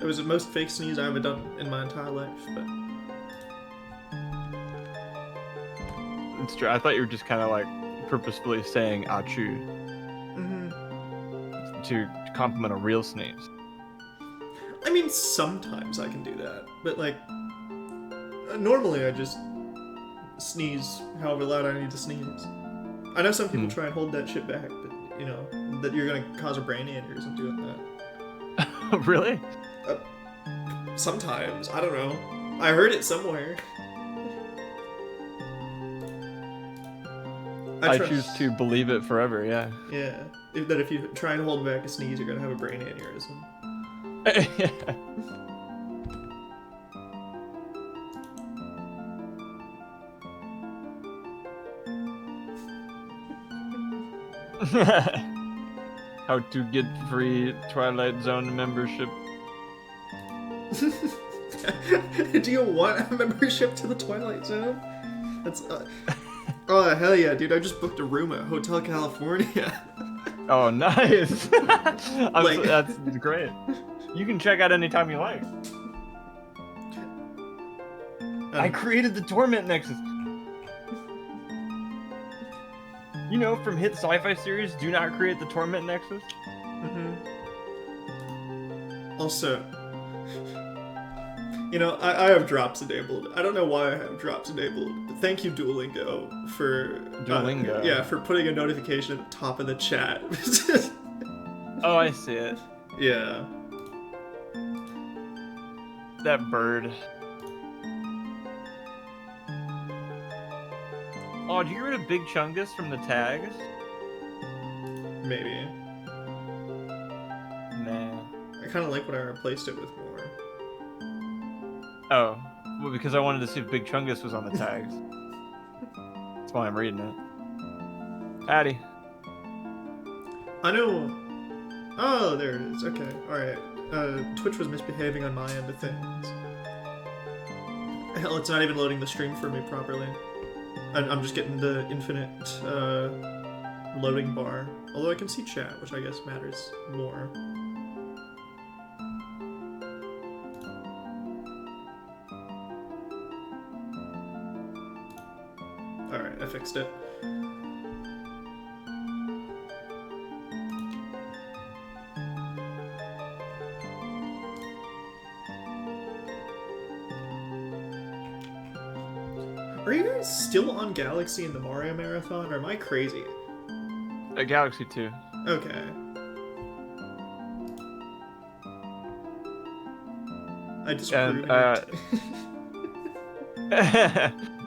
It was the most fake sneeze I ever done in my entire life, but... It's true. I thought you were just kind of like purposefully saying achoo to compliment a real sneeze. I mean, sometimes I can do that, but like, normally I just sneeze however loud I need to sneeze. I know some people try and hold that shit back, but you know, that you're gonna cause a brain aneurysm doing that. Really? Sometimes. I don't know. I heard it somewhere. I choose to believe it forever, yeah. Yeah. That if you try and hold back a sneeze, you're gonna have a brain aneurysm. How to get free Twilight Zone membership. Do you want a membership to the Twilight Zone? That's oh hell yeah, dude! I just booked a room at Hotel California. Oh, nice! That's great. You can check out anytime you like. I created the Torment Nexus. You know, from hit sci-fi series, do not create the Torment Nexus. Also, you know, I have drops enabled. I don't know why I have drops enabled, but thank you, Duolingo, for... Duolingo? Yeah, for putting a notification at the top of the chat. Oh, I see it. Yeah. That bird. Oh, did you get rid of Big Chungus from the tags? Maybe. Nah. I kind of like when I replaced it with more. Oh, well, because I wanted to see if Big Chungus was on the tags. That's why I'm reading it. Addy. I know. Oh, there it is. Okay, alright. Twitch was misbehaving on my end of things. Hell, it's not even loading the stream for me properly. I'm just getting the infinite loading bar. Although I can see chat, which I guess matters more. Alright, I fixed it. Are you guys still on Galaxy in the Mario Marathon, or am I crazy? Galaxy 2. Okay. I disapprove.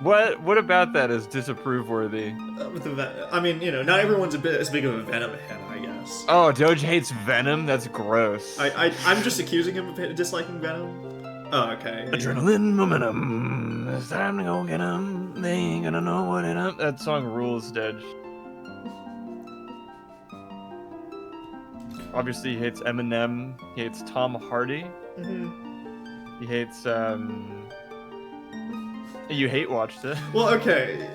What about that is disapprove worthy? I mean, you know, not everyone's a bit as big of a Venom head, I guess. Oh, Doge hates Venom? That's gross. I'm just accusing him of disliking Venom. Oh, okay. Adrenaline momentum. It's time to go get 'em. They ain't gonna know what it is. That song rules, Dedge. Obviously, he hates Eminem. He hates Tom Hardy. He hates, You hate watched it. Well, okay.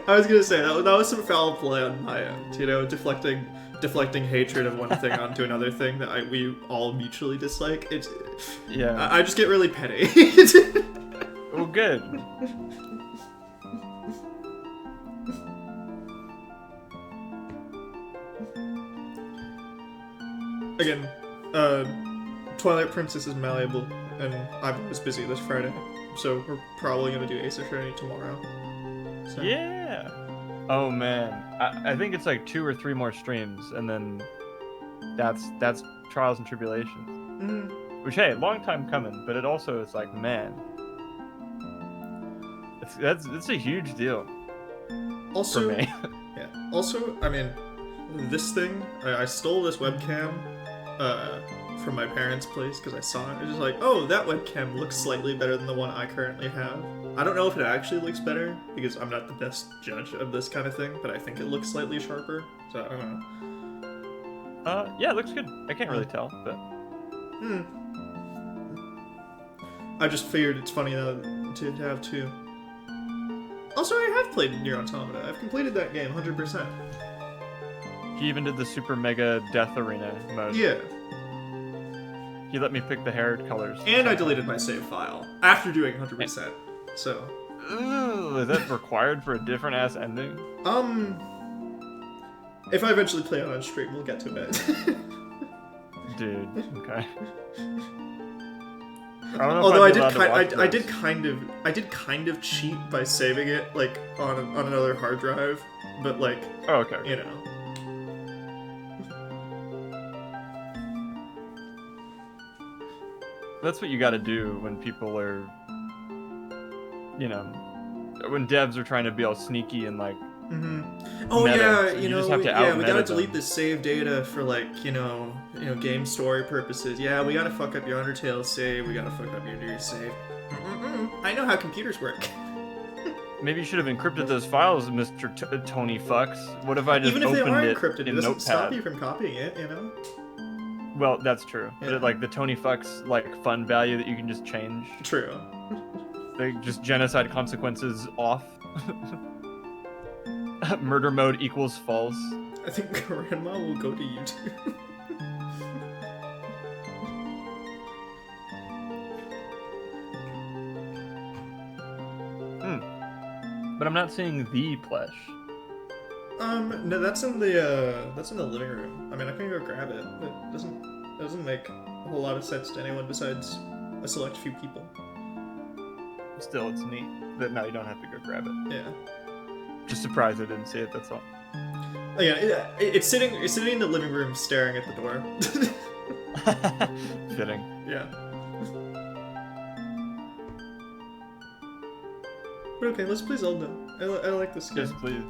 I was gonna say, that was some foul play on my end. You know, deflecting hatred of one thing onto another thing that we all mutually dislike. Yeah. I just get really petty. Well, good. Again, Twilight Princess is malleable, and I was busy this Friday, so we're probably gonna do Ace Attorney tomorrow. So. Yeah. Oh man, I think it's like 2 or 3 more streams, and then that's Trials and Tribulations. Which, hey, long time coming, but it also is like, man, it's a huge deal. Also, for me. Yeah. Also, I mean, this thing, I stole this webcam from my parents' place because I saw it. I was just like, oh, that webcam looks slightly better than the one I currently have. I don't know if it actually looks better because I'm not the best judge of this kind of thing, but I think it looks slightly sharper. So I don't know. Yeah, it looks good. I can't really tell, but. I just figured it's funny to have two. Also, I have played Nier Automata. I've completed that game 100%. He even did the Super Mega Death Arena mode. Yeah. he let me pick the hair colors. And I deleted my save file after doing 100%. So. Ooh, is that required for a different ass ending? If I eventually play it on stream, we'll get to it. Dude, okay. I don't know Although I did did kind of cheat by saving it like on another hard drive, but like, oh, okay. You know. That's what you got to do when people are, you know, when devs are trying to be all sneaky and like. Oh meta, yeah, so you know, just have to we gotta them. delete the save data for like, you know, game story purposes. Yeah, we gotta fuck up your Undertale save. We gotta fuck up your new save. I know how computers work. Maybe you should have encrypted those files, Mr. Tony Fucks. What if I just even if they opened are it encrypted, in it doesn't Notepad? stop you from copying it, you know. Well, that's true. Yeah. But like the Tony Fucks like fun value that you can just change. True. Like just genocide consequences off. Murder mode equals false. I think Grandma will go to YouTube. But I'm not seeing the plush. No, that's in the living room. I mean, I can go grab it, but it doesn't make a whole lot of sense to anyone besides a select few people. Still, it's neat. But no, you don't have to go grab it. Yeah. Just surprised I didn't see it, that's all. Oh, yeah, it's sitting in the living room staring at the door. Fitting. Yeah. But okay, let's play Zelda. I like this game. Yes, please.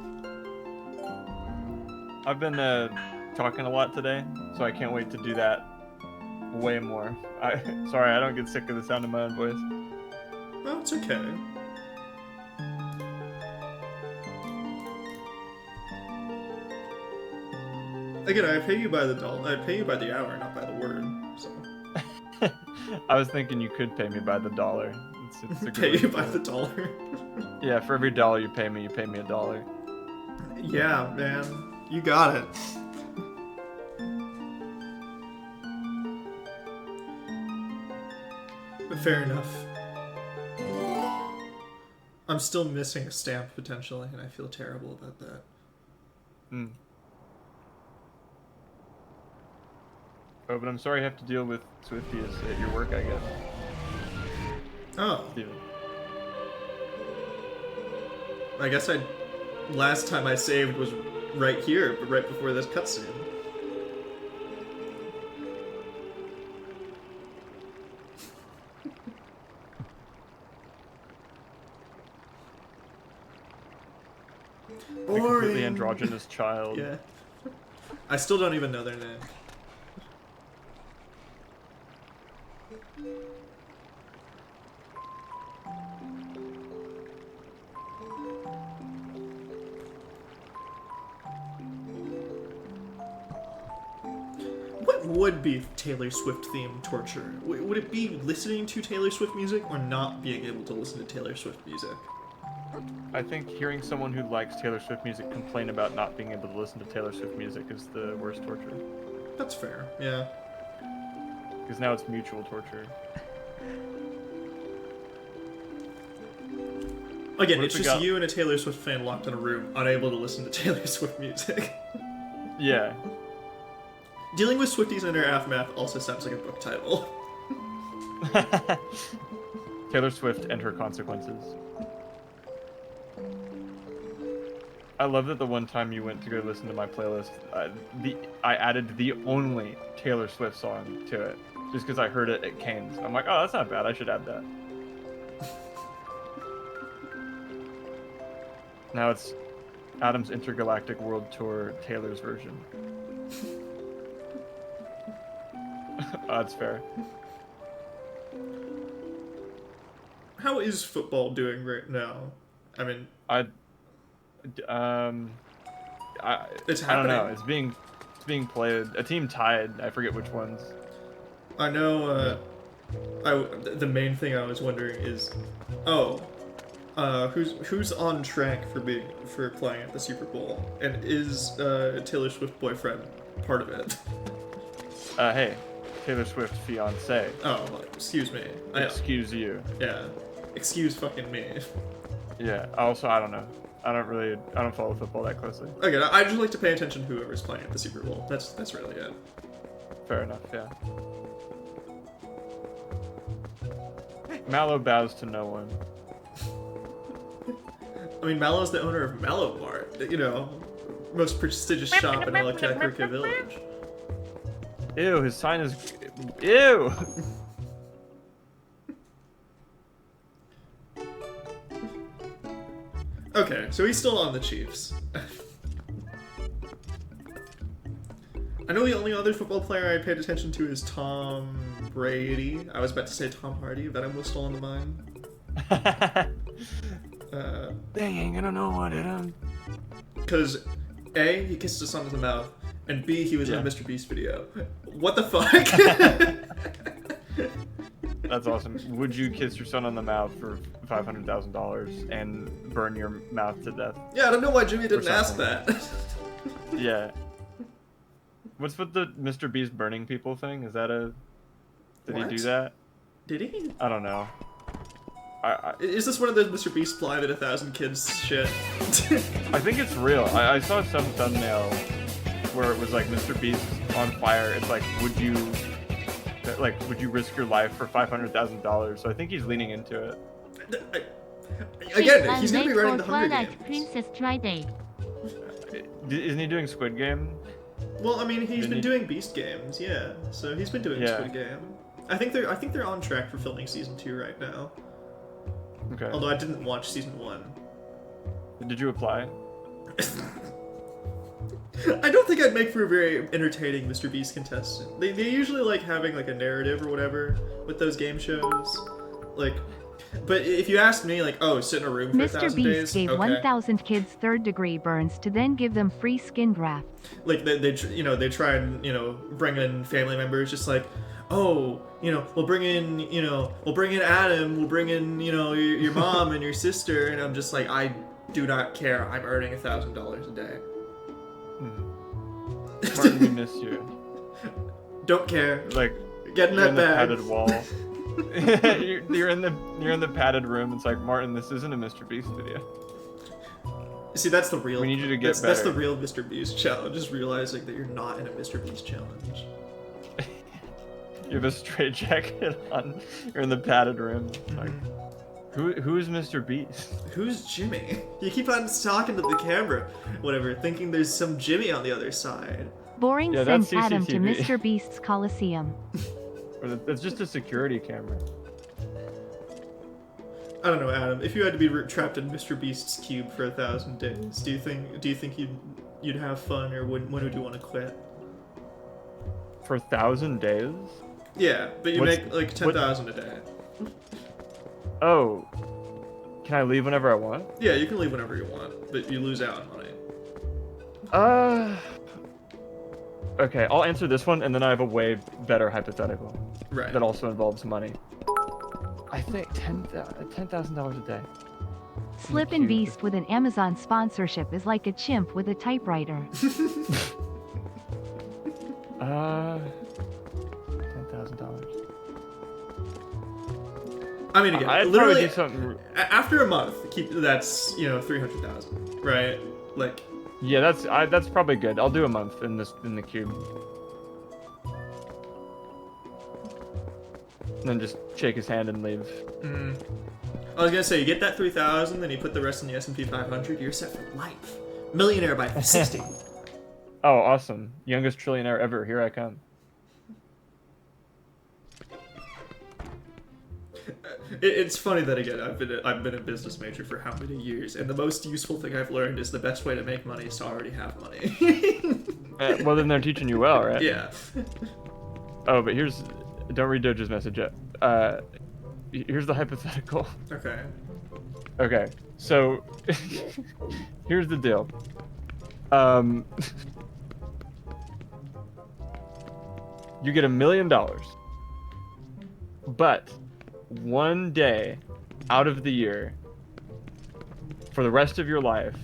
I've been talking a lot today, so I can't wait to do that way more. Sorry, I don't get sick of the sound of my own voice. Oh, it's okay. Again, I pay you by the hour, not by the word. So. I was thinking you could pay me by the dollar. It's a pay you by the dollar. Yeah, for every dollar you pay me $1. Yeah, man, you got it. But fair enough. I'm still missing a stamp potentially, and I feel terrible about that. Oh, but I'm sorry you have to deal with Swifties at your work, I guess. Oh. Steven. I guess last time I saved was right here, but right before this cutscene. A completely androgynous child. Yeah. I still don't even know their name. What would be Taylor Swift themed torture? Would it be listening to Taylor Swift music or not being able to listen to Taylor Swift music? I think hearing someone who likes Taylor Swift music complain about not being able to listen to Taylor Swift music is the worst torture. That's fair, yeah. Because now it's mutual torture. Again, it's just you and a Taylor Swift fan locked in a room, unable to listen to Taylor Swift music. Yeah. Dealing with Swifties and their aftermath also sounds like a book title. Taylor Swift and her consequences. I love that the one time you went to go listen to my playlist, I added the only Taylor Swift song to it, just because I heard it at Kane's. I'm like, oh, that's not bad. I should add that. Now it's Adam's Intergalactic World Tour, Taylor's version. Oh, that's fair. How is football doing right now? I mean, it's happening. I don't know. It's being played. A team tied. I forget which ones. I know. The main thing I was wondering is, who's on track for playing at the Super Bowl, and is Taylor Swift boyfriend part of it? Hey, Taylor Swift fiance. Oh, excuse me. Excuse you. Yeah. Excuse fucking me. Yeah. Also, I don't know. I don't follow football that closely. Okay, I just like to pay attention to whoever's playing at the Super Bowl. That's really it. Fair enough, yeah. Mallow bows to no one. I mean, Mallow's the owner of Mallow Mart, you know, most prestigious shop in Albuquerque Village. Ew, his sign is... Ew! Okay, so he's still on the Chiefs. I know the only other football player I paid attention to is Tom Brady. I was about to say Tom Hardy, Venom was still on the mind. They ain't gonna know what it is. Because A, he kissed his son in the mouth, and B, he was in a Mr. Beast video. What the fuck? That's awesome. Would you kiss your son on the mouth for $500,000 and burn your mouth to death? Yeah, I don't know why Jimmy didn't ask that. Yeah. What's with the Mr. Beast burning people thing? Is that a... Did he do that? Did he? I don't know. Is this one of those Mr. Beast Live at 1,000 Kids shit? I think it's real. I saw some thumbnail where it was like Mr. Beast on fire. It's like, would you risk your life for $500,000? So I think he's leaning into it. Again, he's gonna be running the Hunger Games. Princess Friday. Isn't he doing Squid Game? Well, I mean, he's been doing Beast Games, yeah. So he's been doing Squid Game. I think they're on track for filming season 2 right now. Okay. Although I didn't watch season 1. Did you apply? I don't think I'd make for a very entertaining Mr. Beast contestant. They usually like having like a narrative or whatever with those game shows. Like, but if you ask me, like, oh, sit in a room for 1,000 Mr. days. Beast gave okay. 1,000 kids third-degree burns to then give them free skin grafts. Like they try and bring in family members, just like, oh, we'll bring in Adam, we'll bring in your mom and your sister, and I'm just like, I do not care. I'm earning $1,000 a day. Martin, we miss you. Don't care. Like, get in that bag. Padded wall. you're in the padded room. It's like, Martin, this isn't a Mr. Beast video. See, that's the real. We need you to get better. That's the real Mr. Beast challenge. Just realizing that you're not in a Mr. Beast challenge. You have a straight jacket on. You're in the padded room. Like, who's Mr. Beast? Who's Jimmy? You keep on talking to the camera, whatever, thinking there's some Jimmy on the other side. Boring sent Adam to CCTV. Mr. Beast's Coliseum. It's just a security camera. I don't know, Adam. If you had to be trapped in Mr. Beast's cube for 1,000 days, do you think you'd have fun, or when would you want to quit? For 1,000 days? Yeah, but you make like 10,000 a day. Oh, can I leave whenever I want? Yeah, you can leave whenever you want, but you lose out on money. Okay, I'll answer this one, and then I have a way better hypothetical. Right. That also involves money. I think $10,000 a day. Slippin' Beast with an Amazon sponsorship is like a chimp with a typewriter. $10,000. I mean, again, I'd literally, do something... after a month, that's 300,000, right? Like. Yeah, that's probably good. I'll do a month in the cube. And then just shake his hand and leave. I was gonna say, you get that 3,000, then you put the rest in the S&P 500. You're set for life. Millionaire by 60. Oh, awesome! Youngest trillionaire ever. Here I come. It's funny that again I've been a business major for how many years, and the most useful thing I've learned is the best way to make money is to already have money. Well, then they're teaching you well, right? Yeah. Oh, but don't read Doja's message yet. Here's the hypothetical. Okay. Okay, so here's the deal. You get $1 million, but one day out of the year for the rest of your life,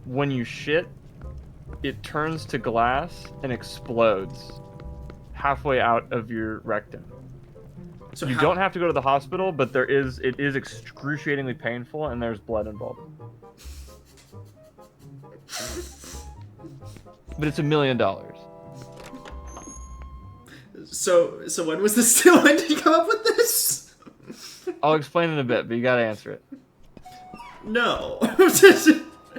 when you shit, it turns to glass and explodes. halfway out of your rectum. So You don't have to go to the hospital, but it is excruciatingly painful, and there's blood involved. But it's $1 million. So when was this? When did you come up with this? I'll explain in a bit, but you gotta answer it. No.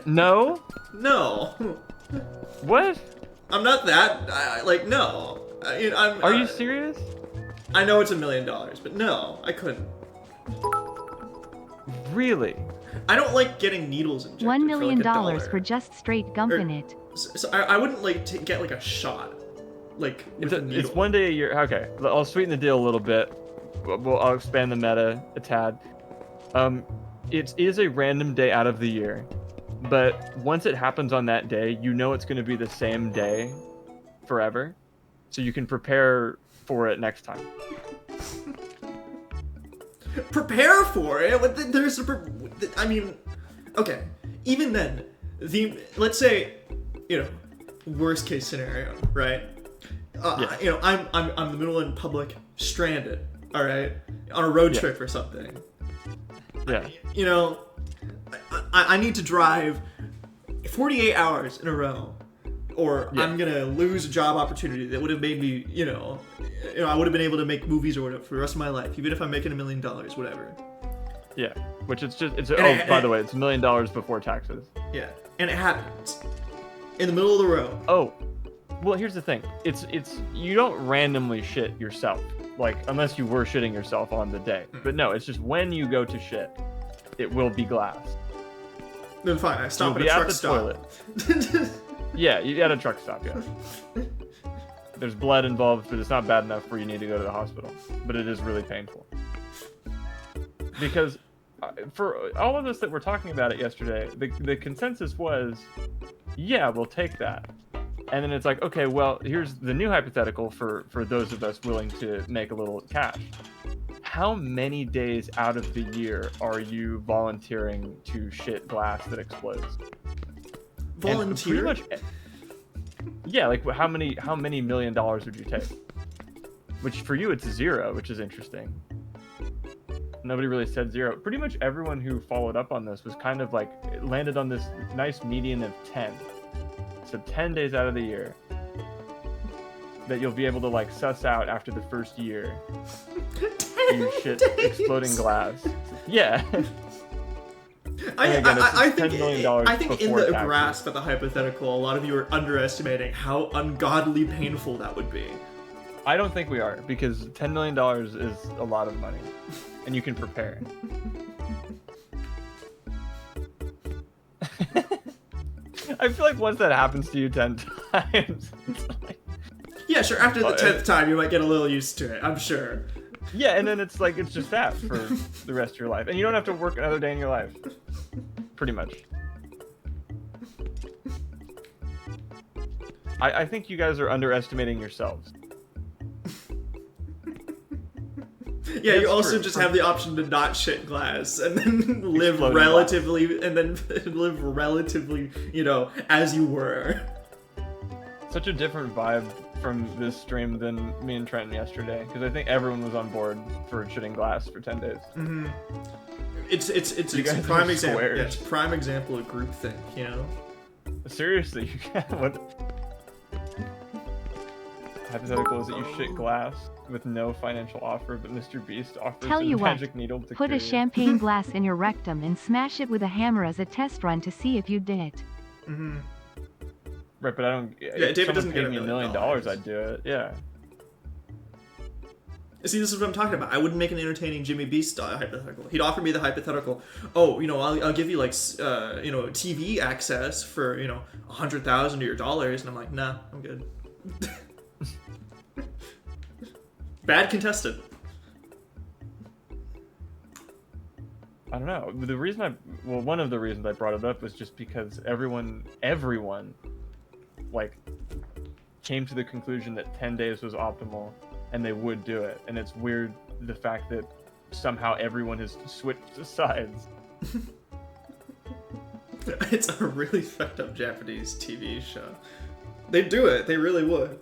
No? No. What? I'm not that. Like, no. Are you serious? I know it's $1 million, but no, I couldn't. Really? I don't like getting needles injected. $1 million for, like, for just straight gumping it. So I wouldn't like get like a shot, like with a needle. It's 1 day a year. Okay, I'll sweeten the deal a little bit. I'll expand the meta a tad. It is a random day out of the year, but once it happens on that day, you know it's going to be the same day forever, so you can prepare for it next time. Prepare for it? There's I mean, okay. Even then, let's say, worst case scenario, right? Yeah. I'm in the middle in public, stranded, all right, on a road trip or something. Yeah. I need to drive 48 hours in a row, or I'm gonna lose a job opportunity that would have made me, I would have been able to make movies or whatever for the rest of my life, even if I'm making $1 million, whatever. Yeah, which by the way, it's $1 million before taxes. Yeah, and it happens in the middle of the road. Oh, well, here's the thing. It's you don't randomly shit yourself, like unless you were shitting yourself on the day. But no, it's just when you go to shit, it will be glass. Then fine, I stop You'll at a be truck stop. Toilet. Yeah, you at a truck stop. Yeah. There's blood involved, but it's not bad enough where you need to go to the hospital. But it is really painful. Because for all of us that were talking about it yesterday, the consensus was, yeah, we'll take that. And then it's like, okay, well, here's the new hypothetical for those of us willing to make a little cash. How many days out of the year are you volunteering to shit glass that explodes? Volunteer? Pretty much, yeah, like how many $1 million would you take? Which for you it's 0, which is interesting. Nobody really said 0. Pretty much everyone who followed up on this was kind of like landed on this nice median of 10. So 10 days out of the year that you'll be able to like suss out after the first year. You shit days. Exploding glass. Yeah. I think $10 million I think in before the taxes. grasp of the hypothetical, a lot of you are underestimating how ungodly painful that would be. I don't think we are, because $10 million is a lot of money, and you can prepare. I feel like once that happens to you 10 times, it's like... Yeah, sure. After the 10th time, you might get a little used to it. I'm sure. Yeah, and then it's like it's just that for the rest of your life, and you don't have to work another day in your life. Pretty much. I think you guys are underestimating yourselves. Yeah, you That's also true. just have the option to not shit glass and then live Exploding relatively, as you were. Such a different vibe from this stream than me and Trenton yesterday, because I think everyone was on board for shitting glass for 10 days. Mm-hmm. It's You a guys prime are example. squares. Yeah, it's a prime example of groupthink. Seriously, you can't. What? Hypothetical is that you shit glass with no financial offer, but Mr. Beast offers Tell a you what, magic needle to Put cure a you. champagne glass in your rectum and smash it with a hammer as a test run to see if you did it. Mm-hmm. Right, but I don't. Yeah, if David someone doesn't get paid me $1 $1 million. million, I'd do it. Yeah. See, this is what I'm talking about. I wouldn't make an entertaining Jimmy Beast hypothetical. He'd offer me the hypothetical, I'll give you TV access for $100,000 of your dollars, and I'm like, nah, I'm good. Bad contestant. I don't know. The reason one of the reasons I brought it up was just because everyone, like, came to the conclusion that 10 days was optimal, and they would do it. And it's weird the fact that somehow everyone has switched sides. It's a really fucked up Japanese TV show. They'd do it. They really would.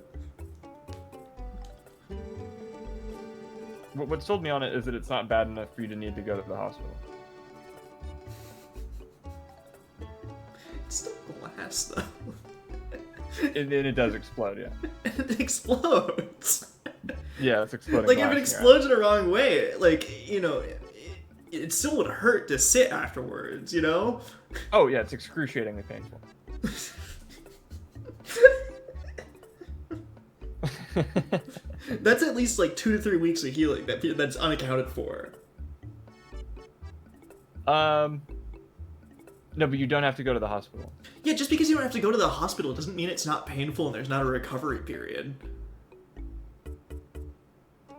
what sold me on it is that it's not bad enough for you to need to go to the hospital. It's still glass, though. It does explode, yeah. It explodes. Yeah, it's exploding. Like, glass, if it yeah. explodes in the wrong way, like, you know, it still would hurt to sit afterwards, you know? Oh, yeah, it's excruciatingly painful. That's at least, like, 2 to 3 weeks of healing that's unaccounted for. No, but you don't have to go to the hospital. Yeah, just because you don't have to go to the hospital doesn't mean it's not painful and there's not a recovery period. I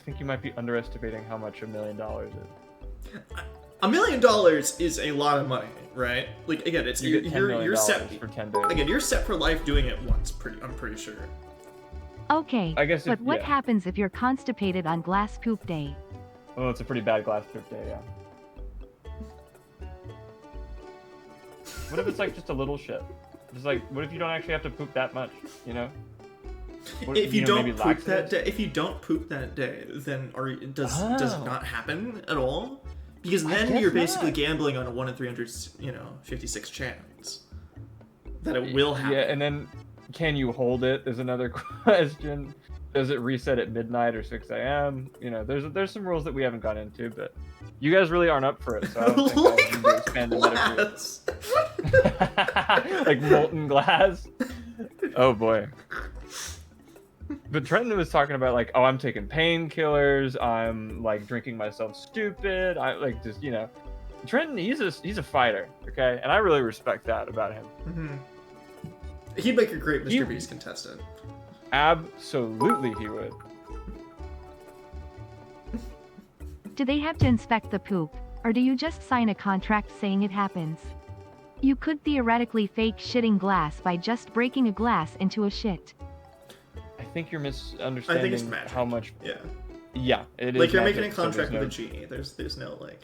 think you might be underestimating how much $1 million is. $1 million is a lot of money, right? Like, again, it's You get $10 million you're set for 10 days. Again, you're set for life doing it once. I'm pretty sure. Okay, I guess but what yeah. happens if you're constipated on glass poop day? Well, it's a pretty bad glass poop day, yeah. What if it's like just a little shit? Just like, what if you don't actually have to poop that much? You know? What, If you know, don't maybe poop that laxatives? day, then does it not happen at all? Because then guess you're basically not. gambling on a 1 in 356 chance that it will happen. Yeah, and then can you hold it? Is another question. Does it reset at midnight or 6 a.m.? You know, there's some rules that we haven't gone into, but you guys really aren't up for it, so I don't think I need to expand the metaphor. Like molten glass. Oh boy. But Trenton was talking about like, oh, I'm taking painkillers. I'm like drinking myself stupid. I like just, you know, Trenton. He's a fighter, okay, and I really respect that about him. Mm-hmm. He'd make a great Mr. Beast contestant. Absolutely, he would. Do they have to inspect the poop, or do you just sign a contract saying it happens? You could theoretically fake shitting glass by just breaking a glass into a shit. I think you're misunderstanding magic. how much. Yeah. Yeah, it is. Like you're magic, making a so contract with a there's genie. There's no like.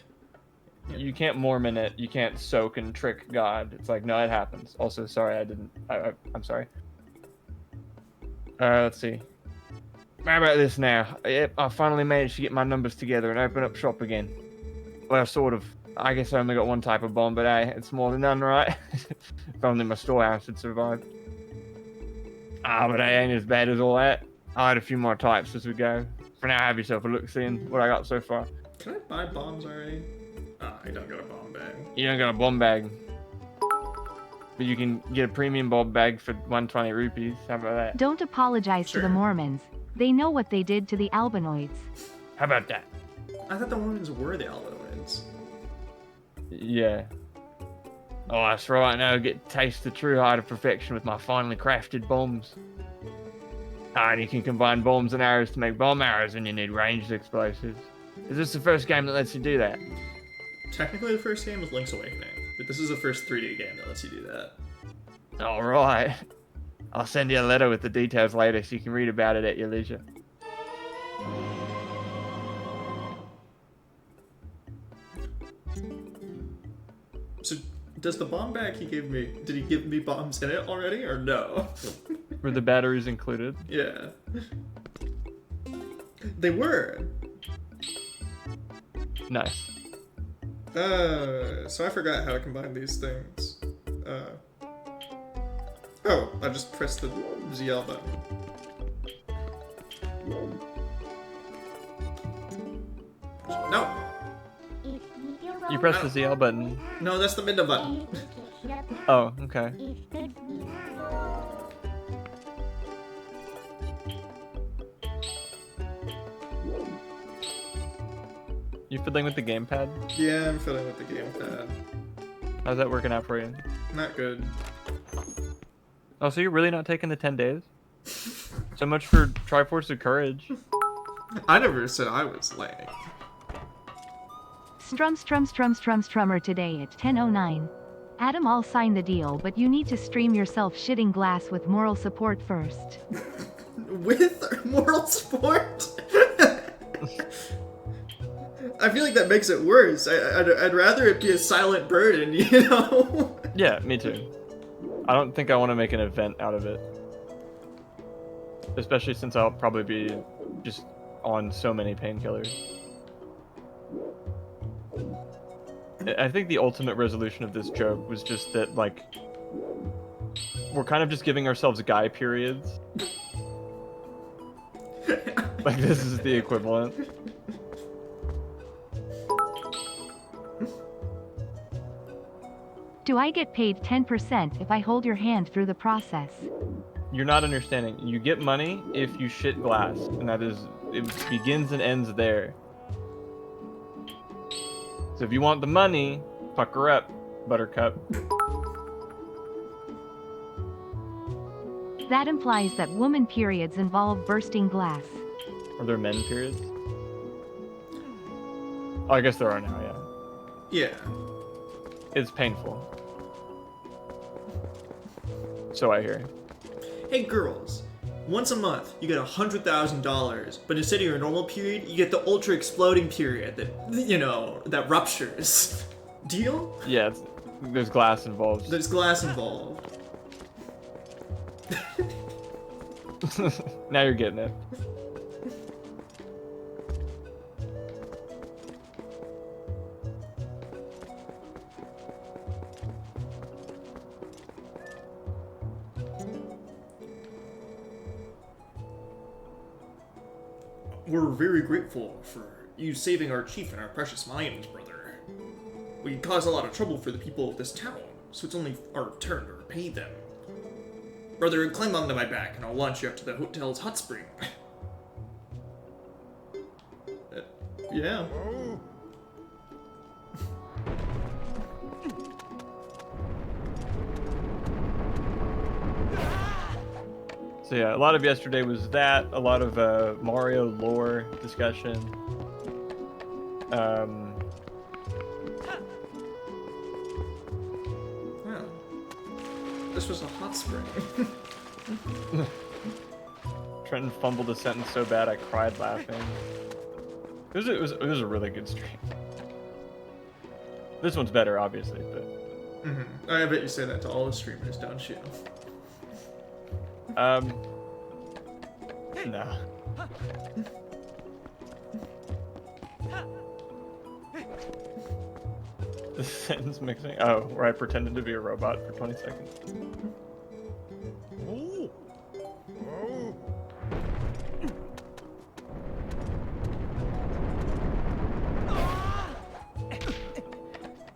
no, you can't Mormon it. You can't soak and trick God. It's like, no, it happens. Also, sorry, I didn't. I'm sorry. Let's see. How about this now? Yep, I finally managed to get my numbers together and open up shop again. Well, sort of. I guess I only got one type of bomb, but hey, it's more than none, right? If only my storehouse had survived. Ah, but they ain't as bad as all that. I'll add a few more types as we go. For now, have yourself a look, seeing what I got so far. Can I buy bombs already? Ah, I don't got a bomb bag. You don't got a bomb bag. But you can get a premium bomb bag for 120 rupees. How about that? Don't apologize to Sure. the Mormons. They know what they did to the albinoids. How about that? I thought the Mormons were the albinoids. Yeah. Oh, that's right. Now I get to taste the true height of perfection with my finely crafted bombs. And you can combine bombs and arrows to make bomb arrows when you need ranged explosives. Is this the first game that lets you do that? Technically, the first game was Link's Awakening, but this is the first 3D game that lets you do that. All right. I'll send you a letter with the details later so you can read about it at your leisure. So, does the bomb bag he gave me, did he give me bombs in it already, or no? Were the batteries included? Yeah. They were. Nice. So I forgot how to combine these things. Oh, I just pressed the ZL button. No! You press the ZL button. No, that's the middle button. Oh, okay. You fiddling with the gamepad? Yeah, I'm fiddling with the gamepad. How's that working out for you? Not good. Oh, so you're really not taking the 10 days? So much for Triforce of Courage. I never said I was lame. Strummer today at 10:09. Adam, I'll sign the deal, but you need to stream yourself shitting glass with moral support first. With moral support? I feel like that makes it worse. I'd rather it be a silent burden, you know? Yeah, me too. I don't think I want to make an event out of it. Especially since I'll probably be just on so many painkillers. I think the ultimate resolution of this joke was just that, like, we're kind of just giving ourselves guy periods. Like, this is the equivalent. Do I get paid 10% if I hold your hand through the process? You're not understanding. You get money if you shit glass, and that is, it begins and ends there. So if you want the money, pucker up, Buttercup. That implies that woman periods involve bursting glass. Are there men periods? Oh, I guess there are now, yeah. Yeah. It's painful. So I hear. Hey girls, once a month you get $100,000, but instead of your normal period, you get the ultra exploding period that, you know, that ruptures. Deal? Yeah, there's glass involved. There's glass involved. Now you're getting it. We're very grateful for you saving our chief and our precious mines, brother. We caused a lot of trouble for the people of this town, so it's only our turn to repay them. Brother, climb onto my back and I'll launch you up to the hotel's hot spring. Yeah. So yeah, a lot of yesterday was that, a lot of Mario lore discussion. Yeah. This was a hot spring. Trenton fumbled a sentence so bad I cried laughing. It was a really good stream. This one's better, obviously, but... Mm-hmm. I bet you say that to all the streamers, don't you? No. The sentence mixing? Oh, where I pretended to be a robot for 20 seconds.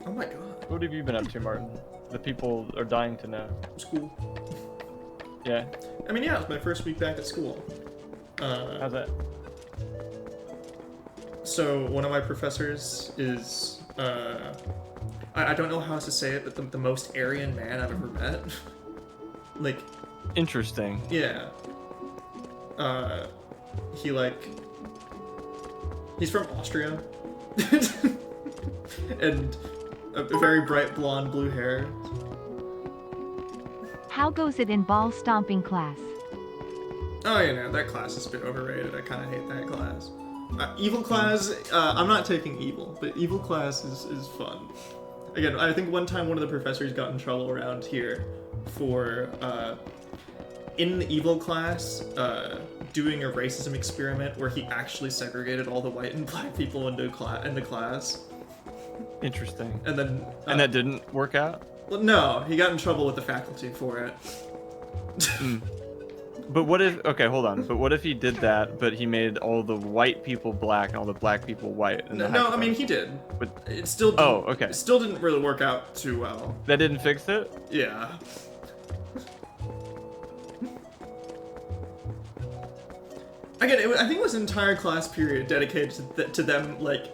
Oh my god. What have you been up to, Martin? The people are dying to know. School. Yeah? I mean, yeah, it was my first week back at school. How's that? So, one of my professors is, I don't know how else to say it, but the most Aryan man I've ever met. Like... Interesting. Yeah. He's from Austria. And a very bright blonde blue hair. How goes it in ball stomping class? Oh, you know, that class is a bit overrated. I kind of hate that class. Evil class, I'm not taking evil, but evil class is fun. Again, I think one time one of the professors got in trouble around here for, in the evil class, doing a racism experiment where he actually segregated all the white and black people into the class. Interesting. And then... and that didn't work out? Well, no, he got in trouble with the faculty for it. But what if... Okay, hold on. But what if he did that, but he made all the white people black and all the black people white? No, I mean, he did. But it still didn't, oh, okay. It still didn't really work out too well. That didn't fix it? Yeah. Again, I think it was an entire class period dedicated to them, like,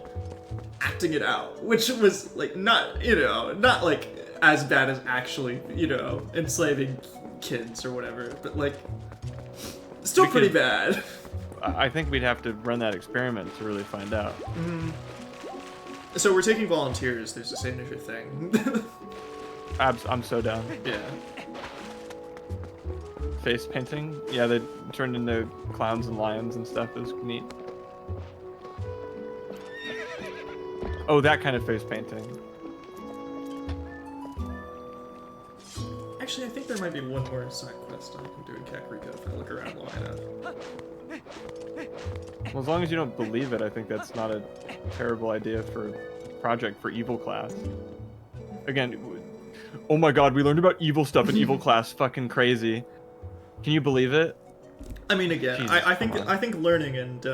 acting it out. Which was, like, not, you know, not, like, as bad as actually, you know, enslaving kids or whatever. But, like, still pretty bad. I think we'd have to run that experiment to really find out. So we're taking volunteers. There's the signature thing. I'm so down. Yeah. Face painting? Yeah, they turned into clowns and lions and stuff. It was neat. Oh, that kind of face painting. Actually, I think there might be one more side quest I can do in Kakariko if I look around long enough. Well, as long as you don't believe it, I think that's not a terrible idea for a project for evil class. Again, oh my god, we learned about evil stuff in evil class. Fucking crazy. Can you believe it? I mean, again, Jesus, I come on. think learning and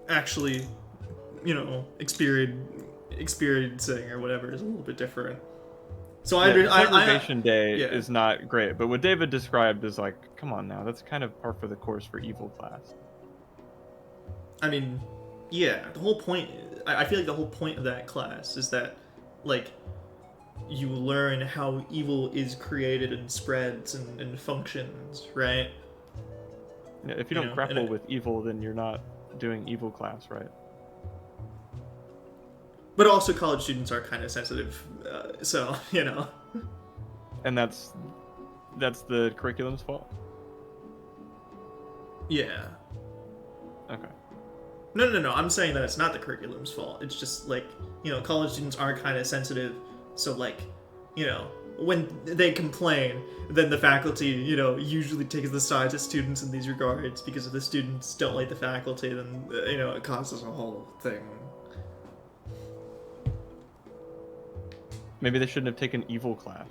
actually, you know, experiencing or whatever is a little bit different. So Segregation Day yeah. is not great, but what David described is like, come on now, that's kind of par for the course for evil class. I mean, yeah, the whole point. I feel like the whole point of that class is that, like, you learn how evil is created and spreads and functions, right? Yeah, if you don't grapple with evil, then you're not doing evil class, right? But also, college students are kind of sensitive, so you know. And that's the curriculum's fault. Yeah. Okay. No. I'm saying that it's not the curriculum's fault. It's just like, you know, college students are kind of sensitive, so like, you know, when they complain, then the faculty, you know, usually takes the sides of students in these regards, because if the students don't like the faculty, then, you know, it causes a whole thing. Maybe they shouldn't have taken evil class.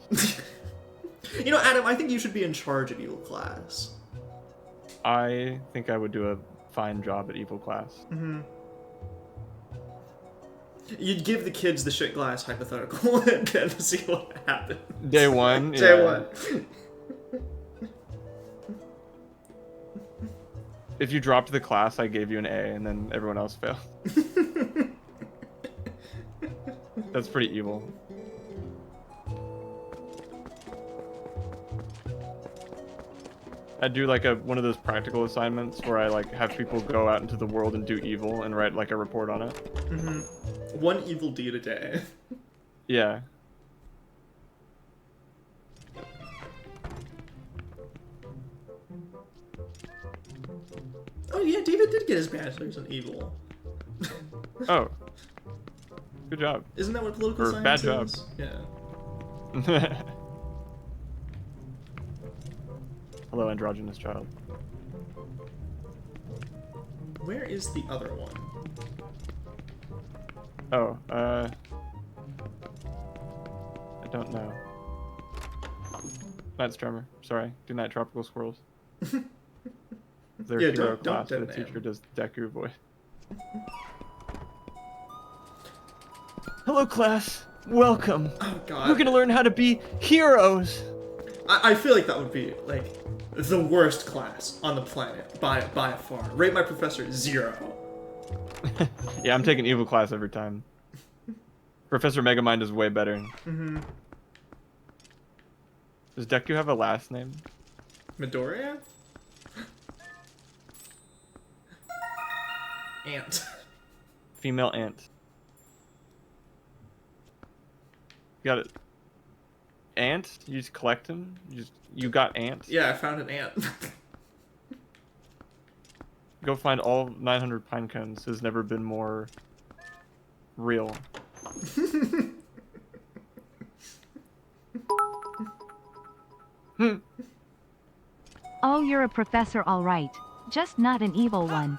You know, Adam, I think you should be in charge of evil class. I think I would do a fine job at evil class. Mm-hmm. You'd give the kids the shit glass hypothetical and then see what happens. Day one. Day yeah. one. If you dropped the class, I gave you an A, and then everyone else failed. That's pretty evil. I do like one of those practical assignments where I like have people go out into the world and do evil and write like a report on it. Mm-hmm. One evil deed a day. Yeah. Oh yeah, David did get his bachelor's in evil. Oh. Good job. Isn't that what political science bad job. is? Yeah. Hello, androgynous child. Where is the other one? Oh, I don't know. Night Strummer. Sorry. Good night, tropical squirrels. Their Yeah, hero don't class, the detonate teacher him. does Deku voice. Hello, class. Welcome. Oh god. We're gonna learn how to be heroes. I feel like that would be like the worst class on the planet by far. Rate my professor 0. Yeah, I'm taking evil class every time. Professor Megamind is way better. Mm-hmm. Does Deku have a last name? Midoriya? Ant. Female ant. You got it. Ant? You just collect them? You got ants? Yeah, I found an ant. Go find all 900 pine cones has never been more real. Oh, you're a professor, all right. Just not an evil one.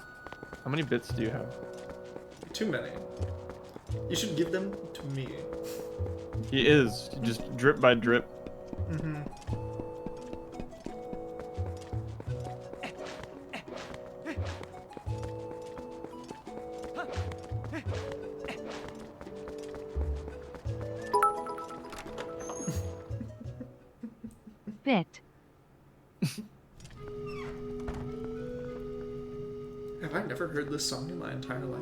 How many bits do you have? Too many. You should give them to me. He is. Just drip by drip. Mm-hmm. Bit. Have I never heard this song in my entire life?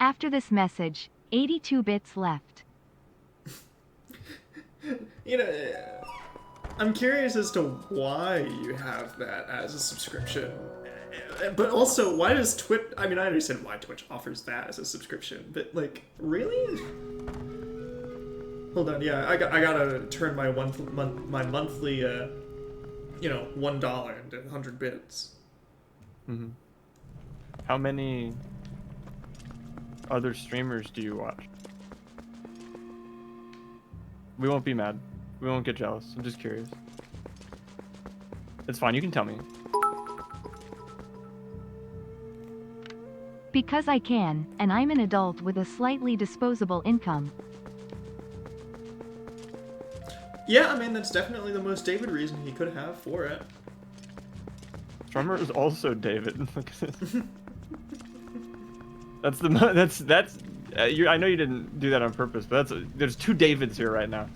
After this message, 82 bits left. You know, I'm curious as to why you have that as a subscription. But also, why does Twitch... I mean, I understand why Twitch offers that as a subscription, but, like, really? Hold on, yeah, I gotta turn my monthly, you know, $1 into 100 bits. Mm-hmm. How many other streamers do you watch? We won't be mad. We won't get jealous. I'm just curious. It's fine. You can tell me. Because I can, and I'm an adult with a slightly disposable income. Yeah, I mean, that's definitely the most David reason he could have for it. Drummer is also David. Look at this. That's the I know you didn't do that on purpose, but there's two Davids here right now.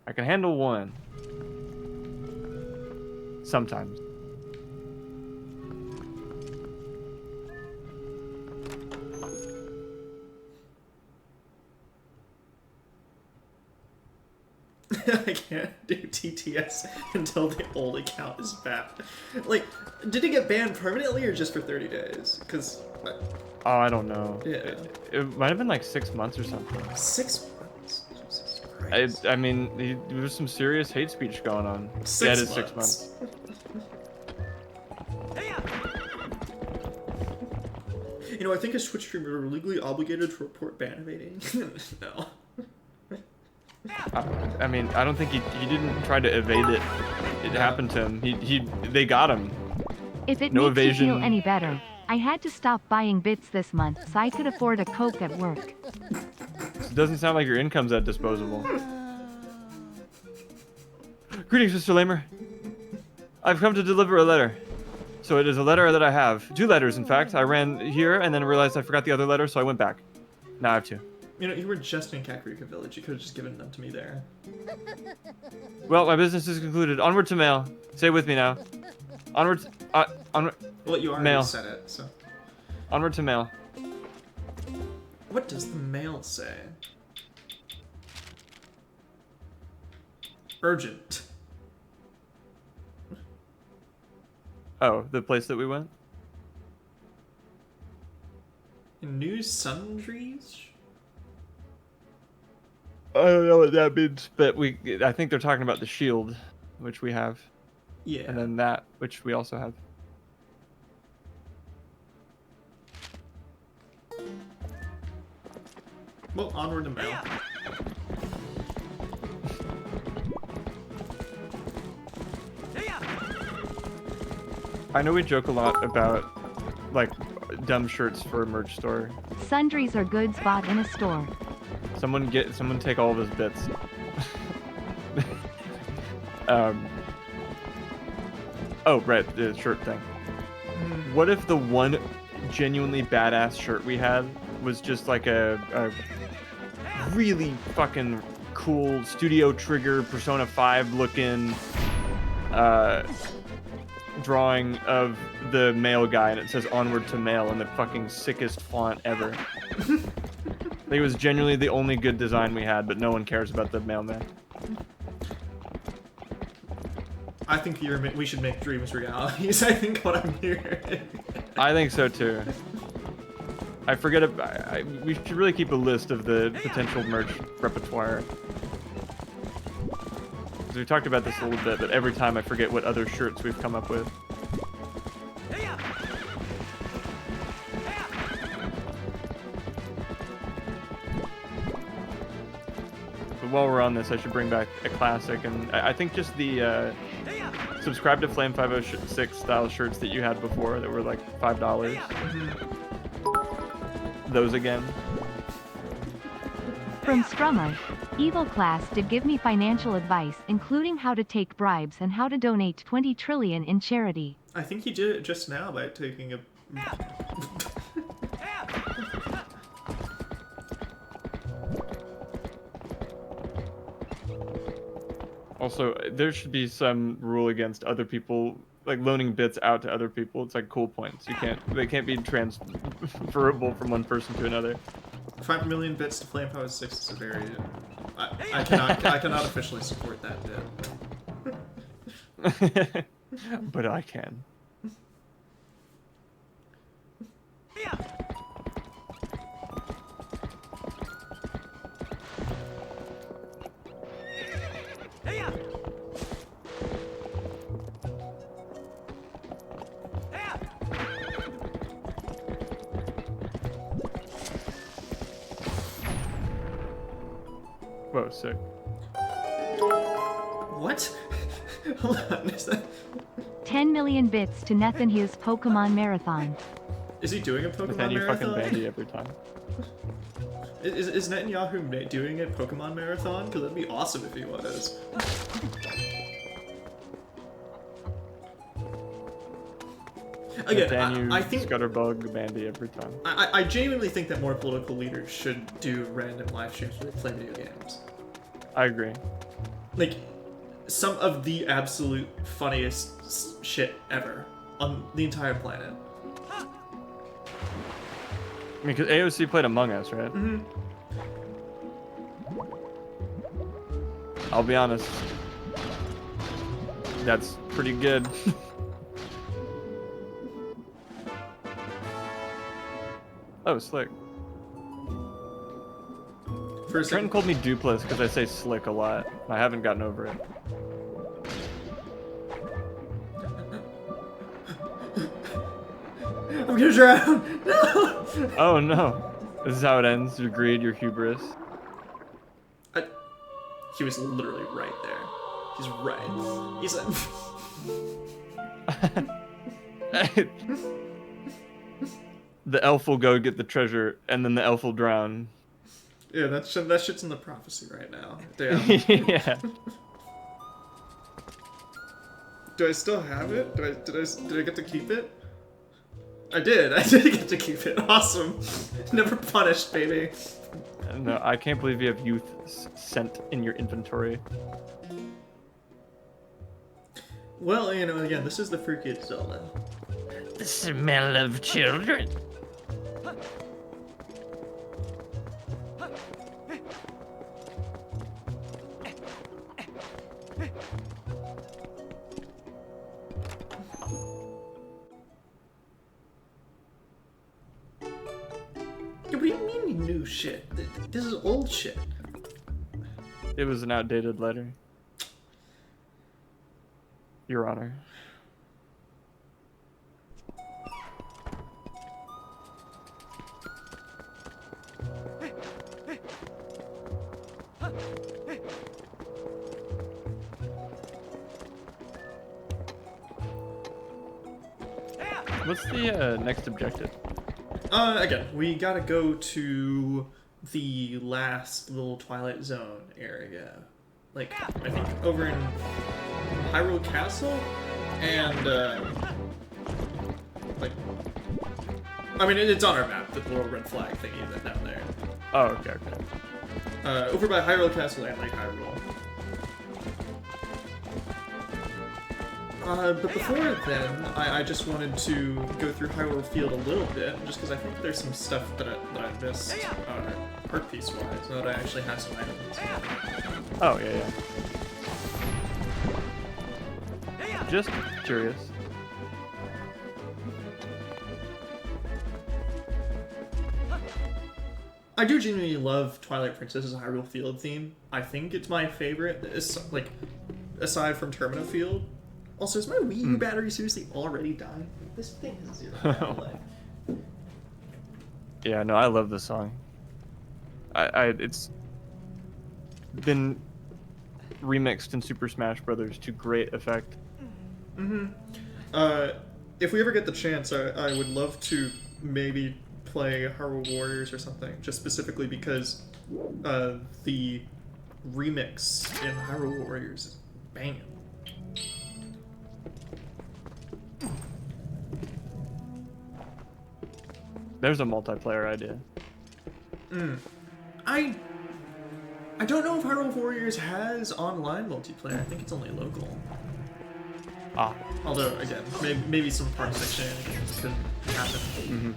I can handle one. Sometimes. I can't do TTS until the old account is banned. Like, did it get banned permanently or just for 30 days? Because... Oh, I don't know. Yeah. It might have been like 6 months or something. 6 months? Jesus Christ. I mean, there's some serious hate speech going on. 6 Yeah, it is months. 6 months. You know, I think as Twitch streamer, we're legally obligated to report ban evading. No. I mean, I don't think he didn't try to evade it. It happened to him. They got him. If it No makes evasion. you feel any better, I had to stop buying bits this month so I could afford a Coke at work. It doesn't sound like your income's that disposable. Greetings, Mr. Lamer. I've come to deliver a letter. So it is a letter that I have. 2 letters, in fact. I ran here and then realized I forgot the other letter, so I went back. Now I have 2. You know, you were just in Kakarika Village. You could have just given them to me there. Well, my business is concluded. Onward to mail. Say it with me now. Onward. Onward. Well, you already Mail. said it, so... Onward to mail. What does the mail say? Urgent. Oh, the place that we went? New sundries? I don't know what that means, but I think they're talking about the shield, which we have, Yeah. and then that, which we also have. Well, onward to mail. I know we joke a lot about, like, dumb shirts for a merch store. Sundries are goods bought in a store. Someone take all of his bits. Oh, right, the shirt thing. What if the one genuinely badass shirt we had was just like a really fucking cool Studio Trigger Persona 5 looking drawing of the mail guy, and it says onward to mail in the fucking sickest font ever. It was genuinely the only good design we had, but no one cares about the mailman. I think we should make dreams realities. I think what I'm hearing. I think so too. I forget we should really keep a list of the potential merch repertoire. Because we talked about this a little bit, but every time I forget what other shirts we've come up with. But while we're on this, I should bring back a classic, and I think just the subscribe to Flame 506 style shirts that you had before that were like $5. Those again. From Strummer, Evil Class did give me financial advice, including how to take bribes and how to donate 20 trillion in charity. I think he did it just now by taking a... Also, there should be some rule against other people, like loaning bits out to other people. It's like cool points. They can't be transferable from one person to another. 5 million bits to Flame Power 6 is a very... I cannot officially support that bit. But I can. Whoa, sick. What? Hold on, is that... 10 million bits to Nathan Hughes Pokemon Marathon. Is he doing a But Pokemon then you marathon? fucking bandy every time. Is Netanyahu doing a Pokemon marathon? Because that'd be awesome if he was. Again, I think Scutterbug bandy every time. I genuinely think that more political leaders should do random live streams where they play video games. I agree. Like, some of the absolute funniest shit ever on the entire planet. I mean, because AOC played Among Us, right? Mm-hmm. I'll be honest. That's pretty good. Oh, slick. For a Trenton second, called me Dupless because I say slick a lot. I haven't gotten over it. I'm gonna drown! No! Oh no. This is how it ends. Your greed, your hubris. He was literally right there. He's right. He's like... The elf will go get the treasure, and then the elf will drown. Yeah, that shit's in the prophecy right now. Damn. Yeah. Do I still have it? Did I get to keep it? I did. I did get to keep it. Awesome. Never punished, baby. No, I can't believe you have youth scent in your inventory. Well, you know, again, this is the freakiest Zelda. The smell of children. What do you mean new shit? This is old shit. It was an outdated letter. Your Honor. What's the next objective? Again, we gotta go to the last little Twilight Zone area. Like, I think over in Hyrule Castle? And, like... I mean, it's on our map, the little red flag thingy that's down there. Oh, okay, okay. Over by Hyrule Castle and Lake Hyrule. But before then, I just wanted to go through Hyrule Field a little bit, just because I think there's some stuff that I missed, art piece-wise, that I actually have some items. Oh, yeah, yeah. Just curious. I do genuinely love Twilight Princess's Hyrule Field theme. I think it's my favorite, like, aside from Termina Field. Also, is my Wii U battery seriously already dying? This thing is 0 life. Yeah, no, I love this song. It's been remixed in Super Smash Brothers to great effect. If we ever get the chance, I would love to maybe play Hyrule Warriors or something, just specifically because the remix in Hyrule Warriors is banging. There's a multiplayer idea. I don't know if Hyrule Warriors has online multiplayer. I think it's only local. Ah. Although, again, maybe some Parsec shenanigans could happen.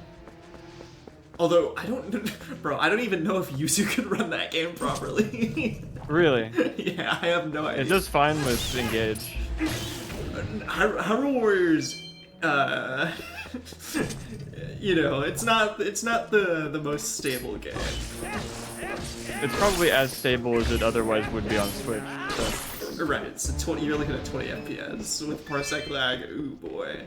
Although, I don't even know if Yuzu can run that game properly. Really? Yeah, I have no idea. It does fine with Engage. Hyrule Warriors, you know, it's not the most stable game. It's probably as stable as it otherwise would be on Switch. So. Right, it's a 20. You're looking at 20 FPS with parsec lag. Ooh boy.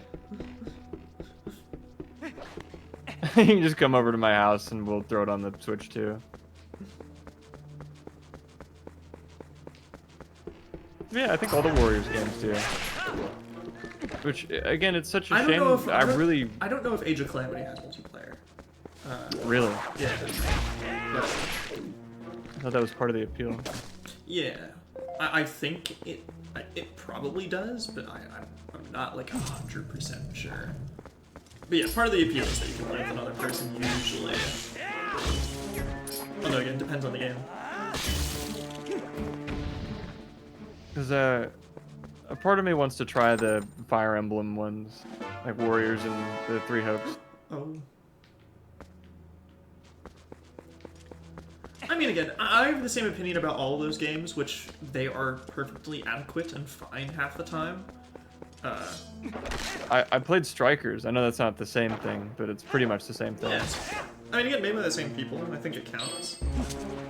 You can just come over to my house and we'll throw it on the Switch too. Yeah, I think all the Warriors games do. Which, again, it's such a shame. I don't know if Age of Calamity has multiplayer. Really? Yeah. But, I thought that was part of the appeal. yeah. I think it probably does, but I'm not like 100% sure. But yeah, part of the appeal is that you can play with another person usually. Although again, depends on the game. Because a part of me wants to try the Fire Emblem ones, like Warriors and the Three Hopes. Oh. I mean, again, I have the same opinion about all of those games, which they are perfectly adequate and fine half the time. I played Strikers. I know that's not the same thing, but it's pretty much the same thing. Yeah, I mean, again, made by the same people. I think it counts.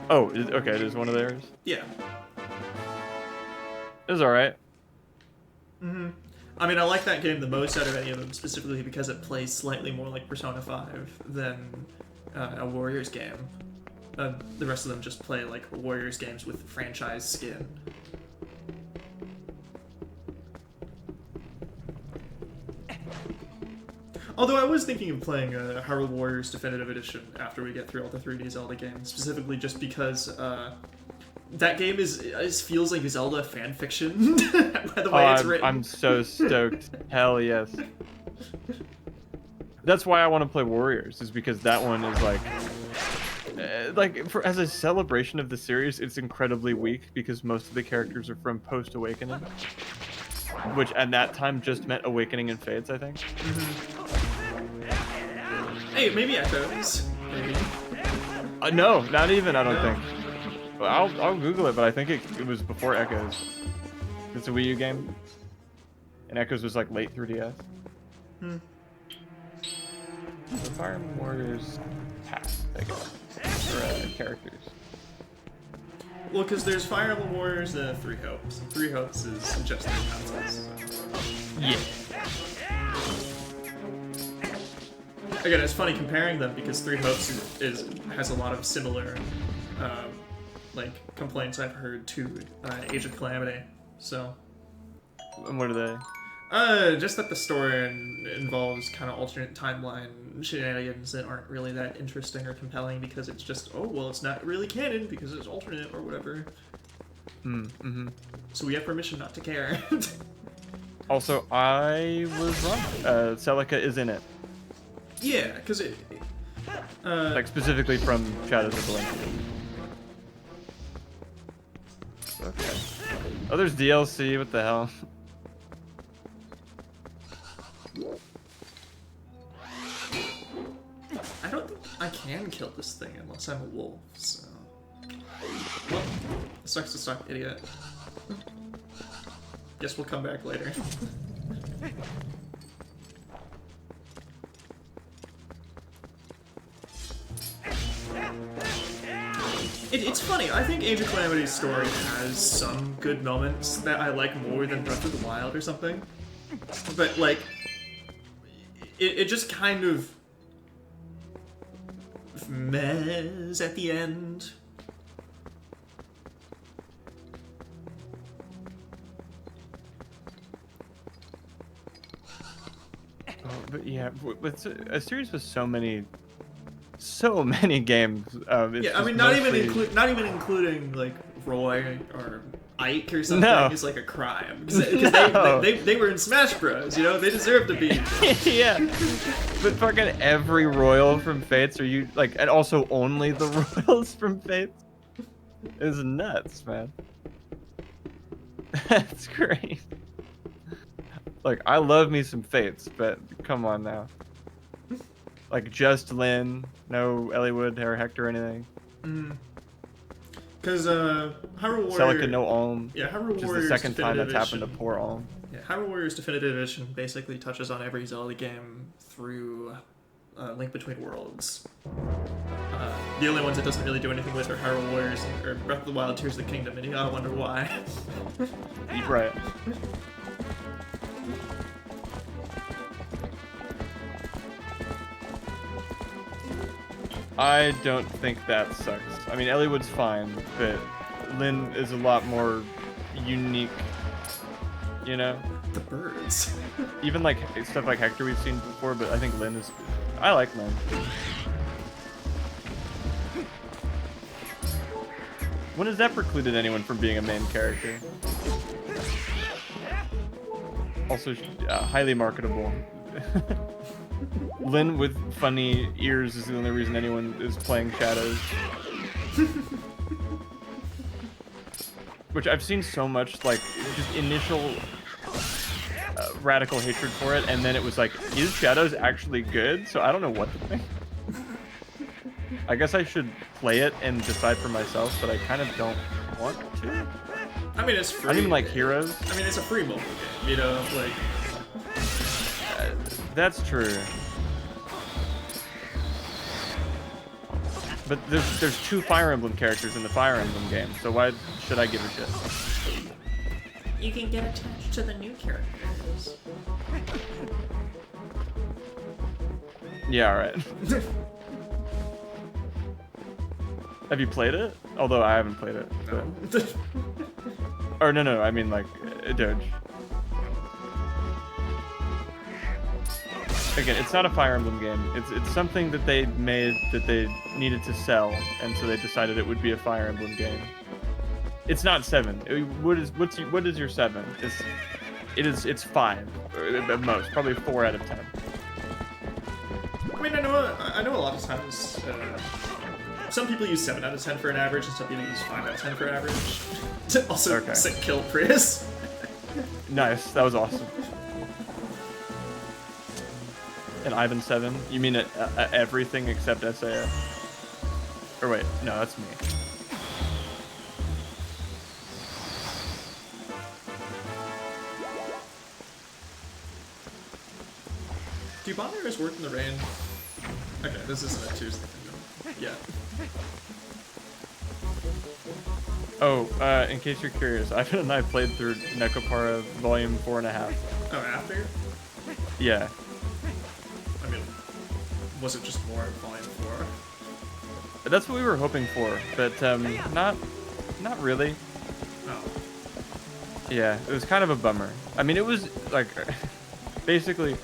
Oh, okay, it is one of theirs? Yeah. It was alright. Mm-hmm. I mean, I like that game the most out of any of them, specifically because it plays slightly more like Persona 5 than a Warriors game. The rest of them just play like Warriors games with franchise skin. Although I was thinking of playing Hyrule Warriors Definitive Edition after we get through all the 3D Zelda games, specifically just because that game feels like Zelda fanfiction by the way it's written. I'm so stoked. Hell yes. That's why I want to play Warriors, is because that one is as a celebration of the series, it's incredibly weak because most of the characters are from post-Awakening, which at that time just meant Awakening and Fates, I think. Mm-hmm. Hey, maybe Echoes. Maybe. No, not even. I don't think. Well, I'll Google it, but I think it was before Echoes. It's a Wii U game, and Echoes was like late 3DS. Hmm. The Fire Emblem Warriors pass, I guess, for characters. Well, because there's Fire Emblem Warriors and Three Hopes. And Three Hopes is just Three Houses. Yeah. Again, it's funny comparing them because Three Hopes has a lot of similar complaints I've heard to Age of Calamity. So. And what are they? Just that the story involves kind of alternate timeline shenanigans that aren't really that interesting or compelling because it's just, oh, well, it's not really canon because it's alternate or whatever. Mm-hmm. So we have permission not to care. Also, I was wrong. Celica is in it. Yeah, because it... like, specifically from Shadows of Valencia. Okay. Oh, there's DLC, what the hell? I don't think I can kill this thing unless I'm a wolf, so... Well, it sucks to suck, idiot. Guess we'll come back later. It's funny, I think Age of Calamity's story has some good moments that I like more than Breath of the Wild or something. But, like, it just kind of mehs at the end. Oh, but yeah, with a series with so many games. Yeah, I mean, not even including like Roy or Ike or something is like a crime because they were in Smash Bros. You know, they deserve to be. Yeah, but fucking every royal from Fates, are you like, and also only the royals from Fates, is nuts, man. That's great. Like, I love me some Fates, but come on now. Like, just Lynn, no Elliewood or Hector or anything. Because Hyrule Warriors... Celica, no Alm. Yeah, Hyrule Warriors. Which is the second time that's Edition, happened to poor Alm. Yeah, Hyrule Warriors Definitive Edition basically touches on every Zelda game through Link Between Worlds. The only ones it doesn't really do anything with are Hyrule Warriors or Breath of the Wild, Tears of the Kingdom, and you gotta wonder why. Right. I don't think that sucks. I mean, Elliewood's fine, but Lynn is a lot more unique you know? The birds. Even like stuff like Hector we've seen before, but I think Lynn is... I like Lynn. When has that precluded anyone from being a main character? Also, highly marketable. Lynn with funny ears is the only reason anyone is playing Shadows. Which I've seen so much, like, just initial radical hatred for it, and then it was like, is Shadows actually good? So I don't know what to think. I guess I should play it and decide for myself, but I kind of don't want to. I mean, it's free. I don't even like Heroes. I mean, it's a free mobile game, you know, like... That's true. But there's 2 Fire Emblem characters in the Fire Emblem game, so why should I give a shit? You can get attached to the new characters. Yeah, alright. Have you played it? Although I haven't played it. But... or no, I mean like, Doge. Again, it's not a Fire Emblem game. It's something that they made that they needed to sell, and so they decided it would be a Fire Emblem game. It's not 7. What is your 7? It's 5 at most, probably 4 out of 10. I mean, I know a lot of times some people use 7 out of 10 for an average, and some people use 5 out of 10 for an average. Also, okay. Sick kill Prius. Nice, that was awesome. And Ivan 7? You mean everything except SAS? Or wait, no, that's me. Do Bonniers work in the rain? Okay, this isn't a Tuesday thing. Yeah. Oh, in case you're curious, Ivan and I played through Nekopara Volume 4.5. Oh, after? Yeah. I mean, was it just more Volume 4? That's what we were hoping for, but not really. Oh. Yeah, it was kind of a bummer. I mean, it was like basically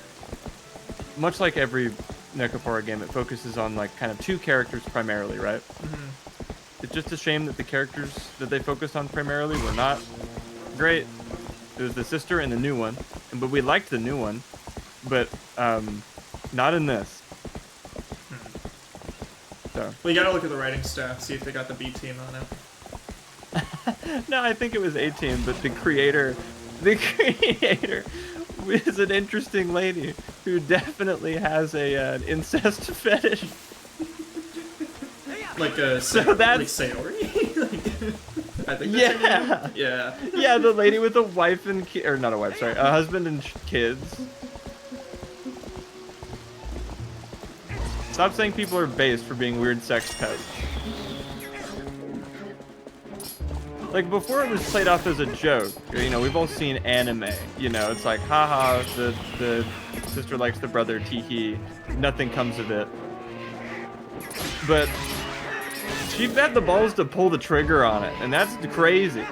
much like every Nekopara game, it focuses on like kind of 2 characters primarily, right? Mm-hmm. It's just a shame that the characters that they focused on primarily were not great. It was the sister and the new one, but we liked the new one, but not in this. So. Well, you gotta look at the writing staff, see if they got the B team on it. No, I think it was 18, but the creator is an interesting lady who definitely has an incest fetish. Like a so that's like Sayori? Like, I think that's her name. Yeah. Yeah, the lady with a wife and or not a wife, sorry, a husband and kids. Stop saying people are based for being weird sex pests. Like, before it was played off as a joke, you know, we've all seen anime, you know, it's like, haha, the sister likes the brother, tee-hee, nothing comes of it. But she had the balls to pull the trigger on it, and that's crazy.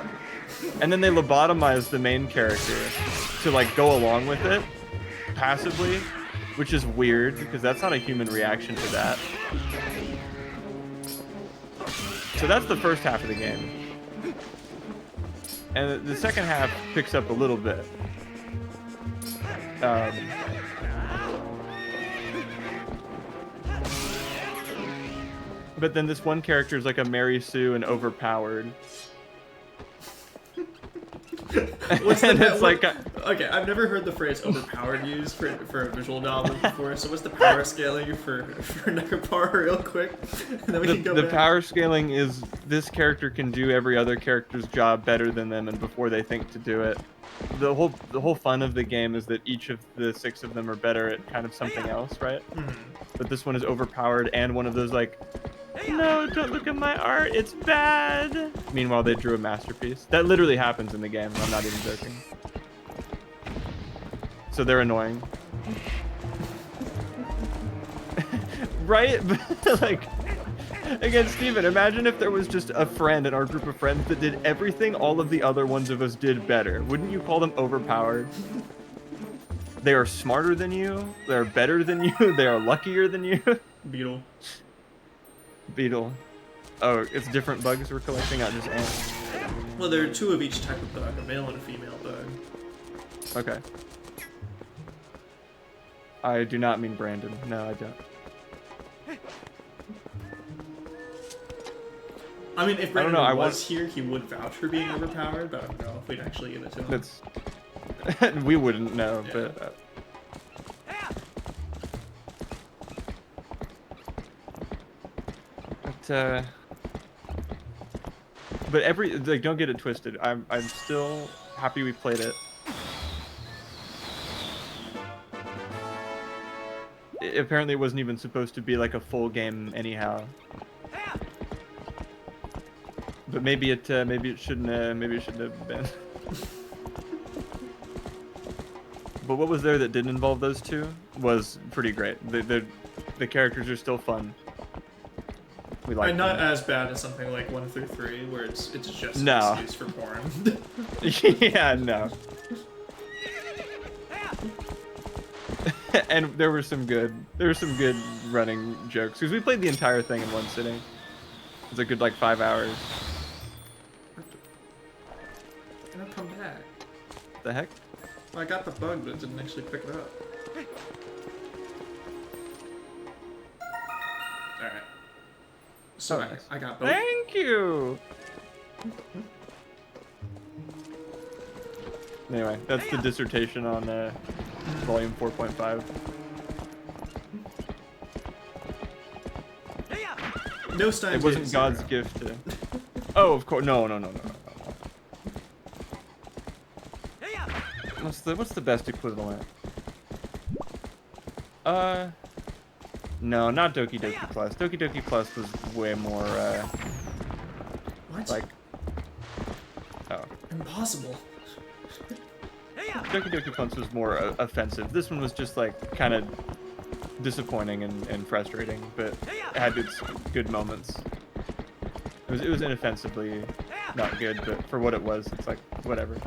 And then they lobotomized the main character to, like, go along with it, passively, which is weird, because that's not a human reaction to that. So that's the first half of the game. And the second half picks up a little bit. But then this one character is like a Mary Sue and overpowered. What's the, it's like okay, I've never heard the phrase overpowered used for a visual novel before, so what's the power scaling for Nekopara real quick? And then we can go the back. power scaling is this character can do every other character's job better than them and before they think to do it. The whole fun of the game is that each of the 6 of them are better at kind of something else, right? Mm-hmm. But this one is overpowered and one of those like, no, don't look at my art, it's bad. Meanwhile, they drew a masterpiece. That literally happens in the game, I'm not even joking. So they're annoying. Right? Like, Again, Steven, imagine if there was just a friend in our group of friends that did everything all of the other ones of us did better. Wouldn't you call them overpowered? They are smarter than you. They are better than you. They are luckier than you. Beetle. Beetle. Oh, it's different bugs we're collecting, not just ants. Well, there are 2 of each type of bug, a male and a female bug. Okay. I do not mean Brandon. No, I don't. I mean, if I don't Brandon know, was here, he would vouch for being overpowered, but I don't know if we'd actually give it to him. That's... we wouldn't know, Yeah. but... But every... Like, don't get it twisted. I'm still happy we played it. Apparently it wasn't even supposed to be like a full game anyhow. But maybe it shouldn't have been. But what was there that didn't involve those 2 was pretty great. The characters are still fun. We like not them. as bad as something like 1 through 3, where it's just No. an excuse for porn. Yeah, no. And there were some good running jokes because we played the entire thing in one sitting. It was a good like 5 hours. And I'll come back. The heck? Well, I got the bug, but it didn't actually pick it up. Alright. So Oh, nice. I got both. Thank you. Anyway, that's the dissertation on volume 4.5. No Steins It wasn't gave God's 0. gift to... Oh, of course. No. What's the best equivalent? No, not Doki Doki Plus. Doki Doki Plus was way more, What? like... Oh. Impossible. Doki Doki Plus was more offensive. This one was just, like, kind of disappointing and frustrating, but it had its good moments. It was inoffensively not good, but for what it was, it's like, whatever.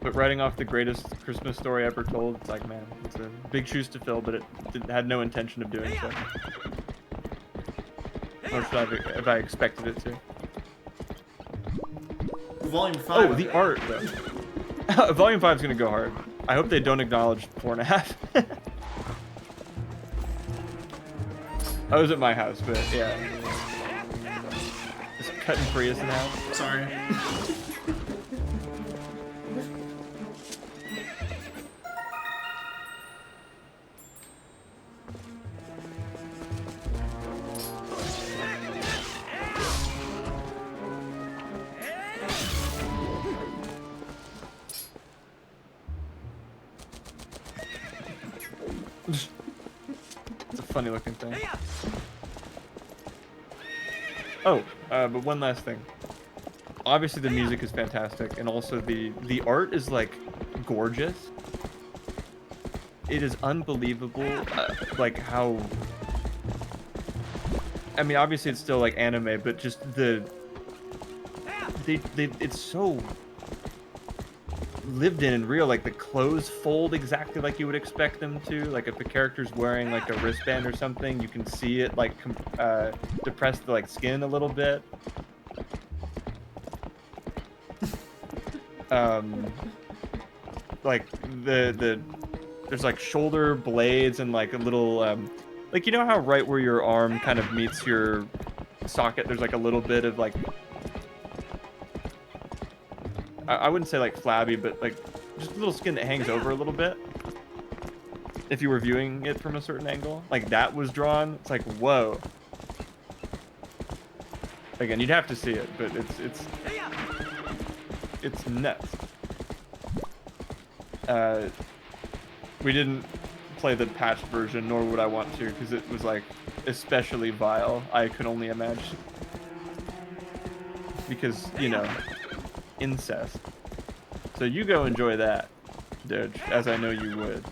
But writing off the greatest Christmas story ever told, it's like, man, it's a big shoes to fill, but it had no intention of doing so. Nor should have I expected it to. Volume 5. Oh, the art, though. Volume 5 is going to go hard. I hope they don't acknowledge 4.5. I was at my house, but yeah. Just cutting Prius in half. Sorry. It's a funny looking thing. Oh, but one last thing. Obviously the music is fantastic, and also the art is like gorgeous. It is unbelievable, like how. I mean, obviously it's still like anime, but just it's so lived in and real. Like the clothes fold exactly like you would expect them to. Like if a character's wearing like a wristband or something, you can see it like depress the like skin a little bit. Like there's like shoulder blades and like a little like, you know how right where your arm kind of meets your socket, there's like a little bit of like, I wouldn't say like flabby, but like just a little skin that hangs over a little bit. If you were viewing it from a certain angle, like that was drawn. It's like, whoa. Again, you'd have to see it, but it's nuts. We didn't play the patched version, nor would I want to, because it was like especially vile. I could only imagine, because you know, incest. So you go enjoy that, Dodge, as I know you would.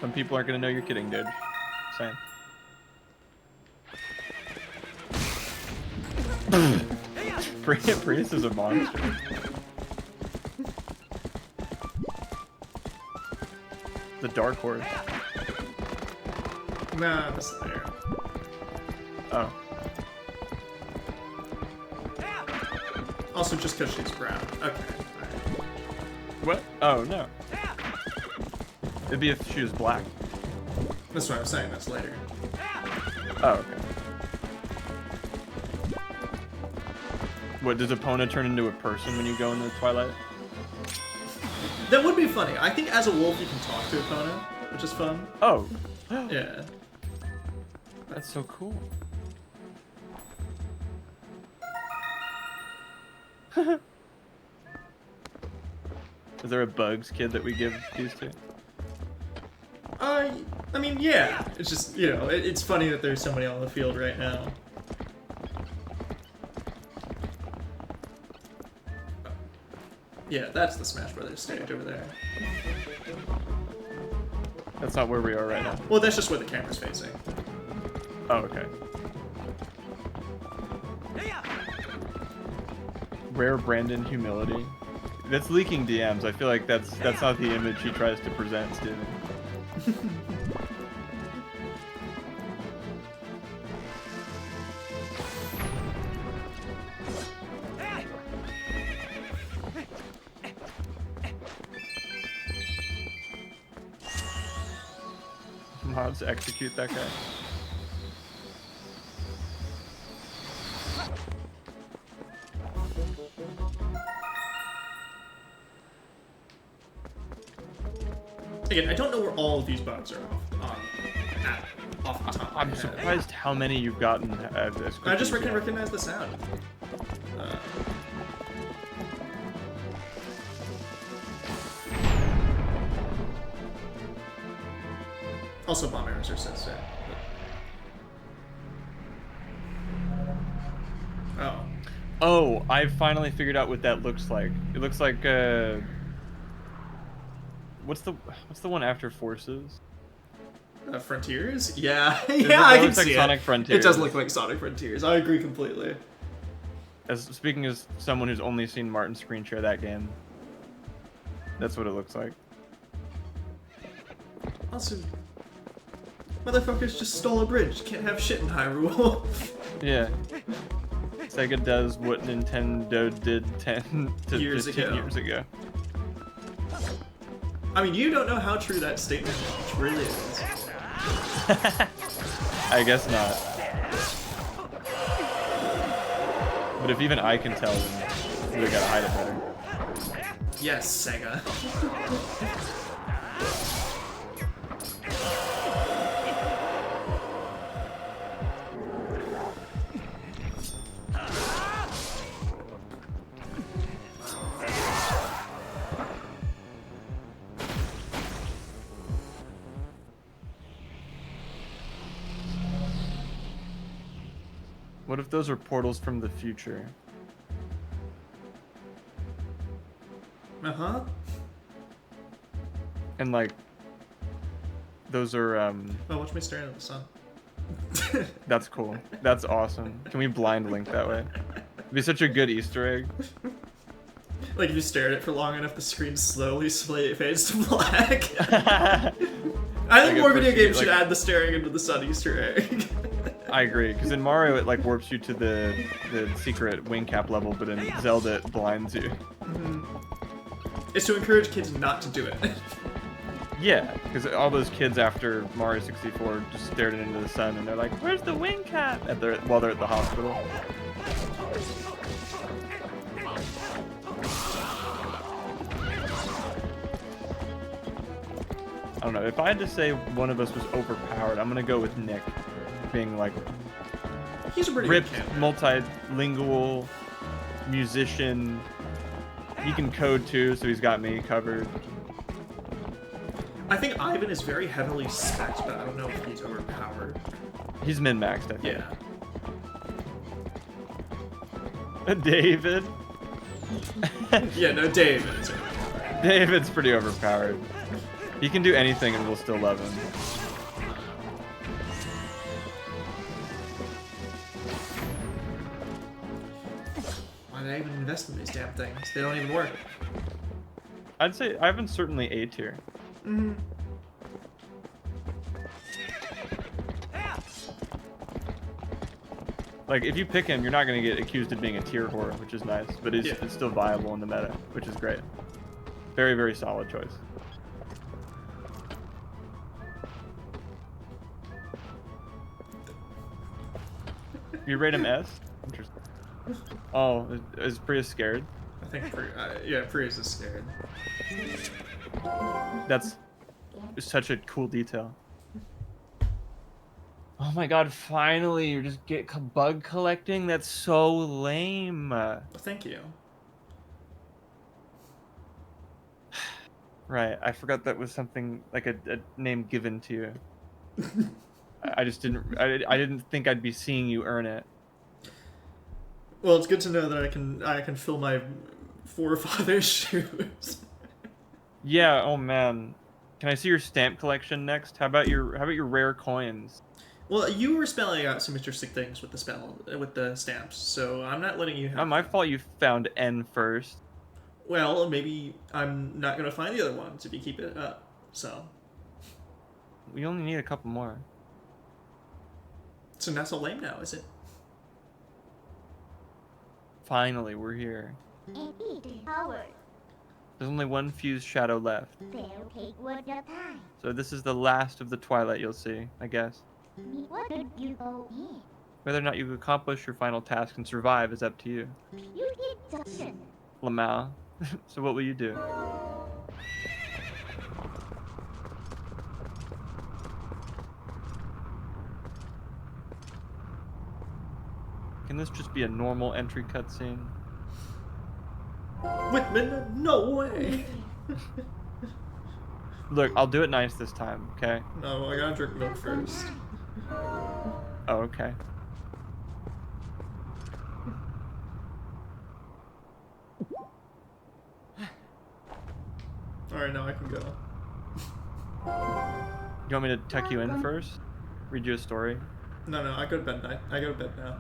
Some people aren't gonna know you're kidding, Dodge. Saying. Prius is a monster. The dark horse. Nah, this is there. Oh. Also, just because she's brown. Okay. Alright. What? Oh, no. It'd be if she was black. That's what I'm saying. That's later. Oh, okay. What, does Epona turn into a person when you go into Twilight? That would be funny. I think as a wolf you can talk to Epona, which is fun. Oh. Yeah. That's so cool. Is there a Bugs kid that we give these to? I mean, yeah. It's just, you know, it's funny that there's somebody on the field right now. Yeah, that's the Smash Brothers stage over there. That's not where we are right now. Well, that's just where the camera's facing. Oh, okay. Rare Brandon humility. That's leaking DMs. I feel like that's not the image he tries to present, Steven. Mods execute that guy. Again, I don't know where all of these bugs are off the top of my I'm head. surprised how many you've gotten as quickly I just as you have. recognize the sound. Also, bomb arrows are so sad. But... Oh. Oh, I finally figured out what that looks like. It looks like what's the one after Forces? Frontiers? Yeah, It yeah, I can looks like see Sonic it. Frontiers. It does look like Sonic Frontiers. I agree completely. Speaking as someone who's only seen Martin screen share that game, that's what it looks like. Also, motherfuckers just stole a bridge. Can't have shit in Hyrule. Yeah. Sega does what Nintendo did 10 to Years 15 ago. years ago. I mean, you don't know how true that statement really is. I guess not. But if even I can tell, then we gotta hide it better. Yes, Sega. What if those are portals from the future? Uh-huh. And like, those are Oh, watch me staring at the sun. that's cool. That's awesome. Can we blind link that way? It'd be such a good Easter egg. Like, if you stare at it for long enough, the screen slowly fades to black. I think Like more a video perceive- games should like- add the staring into the sun Easter egg. I agree, because in Mario it like warps you to the secret wing cap level, but in Zelda it blinds you. It's to encourage kids not to do it. Yeah, because all those kids after Mario 64 just stared into the sun and they're like, "Where's the wing cap?" While they're at the hospital. I don't know. If I had to say one of us was overpowered, I'm gonna go with Nick, being like He's a pretty ripped, good kid. multilingual musician. He can code too, so he's got me covered. I think Ivan is very heavily spec'd, but I don't know if he's overpowered. He's min-maxed, I think. Yeah. David? Yeah, no, David is overpowered. David's pretty overpowered. He can do anything and we'll still love him. Why did I even invest in these damn things? They don't even work. I'd say Ivan's certainly A tier. Mm-hmm. Like, if you pick him, you're not going to get accused of being a tier whore, which is nice, but it's still viable in the meta, which is great. Very, very solid choice. You rate him S? Interesting. Oh, is Prius scared? I think, yeah, Prius is scared. That's such a cool detail. Oh my god, finally, you're just bug collecting? That's so lame. Well, thank you. Right, I forgot that was something, like a name given to you. I just didn't, I didn't think I'd be seeing you earn it. Well, it's good to know that I can fill my forefather's shoes. Yeah, oh man. Can I see your stamp collection next? How about your rare coins? Well, you were spelling out some interesting things with the stamps, so I'm not letting you have. Not my fault you found N first. Well, maybe I'm not gonna find the other ones if you keep it up. So. We only need a couple more. So not so lame now, is it? Finally, we're here. There's only one fused shadow left. So this is the last of the Twilight you'll see, I guess. Whether or not you accomplish your final task and survive is up to you. Lamau. So what will you do? Can this just be a normal entry cutscene? Whitman, no way! Look, I'll do it nice this time, okay? No, I gotta drink milk first. Oh, okay. Alright, now I can go. You want me to tuck you in first? Read you a story? No, I go to bed. I go to bed now.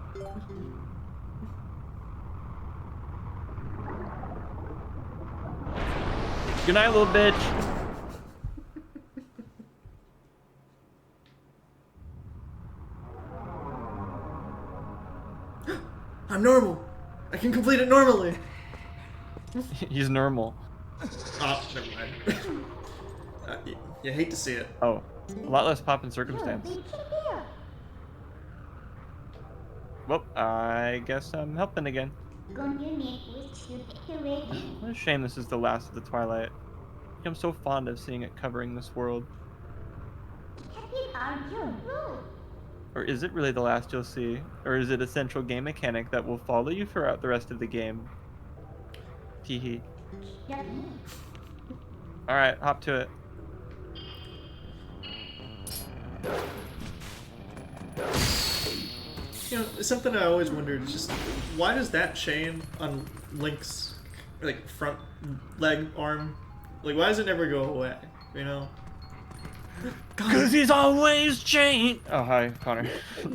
Good night, little bitch. I'm normal. I can complete it normally. He's normal. Oh, never mind. You hate to see it. Oh, a lot less pop in circumstance. Well, I guess I'm helping again. What a shame this is the last of the Twilight. I'm so fond of seeing it covering this world. Or is it really the last you'll see? Or is it a central game mechanic that will follow you throughout the rest of the game? Teehee. Alright, hop to it. You know, something I always wondered is just why does that chain on Link's like front leg arm, like why does it never go away? You know? Cause he's always chained. Oh hi, Connor. Cause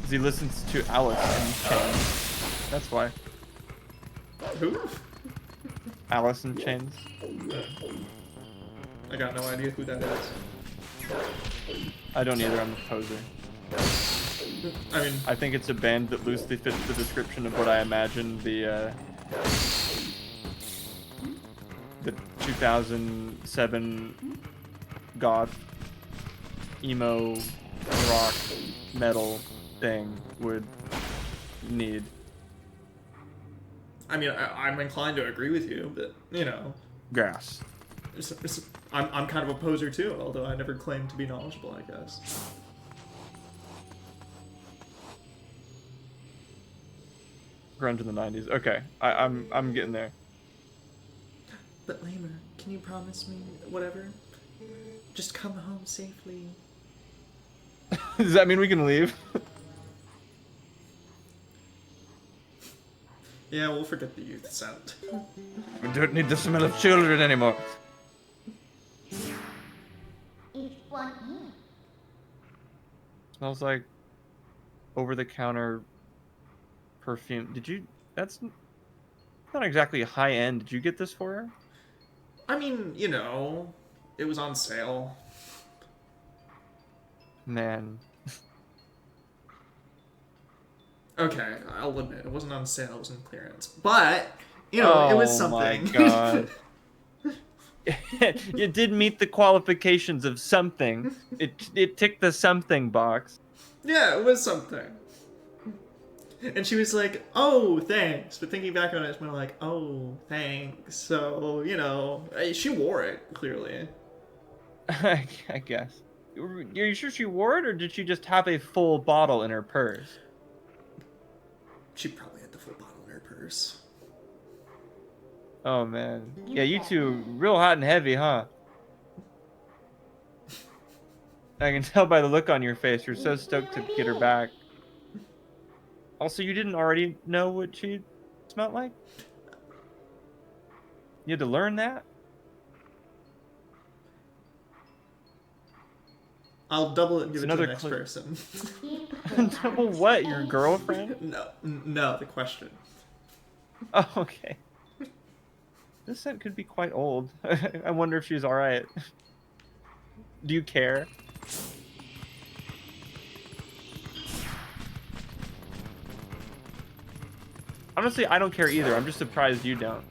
he listens to Alice in Chains. That's why. Who? Alice in Chains. I got no idea who that is. I don't either. I'm a poser. I mean, I think it's a band that loosely fits the description of what I imagine the 2007 goth emo rock metal thing would need. I mean, I'm inclined to agree with you, but you know, Gas. I'm kind of a poser too, although I never claimed to be knowledgeable, I guess. Grunge in the 90s. Okay, I'm getting there. But Lamer, can you promise me whatever? Just come home safely. Does that mean we can leave? Yeah, we'll forget the youth scent. We don't need the smell of children anymore. Smells like over-the-counter perfume. That's not exactly high-end. Did you get this for her? I mean, you know, it was on sale. Man. Okay, I'll admit, it wasn't on sale, it was in clearance. But, you know, it was something. Oh my god. It did meet the qualifications of something. It ticked the something box. Yeah, it was something. And she was like, oh, thanks. But thinking back on it, it's more like, oh, thanks. So, you know, she wore it, clearly. I guess. Are you sure she wore it, or did she just have a full bottle in her purse? She probably had the full bottle in her purse. Oh, man. Yeah, you two, real hot and heavy, huh? I can tell by the look on your face. You're so stoked to get her back. Also, you didn't already know what she smelled like? You had to learn that? I'll double it and give It's it to the another next person. Double what? Your girlfriend? No, the question. Oh, okay. This scent could be quite old. I wonder if she's alright. Do you care? Honestly, I don't care either. I'm just surprised you don't.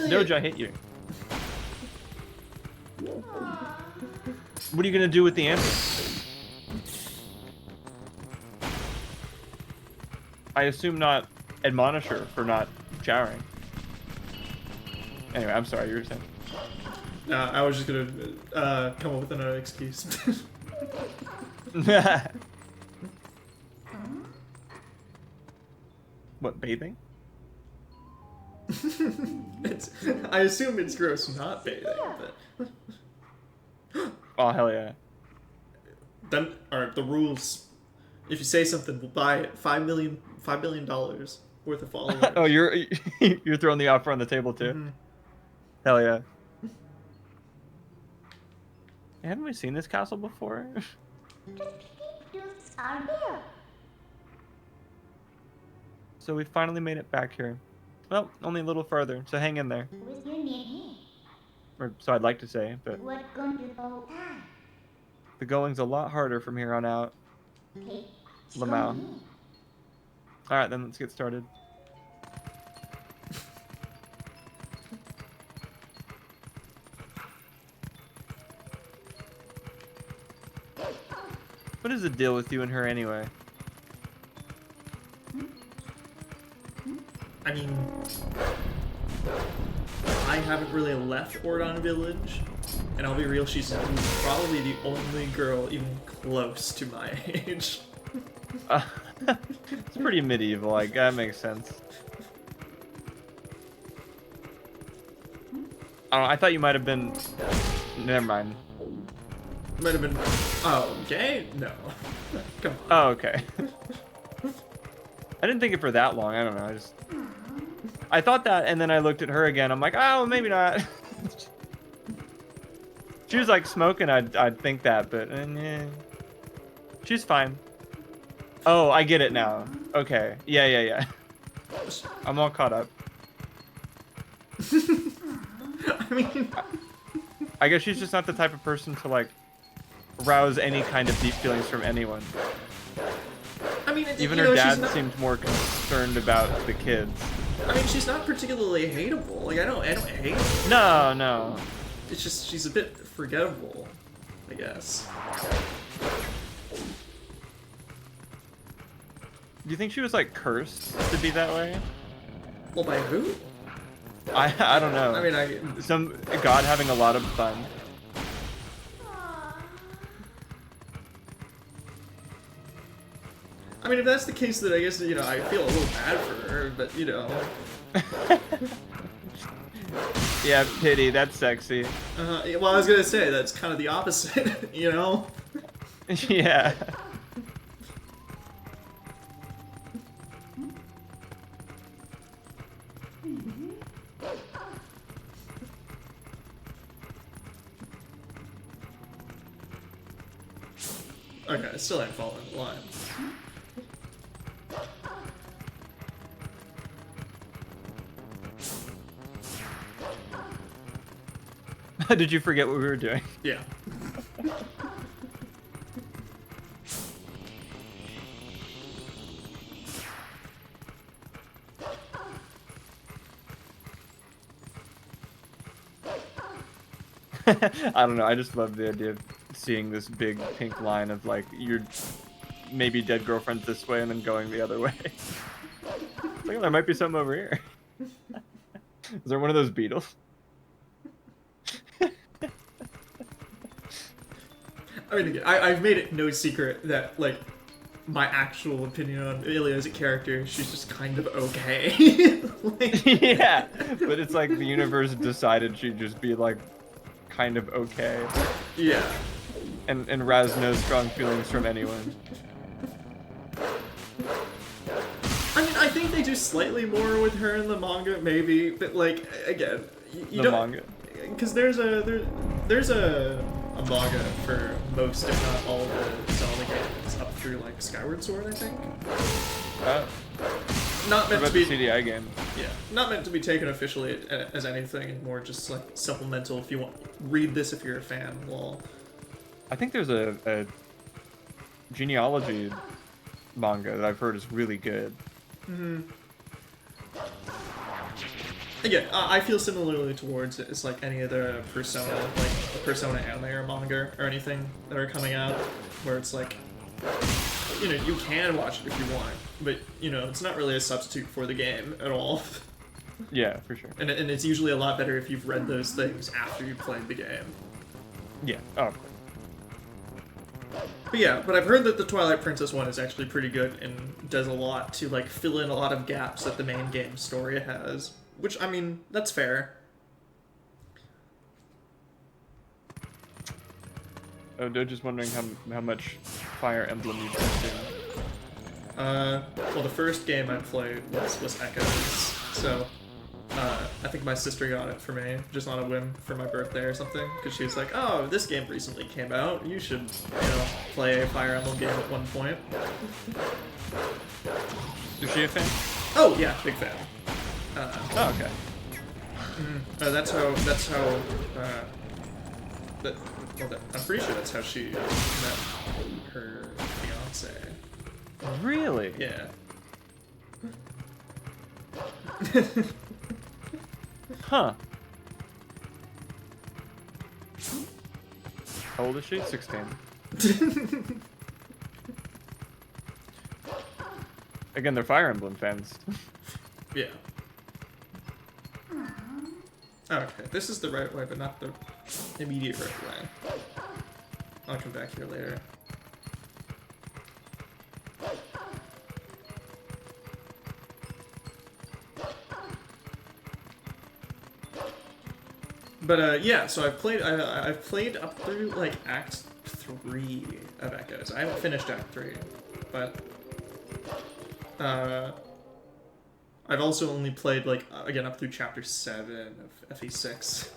Doja, I hate you. What are you gonna do with the answer? I assume not admonish her for not showering. Anyway, I'm sorry, you were saying. I was just gonna come up with another excuse. What, bathing? I assume it's gross not bathing, but... Oh, hell yeah. Then, alright, the rules. If you say something, we'll buy it. $5 million worth of followers. Oh, you're throwing the offer on the table too? Mm-hmm. Hell yeah. Haven't we seen this castle before? So we finally made it back here. Well, only a little further, so hang in there. Or so I'd like to say, but the going's a lot harder from here on out. Lamau. Alright, then let's get started. What is the deal with you and her anyway? I mean, I haven't really left Ordon Village, and I'll be real, she's probably the only girl even close to my age. It's pretty medieval, like, that makes sense. I don't know, I thought you might have been... Never mind. Might have been... Oh, gay? No. Come on. Oh, okay. I didn't think it for that long, I don't know, I thought that, and then I looked at her again, I'm like, oh, maybe not. She was like smoking, I'd think that, but yeah. She's fine. Oh, I get it now. Okay. Yeah. I'm all caught up. I mean... I guess she's just not the type of person to, like, rouse any kind of deep feelings from anyone. I mean, even you her know, dad not... seemed more concerned about the kids. I mean, she's not particularly hateable. Like, I don't hate her. No. It's just, she's a bit forgettable, I guess. Do you think she was, like, cursed to be that way? Well, by who? I don't know. I mean, Some god having a lot of fun. I mean, if that's the case, then I guess, you know, I feel a little bad for her, but, you know. Yeah, pity, that's sexy. Well, I was gonna say, that's kind of the opposite, you know? Yeah. Okay, I still ain't following the line. Did you forget what we were doing? Yeah. I don't know, I just love the idea of seeing this big pink line of like your maybe dead girlfriend this way and then going the other way. Like, oh, there might be something over here. Is there one of those beetles? I mean, again, I've made it no secret that, like, my actual opinion on Ilya as a character, she's just kind of okay. Like... Yeah, but it's like the universe decided she'd just be like kind of okay. Yeah. And Raz no strong feelings from anyone. I mean, I think they do slightly more with her in the manga, maybe, but like, again, you The don't... manga. Because there's a manga for most, if not all, the Zelda games up through like Skyward Sword, I think. Not meant to be the CDI game. Yeah, not meant to be taken officially as anything, and more just like supplemental. If you want, read this if you're a fan. Lol. I think there's a genealogy manga that I've heard is really good. Mm-hmm. Again, I feel similarly towards it as like any other Persona, like the Persona anime or manga or anything that are coming out, where it's like, you know, you can watch it if you want, but you know, it's not really a substitute for the game at all. Yeah, for sure. And it's usually a lot better if you've read those things after you've played the game. Yeah. Oh. But yeah, but I've heard that the Twilight Princess one is actually pretty good and does a lot to like fill in a lot of gaps that the main game story has. Which, I mean, that's fair. Oh, Doja's wondering how much Fire Emblem you've been doing. Well, the first game I played was Echoes, so I think my sister got it for me, just on a whim for my birthday or something, because she was like, oh, this game recently came out, you should, you know, play a Fire Emblem game at one point. Is she a fan? Oh, yeah, big fan. Oh, okay. That's how, I'm pretty sure that's how she met her fiance. Really? Yeah. Huh. How old is she? 16. Again, they're Fire Emblem fans. Yeah. Okay, this is the right way, but not the immediate right way. I'll come back here later. But yeah, so I've played up through like Act 3 of Echoes. I haven't finished Act 3, but I've also only played like again up through Chapter 7 of FE6.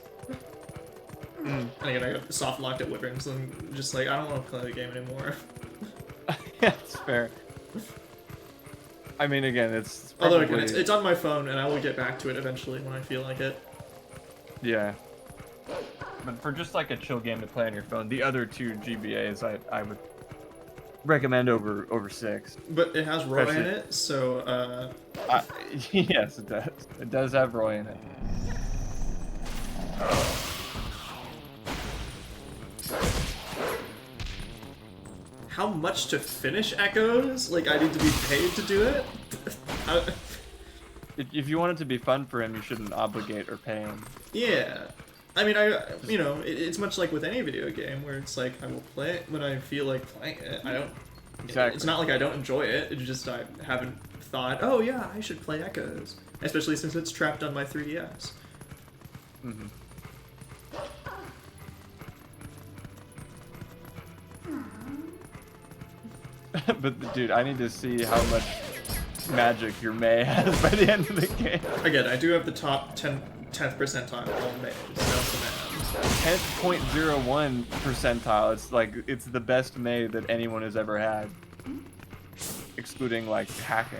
And again, I got soft locked at Wyverns, and I'm just like, I don't want to play the game anymore. Yeah, it's fair. I mean, again, it's probably... Although again, it's on my phone, and I will get back to it eventually when I feel like it. Yeah. But for just like a chill game to play on your phone, the other two GBAs I would recommend over 6. But it has Roy in it, so yes, it does. It does have Roy in it. how much to finish Echoes? Like, I need to be paid to do it? If you want it to be fun for him, you shouldn't obligate or pay him. Yeah. I mean, you know, it's much like with any video game where it's like, I will play it when I feel like playing it. I don't Exactly. It's not like I don't enjoy it. It's just I haven't thought, oh yeah, I should play Echoes, especially since it's trapped on my 3DS. Mm-hmm. But dude, I need to see how much magic your May has by the end of the game. Again, I do have the top 10th percentile all May. So 10.01 percentile. It's like it's the best May that anyone has ever had, excluding like hacking.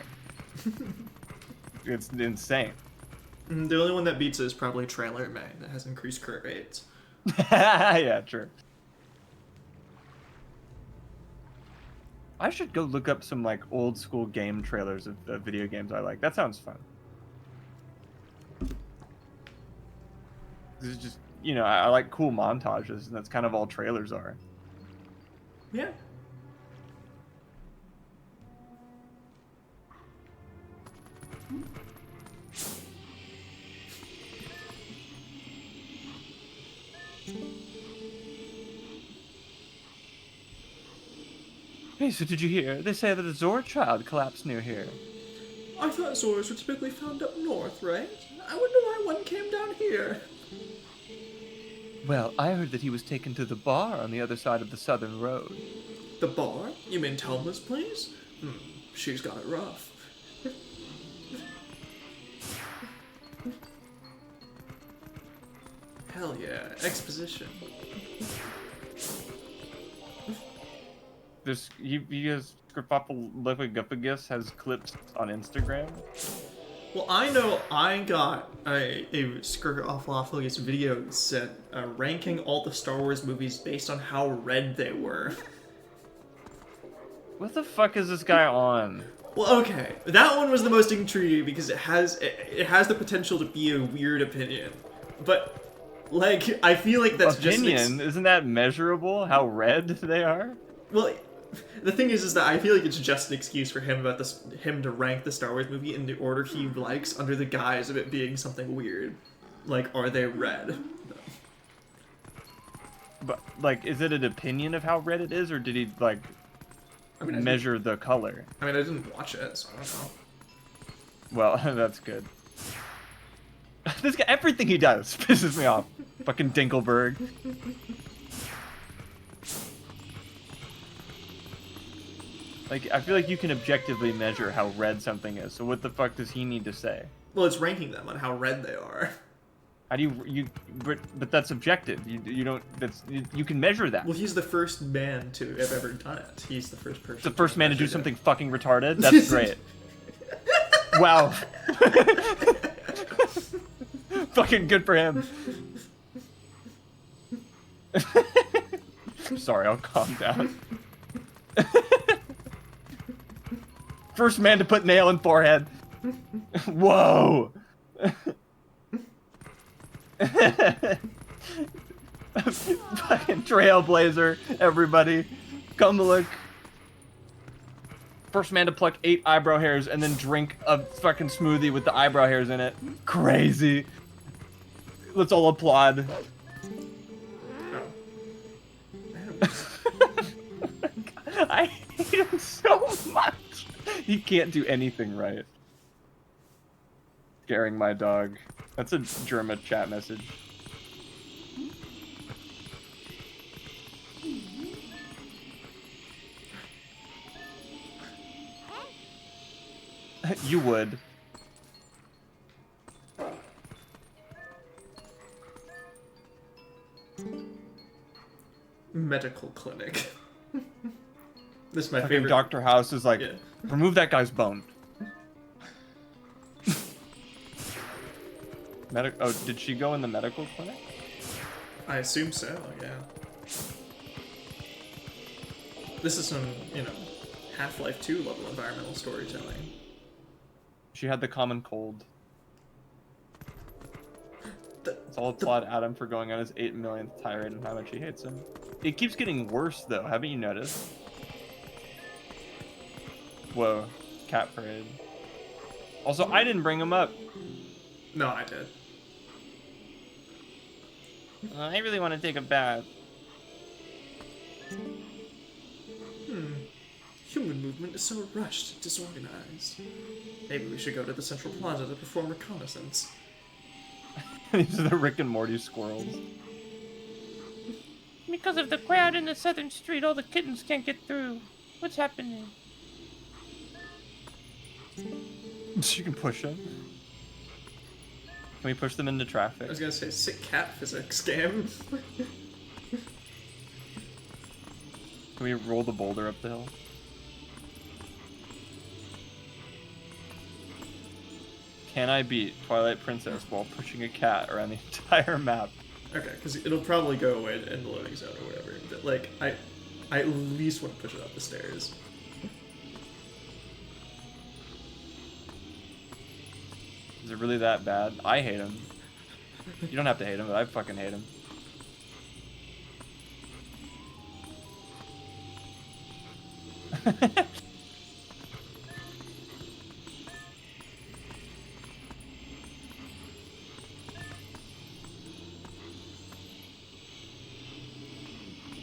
It's insane. The only one that beats it is probably Trailer May that has increased crit rates. Yeah, true. I should go look up some like old school game trailers of video games I like. That sounds fun. This is just, you know, I like cool montages, and that's kind of all trailers are. Yeah. Hey, so did you hear? They say that a Zord child collapsed near here. I thought Zords were typically found up north, right? I wonder why one came down here. Well, I heard that he was taken to the bar on the other side of the southern road. The bar? You mean Telma's place? She's got it rough. Hell yeah, exposition. There's you guys Scripophagus has clips on Instagram. Well, I know I got a Scripophagus video that said ranking all the Star Wars movies based on how red they were. What the fuck is this guy on? Well, okay, that one was the most intriguing because it has the potential to be a weird opinion, but like I feel like that's opinion. Isn't that measurable? How red they are? Well, the thing is that I feel like it's just an excuse for him to rank the Star Wars movie in the order he likes under the guise of it being something weird. Like, are they red? But like, is it an opinion of how red it is, or did he like measure the color? I mean, I didn't watch it, so I don't know. Well, that's good. This guy, everything he does pisses me off. Fucking Dinkelberg. Like, I feel like you can objectively measure how red something is, so what the fuck does he need to say? Well, it's ranking them on how red they are. How do you but that's objective. You don't, you can measure that. Well, he's the first man to have ever done it. He's the first person. The first man to do measure something fucking retarded? That's great. Wow. Fucking good for him. Sorry, I'll calm down. First man to put nail in forehead. Whoa. Fucking trailblazer, everybody. Come look. First man to pluck 8 eyebrow hairs and then drink a fucking smoothie with the eyebrow hairs in it. Crazy. Let's all applaud. I hate him so much. He can't do anything right. Scaring my dog. That's a German chat message. You would. Medical clinic. This is my Fucking favorite. Dr. House is like, Yeah. remove that guy's bone. Oh, did she go in the medical clinic? I assume so, yeah. This is some, Half-Life 2 level environmental storytelling. She had the common cold. It's all applaud Adam for going on his 8 millionth tirade and how much he hates him. It keeps getting worse, though. Haven't you noticed? Whoa. Cat parade. Also, I didn't bring him up. No, I did. I really want to take a bath. Human movement is so rushed, disorganized. Maybe we should go to the Central Plaza to perform reconnaissance. These are the Rick and Morty squirrels. Because of the crowd in the southern street, all the kittens can't get through. What's happening? You can push them. Can we push them into I traffic? was gonna say, sick cat physics game. Can we roll the boulder up the hill? Can I beat Twilight Princess while pushing a cat around the entire map? Okay, because it'll probably go away in the loading zone or whatever. But, like, I at least want to push it up the stairs. Is it really that bad? I hate him. You don't have to hate him, but I fucking hate him.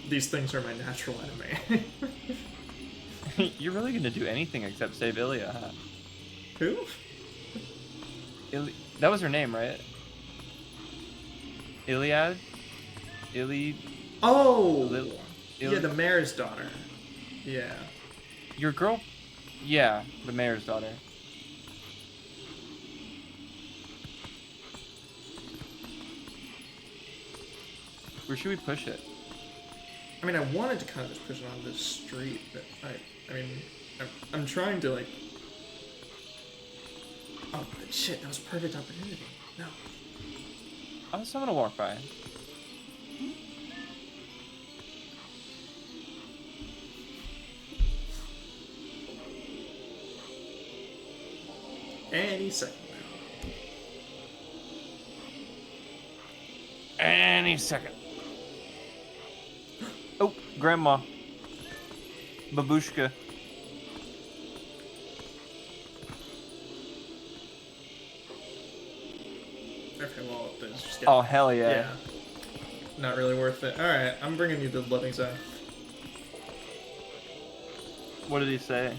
These things are my natural enemy. You're really gonna do anything except save Ilya, huh? Who? That was her name, right? Iliad? Oh! Yeah, the mayor's daughter. Yeah. Your girl? Yeah, the mayor's daughter. Where should we push it? I mean, I wanted to kind of just push it on this street, but I mean, I'm trying to, like... Oh, but shit, that was a perfect opportunity. No. Oh, someone to walk by. Any second now. Any second. Oh, Grandma. Babushka. Okay, well, there's just... Oh, hell yeah. Yeah. Not really worth it. Alright, I'm bringing you to the loading zone. What did he say?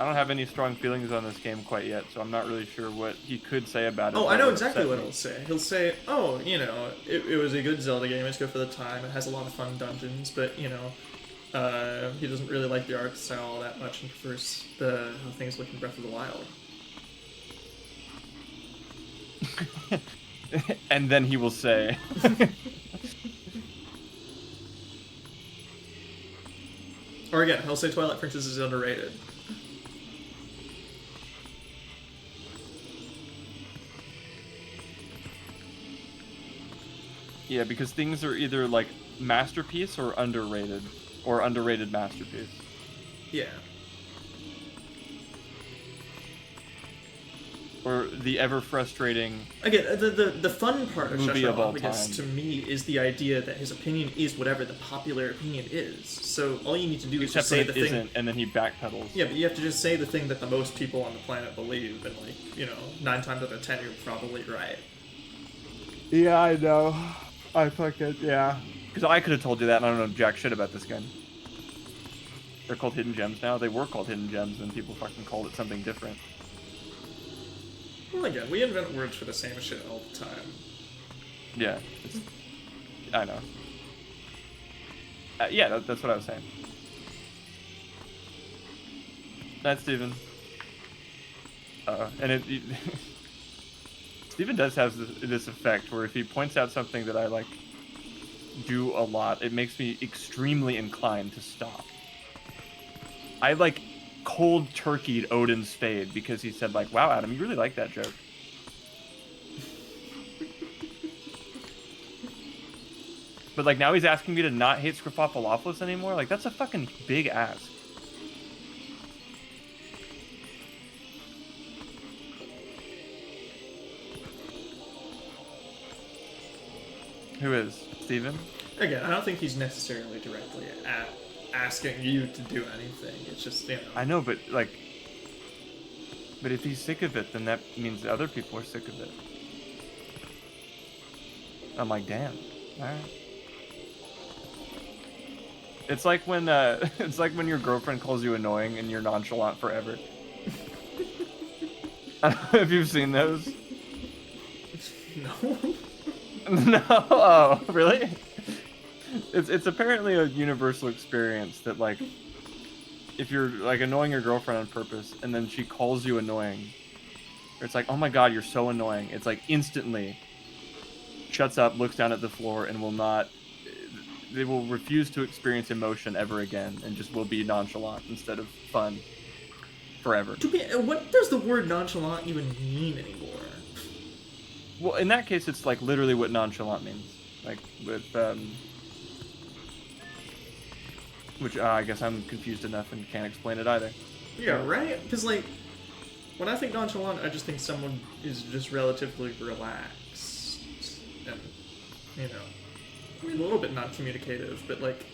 I don't have any strong feelings on this game quite yet, so I'm not really sure what he could say about it. Oh, I know exactly upset what me. he'll say. He'll say, oh, you know, it was a good Zelda game, it's good for the time, it has a lot of fun dungeons, but, you know, he doesn't really like the art style that much and prefers how things look in Breath of the Wild. And then he will say... Or again, he'll say Twilight Princess is underrated. Yeah, because things are either like masterpiece or underrated masterpiece. Yeah. Or the ever frustrating. Again, the fun part of Movie of all Shasharopogus time. to me is the idea that his opinion is whatever the popular opinion is. So all you need to do is Except just say when the it thing. isn't, and then he backpedals. Yeah, but you have to just say the thing that the most people on the planet believe, and like, you know, 9 times out of 10 you're probably right. Yeah, I know. I fucking, yeah. Because I could have told you that, and I don't know jack shit about this game. They're called hidden gems now. They were called hidden gems, and people fucking called it something different. Well, again, we invent words for the same shit all the time. Yeah, I know. Yeah, that's what I was saying. That's Steven. And Steven does have this effect where if he points out something that I, like, do a lot, it makes me extremely inclined to stop. I, like, cold turkeyed Odin's Fade because he said, like, wow, Adam, you really like that joke. But, like, now he's asking me to not hate Scripophilopolis anymore? Like, that's a fucking big ask. Who is? Steven? Again, I don't think he's necessarily directly asking you to do anything. It's just, you know. I know, but, like... But if he's sick of it, then that means other people are sick of it. I'm like, damn. All right. It's like when it's like when your girlfriend calls you annoying and you're nonchalant forever. I don't know if you've seen those. No. No. Oh, really? It's apparently a universal experience that, like, if you're like annoying your girlfriend on purpose and then she calls you annoying, or it's like, oh my god, you're so annoying. It's like instantly shuts up, looks down at the floor, and will not. They will refuse to experience emotion ever again, and just will be nonchalant instead of fun forever. What does the word nonchalant even mean anymore? Well, in that case, it's like literally what nonchalant means. Like with which I guess I'm confused enough and can't explain it either. Yeah, right? Because, like, when I think nonchalant, I just think someone is just relatively relaxed. And, you know, I mean, a little bit non-communicative, but, like,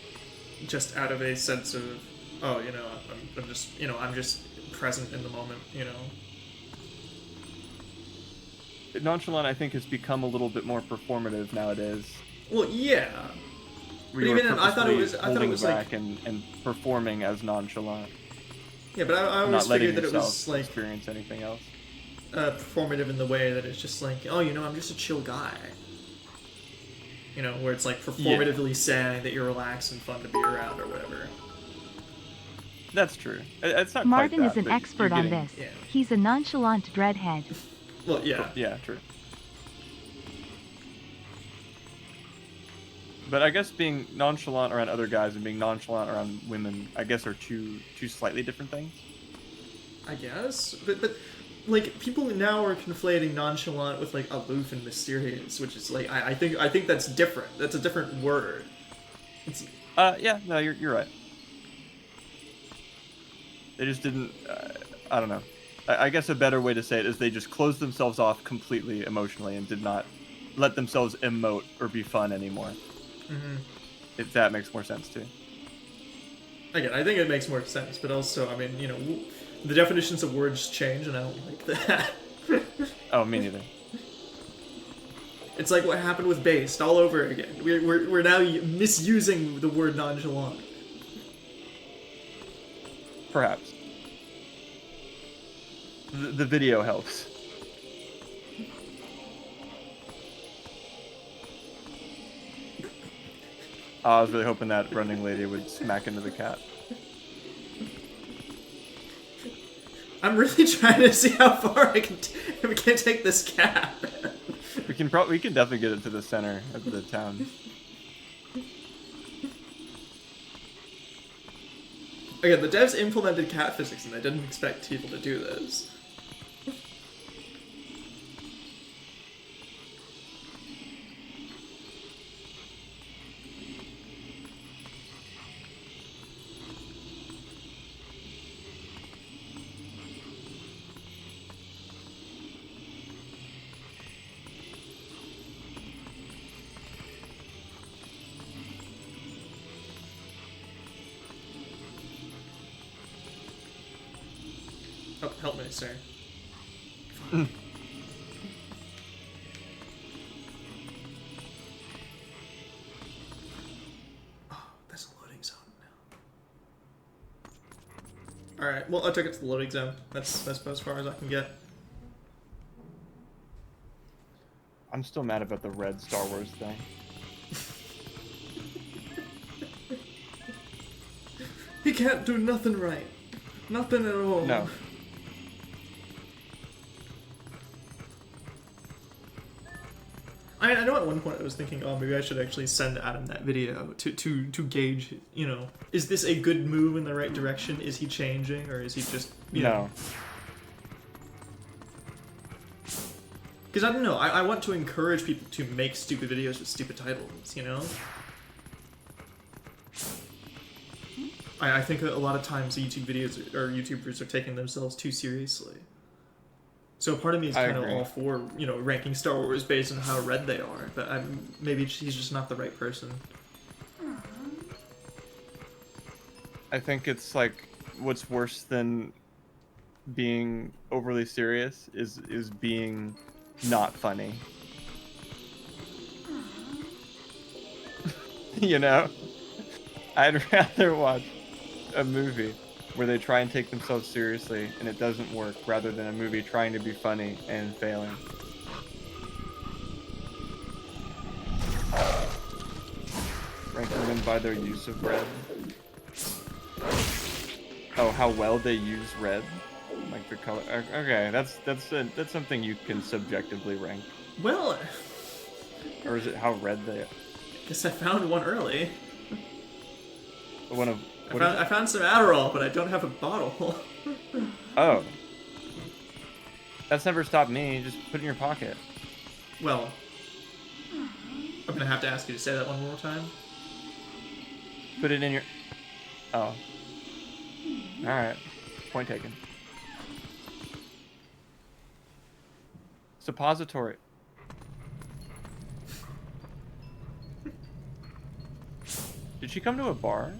just out of a sense of, oh, you know, I'm just, you know, I'm just present in the moment, you know? Nonchalant, I think, has become a little bit more performative nowadays. Well, yeah. But even then, I thought it was back like and performing as nonchalant. Yeah, but I always figured that it was like experience anything else. Performative in the way that it's just like, oh, you know, I'm just a chill guy. You know, where it's like performatively saying that you're relaxed and fun to be around or whatever. That's true. It's not Martin quite that, is an expert on this. Yeah. He's a nonchalant dreadhead. Well, yeah. Yeah, true. But I guess being nonchalant around other guys and being nonchalant around women, I guess, are two slightly different things. I guess, but like people now are conflating nonchalant with like aloof and mysterious, which is like I think that's different. That's a different word. It's... Yeah, no, you're right. They just didn't. I don't know. I guess a better way to say it is they just closed themselves off completely emotionally and did not let themselves emote or be fun anymore. Mm-hmm. If that makes more sense too. Again, I think it makes more sense, but also, I mean, you know, the definitions of words change, and I don't like that. Oh, me neither. It's like what happened with based all over again. We're now misusing the word nonchalant. Perhaps. The video helps. I was really hoping that running lady would smack into the cat. I'm really trying to see how far we can take this cat. We can definitely get it to the center of the town. Again, the devs implemented cat physics and they didn't expect people to do this. Oh, help me, sir. Oh, that's a loading zone now. Alright, well, I took it to the loading zone. That's about as far as I can get. I'm still mad about the red Star Wars thing. He can't do nothing right. Nothing at all. No. I know at one point I was thinking, oh, maybe I should actually send Adam that video to gauge, you know, is this a good move in the right direction? Is he changing, or is he just, you know? Because I don't know, I want to encourage people to make stupid videos with stupid titles, you know? I think a lot of times YouTube videos or YouTubers are taking themselves too seriously. So part of me is kind of all for, you know, ranking Star Wars based on how red they are, but maybe he's just not the right person. I think it's like what's worse than being overly serious is being not funny. You know? I'd rather watch a movie where they try and take themselves seriously and it doesn't work, rather than a movie trying to be funny and failing. Ranking them by their use of red. Oh, how well they use red, like the color. Okay, that's something you can subjectively rank. Well, Or is it how red they? guess I found one early. One of. I found some Adderall, but I don't have a bottle. Oh. That's never stopped me. Just put it in your pocket. Well, I'm gonna have to ask you to say that one more time. Put it in your. Oh. Alright. Point taken. Suppository. Did she come to a bar?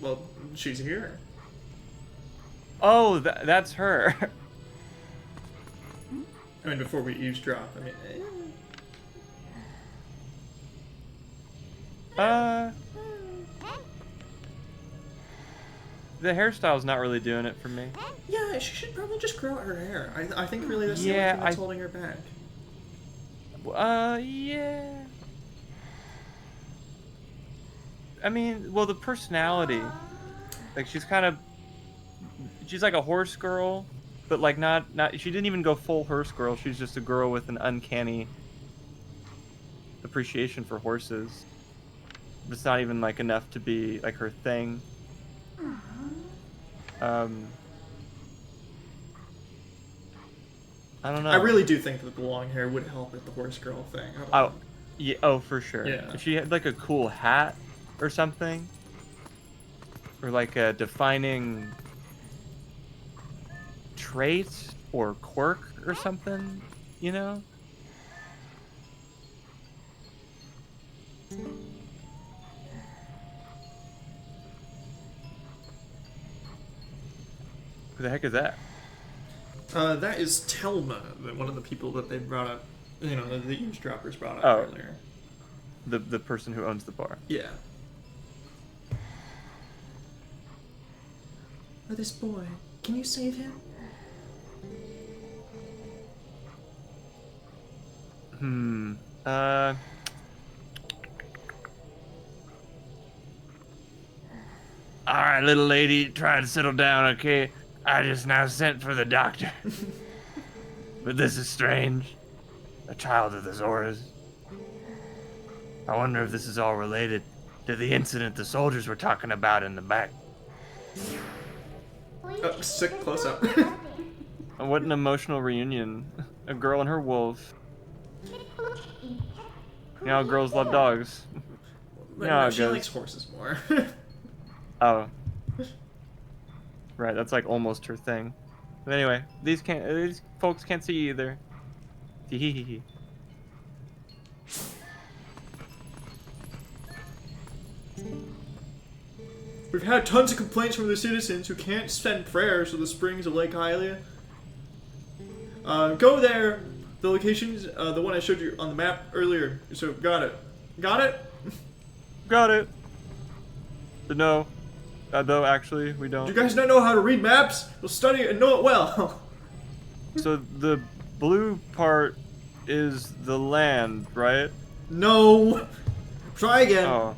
Well, she's here. Oh, that's her. I mean, before we eavesdrop, I mean... The hairstyle's not really doing it for me. Yeah, she should probably just grow out her hair. I think really that's the Yeah, only thing that's holding her back. Yeah. I mean, well, the personality. Like, she's like a horse girl, but like not, she didn't even go full horse girl. She's just a girl with an uncanny appreciation for horses. It's not even like enough to be like her thing. I don't know. I really do think that the long hair would help with the horse girl thing. I don't Oh, know. yeah. Oh, for sure. Yeah. If she had like a cool hat or something, or like a defining trait or quirk or something, you know? Who the heck is that? That is Telma, one of the people that they brought up, you know, the eavesdroppers brought up Oh. earlier. The person who owns the bar. Yeah. Oh, this boy. Can you save him? Alright, little lady, try to settle down, okay? I just now sent for the doctor. But this is strange. A child of the Zoras. I wonder if this is all related to the incident the soldiers were talking about in the back. Oh, sick close up. What an emotional reunion. A girl and her wolf. You know how girls love dogs. But Yeah, no, it she goes. likes horses more. Oh. Right, that's like almost her thing. But anyway, these folks can't see either. Tee-hee-hee-hee. We've had tons of complaints from the citizens who can't send prayers to the springs of Lake Hylia. Go there. The location's the one I showed you on the map earlier. So, got it. Got it? Got it. But no. Though, actually, we don't. Do you guys not know how to read maps? Well, study it and know it well. So the blue part is the land, right? No. Try again. Oh.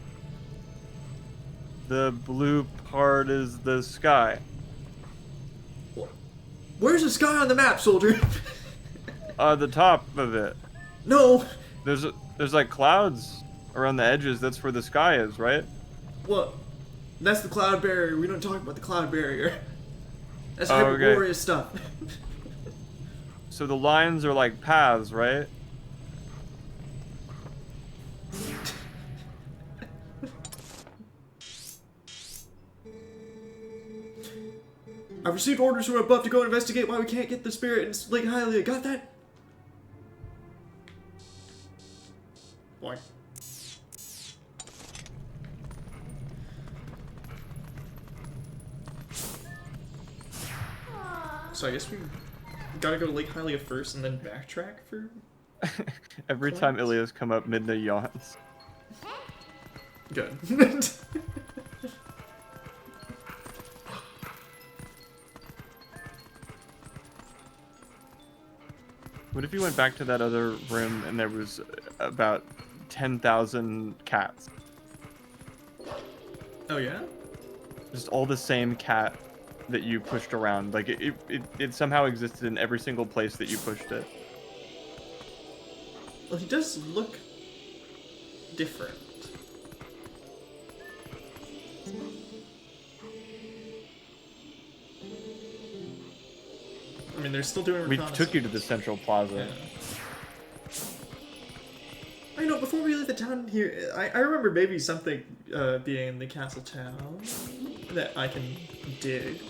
The blue part is the sky. Where's the sky on the map, soldier? The top of it. No. There's like clouds around the edges. That's where the sky is, right? What? That's the cloud barrier. We don't talk about the cloud barrier. That's Oh, okay. Hyperborean stuff. So the lines are like paths, right? I've received orders from above to go investigate why we can't get the spirit in Lake Hylia. Got that? Boy. So I guess we gotta go to Lake Hylia first and then backtrack for Every time Ilias come up, Midna yawns. Good. What if you went back to that other room and there was about 10,000 cats? Oh yeah? Just all the same cat that you pushed around. Like it somehow existed in every single place that you pushed it. Well, he does look different. I mean, they're still doing We reconnaissance. took you to the central plaza. Yeah. I know, before we leave the town here, I remember maybe something being in the castle town that I can dig.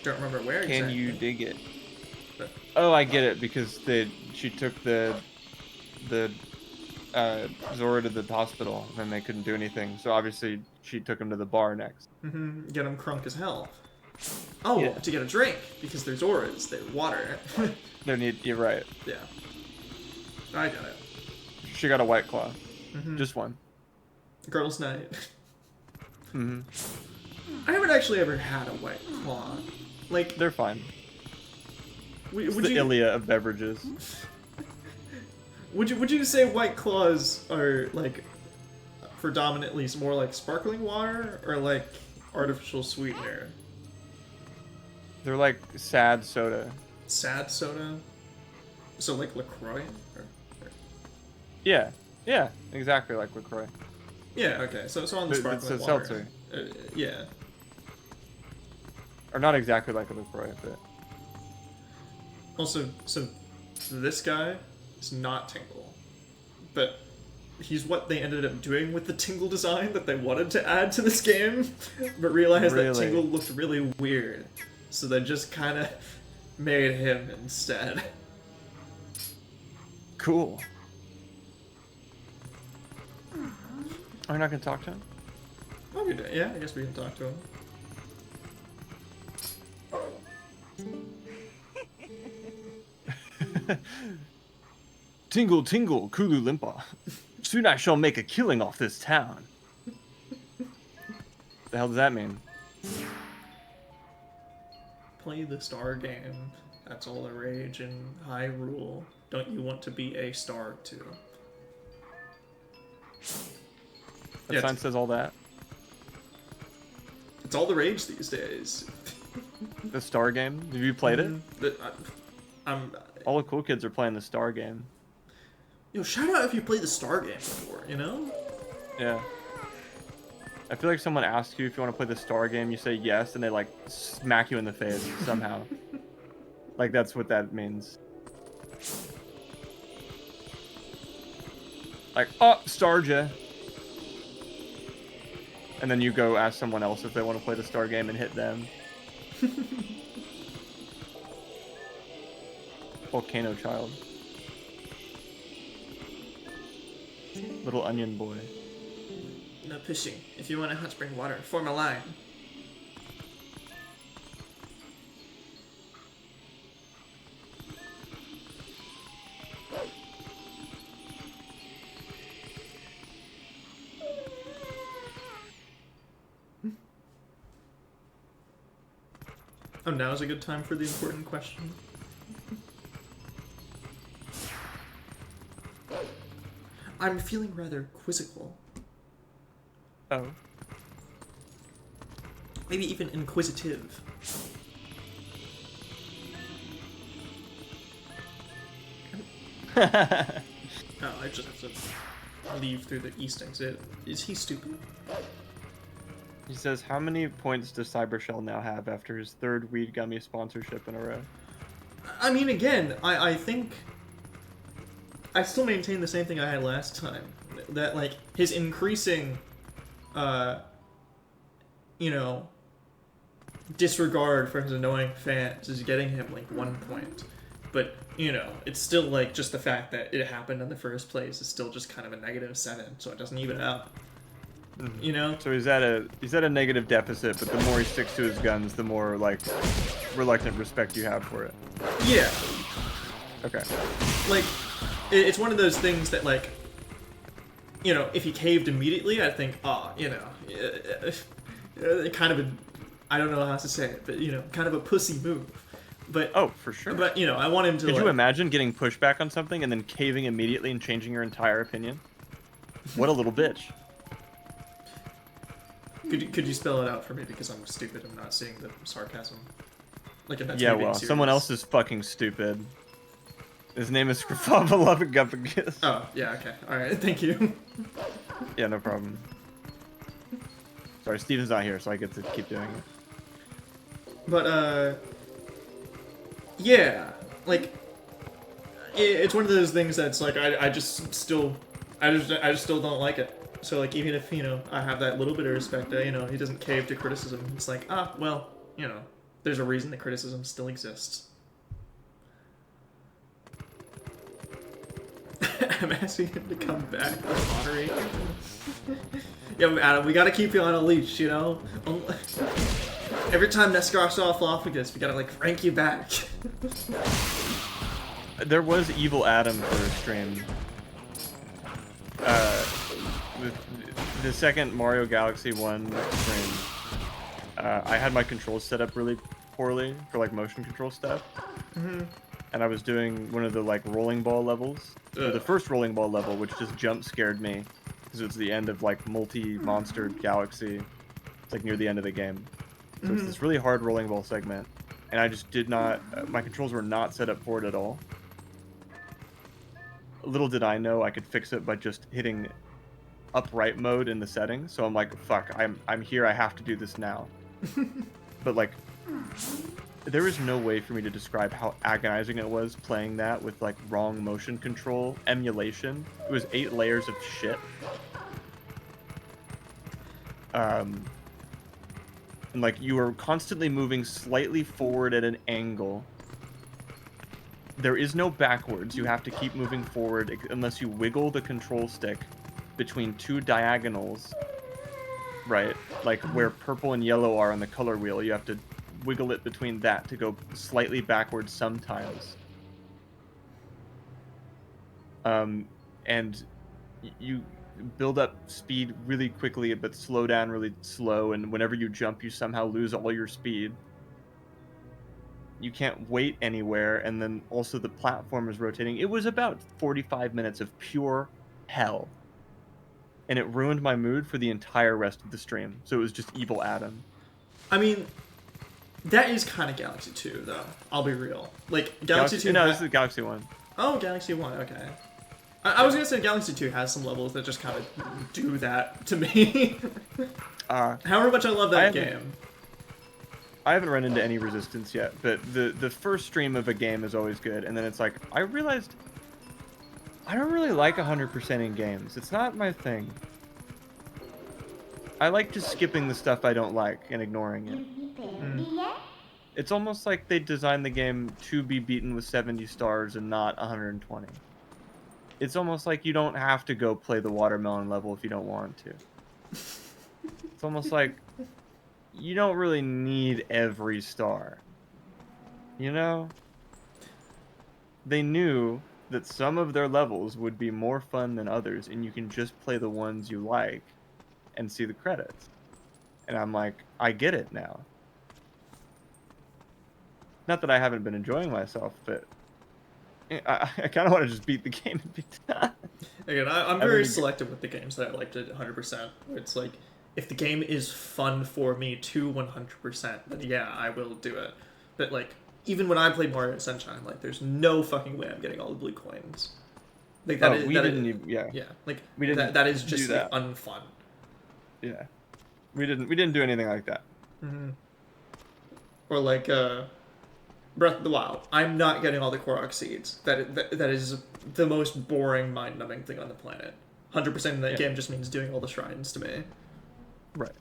Don't remember where exactly. Can you dig it? But, Oh, I get it, because she took the Zora to the hospital and they couldn't do anything. So obviously she took him to the bar next. get him crunk as hell. Oh, Yeah. to get a drink, because there's auras, there's water. You're right. Yeah. I got it. She got a White Claw. Just one. Girls' night. I haven't actually ever had a White Claw. Like, They're fine. It's would the you Ilia of beverages. would you say White Claws are like predominantly more like sparkling water or like artificial sweetener? They're like sad soda. Sad soda? So like LaCroix? Yeah, exactly like LaCroix. Yeah, okay. So on the But it's sparkling a water. seltzer. Yeah. Or not exactly like a LaCroix, but... Also, so this guy is not Tingle, but he's what they ended up doing with the Tingle design that they wanted to add to this game, but realized that Really? Tingle looked really weird, so they just kind of made him instead. Cool. Are you not gonna talk to him? Okay, yeah, I guess we can talk to him. Tingle, tingle, Kulu Limpa. Soon I shall make a killing off this town. The hell does that mean? Play the star game. That's all the rage in Hyrule. Don't you want to be a star too? That sign says all that. It's all the rage these days. The Star game? Have you played it? I'm All the cool kids are playing the Star game. Yo, shout out if you played the Star game before, you know? Yeah. I feel like someone asks you if you want to play the Star game, you say yes, and they like smack you in the face somehow. Like that's what that means. Like, oh, Starja. And then you go ask someone else if they want to play the Star game and hit them. Volcano child. Little onion boy. No pushing. If you want to hot spring water, form a line. Oh, now is a good time for the important question. I'm feeling rather quizzical. Oh. Maybe even inquisitive. Oh, I just have to leave through the east exit. Is he stupid? He says, how many points does Cybershell now have after his third Weed Gummy sponsorship in a row? I mean, again, I think... I still maintain the same thing I had last time. That, like, his increasing, you know, disregard for his annoying fans is getting him, like, 1 point. But, you know, it's still, like, just the fact that it happened in the first place is still just kind of a -7, so it doesn't even out. You know? So he's at a negative deficit, but the more he sticks to his guns, the more like reluctant respect you have for it. Yeah. Okay. Like, it's one of those things that, like, you know, if he caved immediately, I think, you know, kind of a, I don't know how to say it, but, you know, kind of a pussy move. But Oh, for sure. But you know, I want him to. Could like, you imagine getting pushback on something and then caving immediately and changing your entire opinion? What a little bitch. Could you spell it out for me because I'm stupid. I'm not seeing the sarcasm. Like if that's Yeah, me being well, someone serious. else is fucking stupid. His name is Scrifavalovagapagus. Oh yeah, okay, all right, thank you. Yeah, no problem. Sorry, Steven's not here, so I get to keep doing it. But yeah, like it's one of those things that's like I just still don't like it. So like even if, you know, I have that little bit of respect, you know, he doesn't cave to criticism. It's like, well, you know, there's a reason that criticism still exists. I'm asking him to come back with moderation. Yeah, Adam, we gotta keep you on a leash, you know? Every time Neskarosophlophagus, we gotta, like, rank you back. There was Evil Adam for a stream. The second Mario Galaxy 1 stream, I had my controls set up really poorly for, like, motion control stuff. Mm-hmm. And I was doing one of the, like, rolling ball levels. Or the first rolling ball level, which just jump scared me. Because it's the end of, like, multi-monster galaxy. It's, like, near the end of the game. So it's this really hard rolling ball segment. And I just did not... my controls were not set up for it at all. Little did I know I could fix it by just hitting upright mode in the settings. So I'm like, fuck, I'm here, I have to do this now. But, like... there is no way for me to describe how agonizing it was playing that with, like, wrong motion control emulation. It was 8 layers of shit. And, like, you are constantly moving slightly forward at an angle. There is no backwards. You have to keep moving forward unless you wiggle the control stick between 2 diagonals. Right? Like, where purple and yellow are on the color wheel, you have to wiggle it between that to go slightly backwards sometimes. And you build up speed really quickly, but slow down really slow, and whenever you jump, you somehow lose all your speed. You can't wait anywhere, and then also the platform is rotating. It was about 45 minutes of pure hell. And it ruined my mood for the entire rest of the stream. So it was just Evil Adam. I mean, that is kind of Galaxy 2, though. I'll be real. Like, Galaxy 2... No, this is Galaxy 1. Oh, Galaxy 1, okay. I was gonna say Galaxy 2 has some levels that just kind of do that to me. However much I love that game. I haven't run into any resistance yet, but the first stream of a game is always good, and then it's like, I realized I don't really like 100%ing games. It's not my thing. I like just skipping the stuff I don't like and ignoring it. It's almost like they designed the game to be beaten with 70 stars and not 120. It's almost like you don't have to go play the watermelon level if you don't want to. It's almost like you don't really need every star. You know? They knew that some of their levels would be more fun than others, and you can just play the ones you like and see the credits. And I'm like, I get it now. Not that I haven't been enjoying myself, but I kind of want to just beat the game and be done. Again, I'm very selective with the games that I like to 100%. It's like, if the game is fun for me to 100%, then yeah, I will do it. But like, even when I played Mario Sunshine, like, there's no fucking way I'm getting all the blue coins. Like that is just like, unfun. Yeah, we didn't do anything like that. Mm-hmm. Or like Breath of the Wild. I'm not getting all the Korok seeds. That is the most boring, mind-numbing thing on the planet. 100% in that game just means doing all the shrines to me. Right.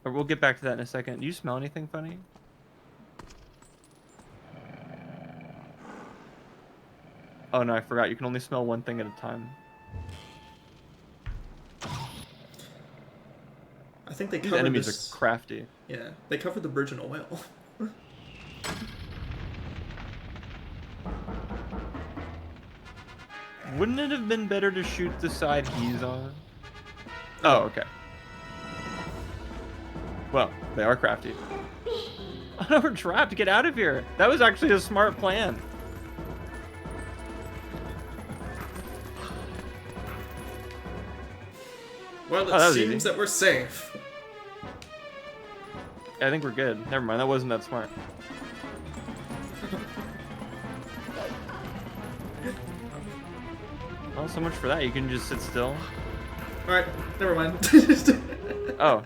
Or we'll get back to that in a second. Do you smell anything funny? Oh no, I forgot. You can only smell one thing at a time. I think they These covered enemies this... are crafty. Yeah, they covered the virgin oil. Wouldn't it have been better to shoot the side he's on? Oh, okay. Well, they are crafty. Oh no, we're trapped. Get out of here. That was actually a smart plan. Well, Oh, that it was seems easy. that we're safe. Yeah, I think we're good. Never mind, that wasn't that smart. Well, so much for that. You can just sit still. Alright, never mind. Oh.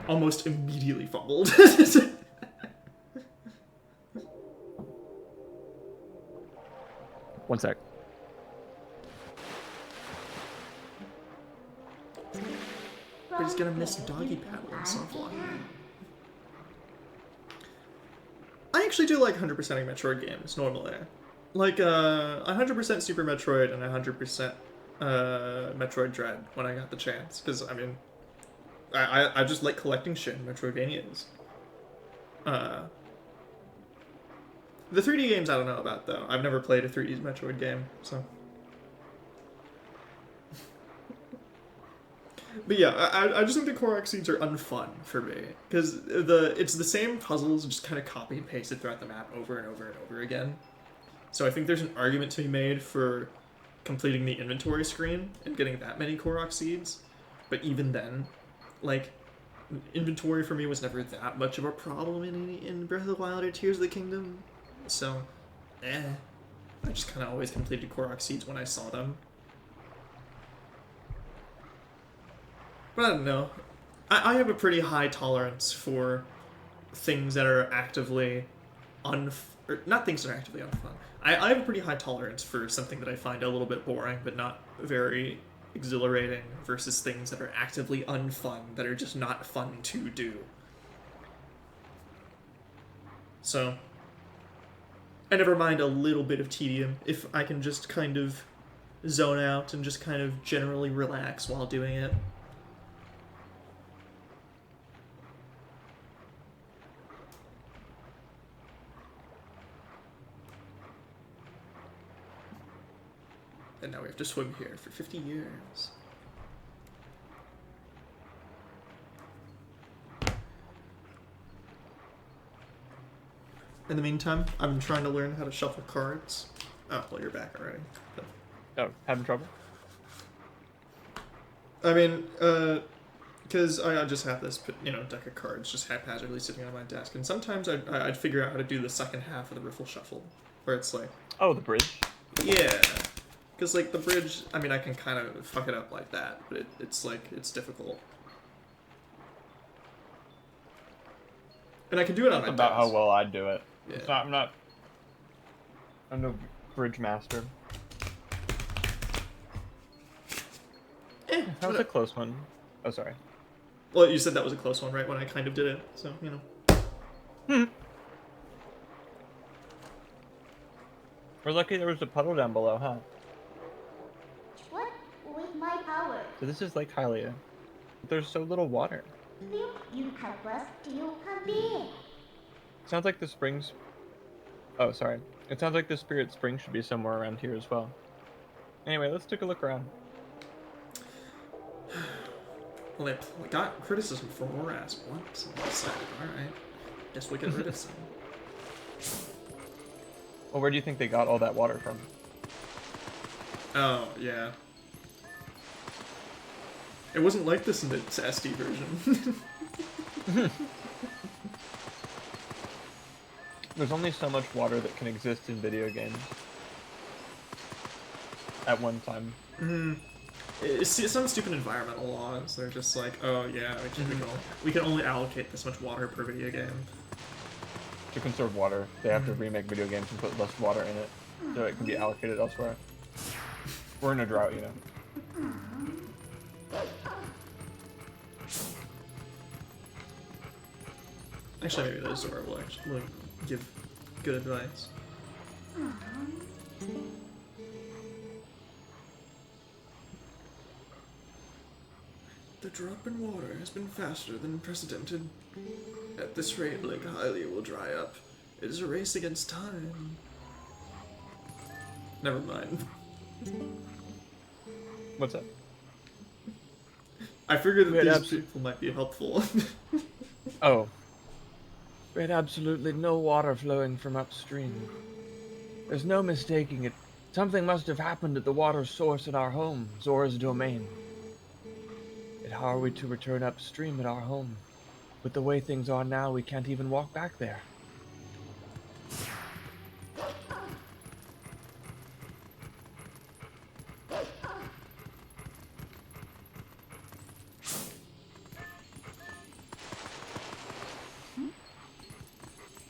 Almost immediately fumbled. One sec. We're just gonna miss doggy paddling so far. I actually do like 100%ing Metroid games normally. Like 100% Super Metroid and 100% Metroid Dread when I got the chance. Because I mean, I just like collecting shit in Metroidvanias. The 3D games I don't know about though. I've never played a 3D Metroid game, so. But yeah, I just think the Korok seeds are unfun for me because it's the same puzzles just kind of copy and pasted throughout the map over and over and over again. So I think there's an argument to be made for completing the inventory screen and getting that many Korok seeds. But even then, like, inventory for me was never that much of a problem in Breath of the Wild or Tears of the Kingdom. So, I just kind of always completed Korok seeds when I saw them. But I don't know. I have a pretty high tolerance for things that are actively not things that are actively unfun. I have a pretty high tolerance for something that I find a little bit boring but not very exhilarating versus things that are actively unfun, that are just not fun to do. So, I never mind a little bit of tedium if I can just kind of zone out and just kind of generally relax while doing it. And now we have to swim here for 50 years. In the meantime, I've been trying to learn how to shuffle cards. Oh, well, you're back already. But, Oh, having trouble? I mean, because I just have this, deck of cards just haphazardly sitting on my desk, and sometimes I'd figure out how to do the second half of the riffle shuffle, where it's like... Oh, the bridge? Yeah. Because, like, the bridge, I mean, I can kind of fuck it up like that, but it's difficult. And I can do it on my That's about desk. how well I do it. Yeah. It's not, I'm no bridge master. That was a close one. Oh, sorry. Well, you said that was a close one, right? When I kind of did it, so, We're lucky there was a puddle down below, huh? What with my power? So this is Lake Hylia. There's so little water. Still, you help us till come there. Sounds like the springs... Oh, sorry. It sounds like the Spirit Spring should be somewhere around here as well. Anyway, let's take a look around. Well, they got criticism for Horas once, and I decided, alright, guess we get rid of some. Well, where do you think they got all that water from? Oh, yeah. It wasn't like this in the SD version. There's only so much water that can exist in video games. At one time. It's some stupid environmental laws. They're just like, oh yeah, we can only allocate this much water per video game. To conserve water, they have to remake video games and put less water in it, so it can be allocated elsewhere. We're in a drought, you know. Actually, maybe those Zora will actually give good advice. The drop in water has been faster than precedented. At this rate, Lake Hylia will dry up. It is a race against time. Never mind. What's up? I figured that Wait, these abs- people might be helpful. Oh. We had absolutely no water flowing from upstream. There's no mistaking it. Something must have happened at the water source in our home, Zora's domain. Yet how are we to return upstream at our home? With the way things are now, we can't even walk back there.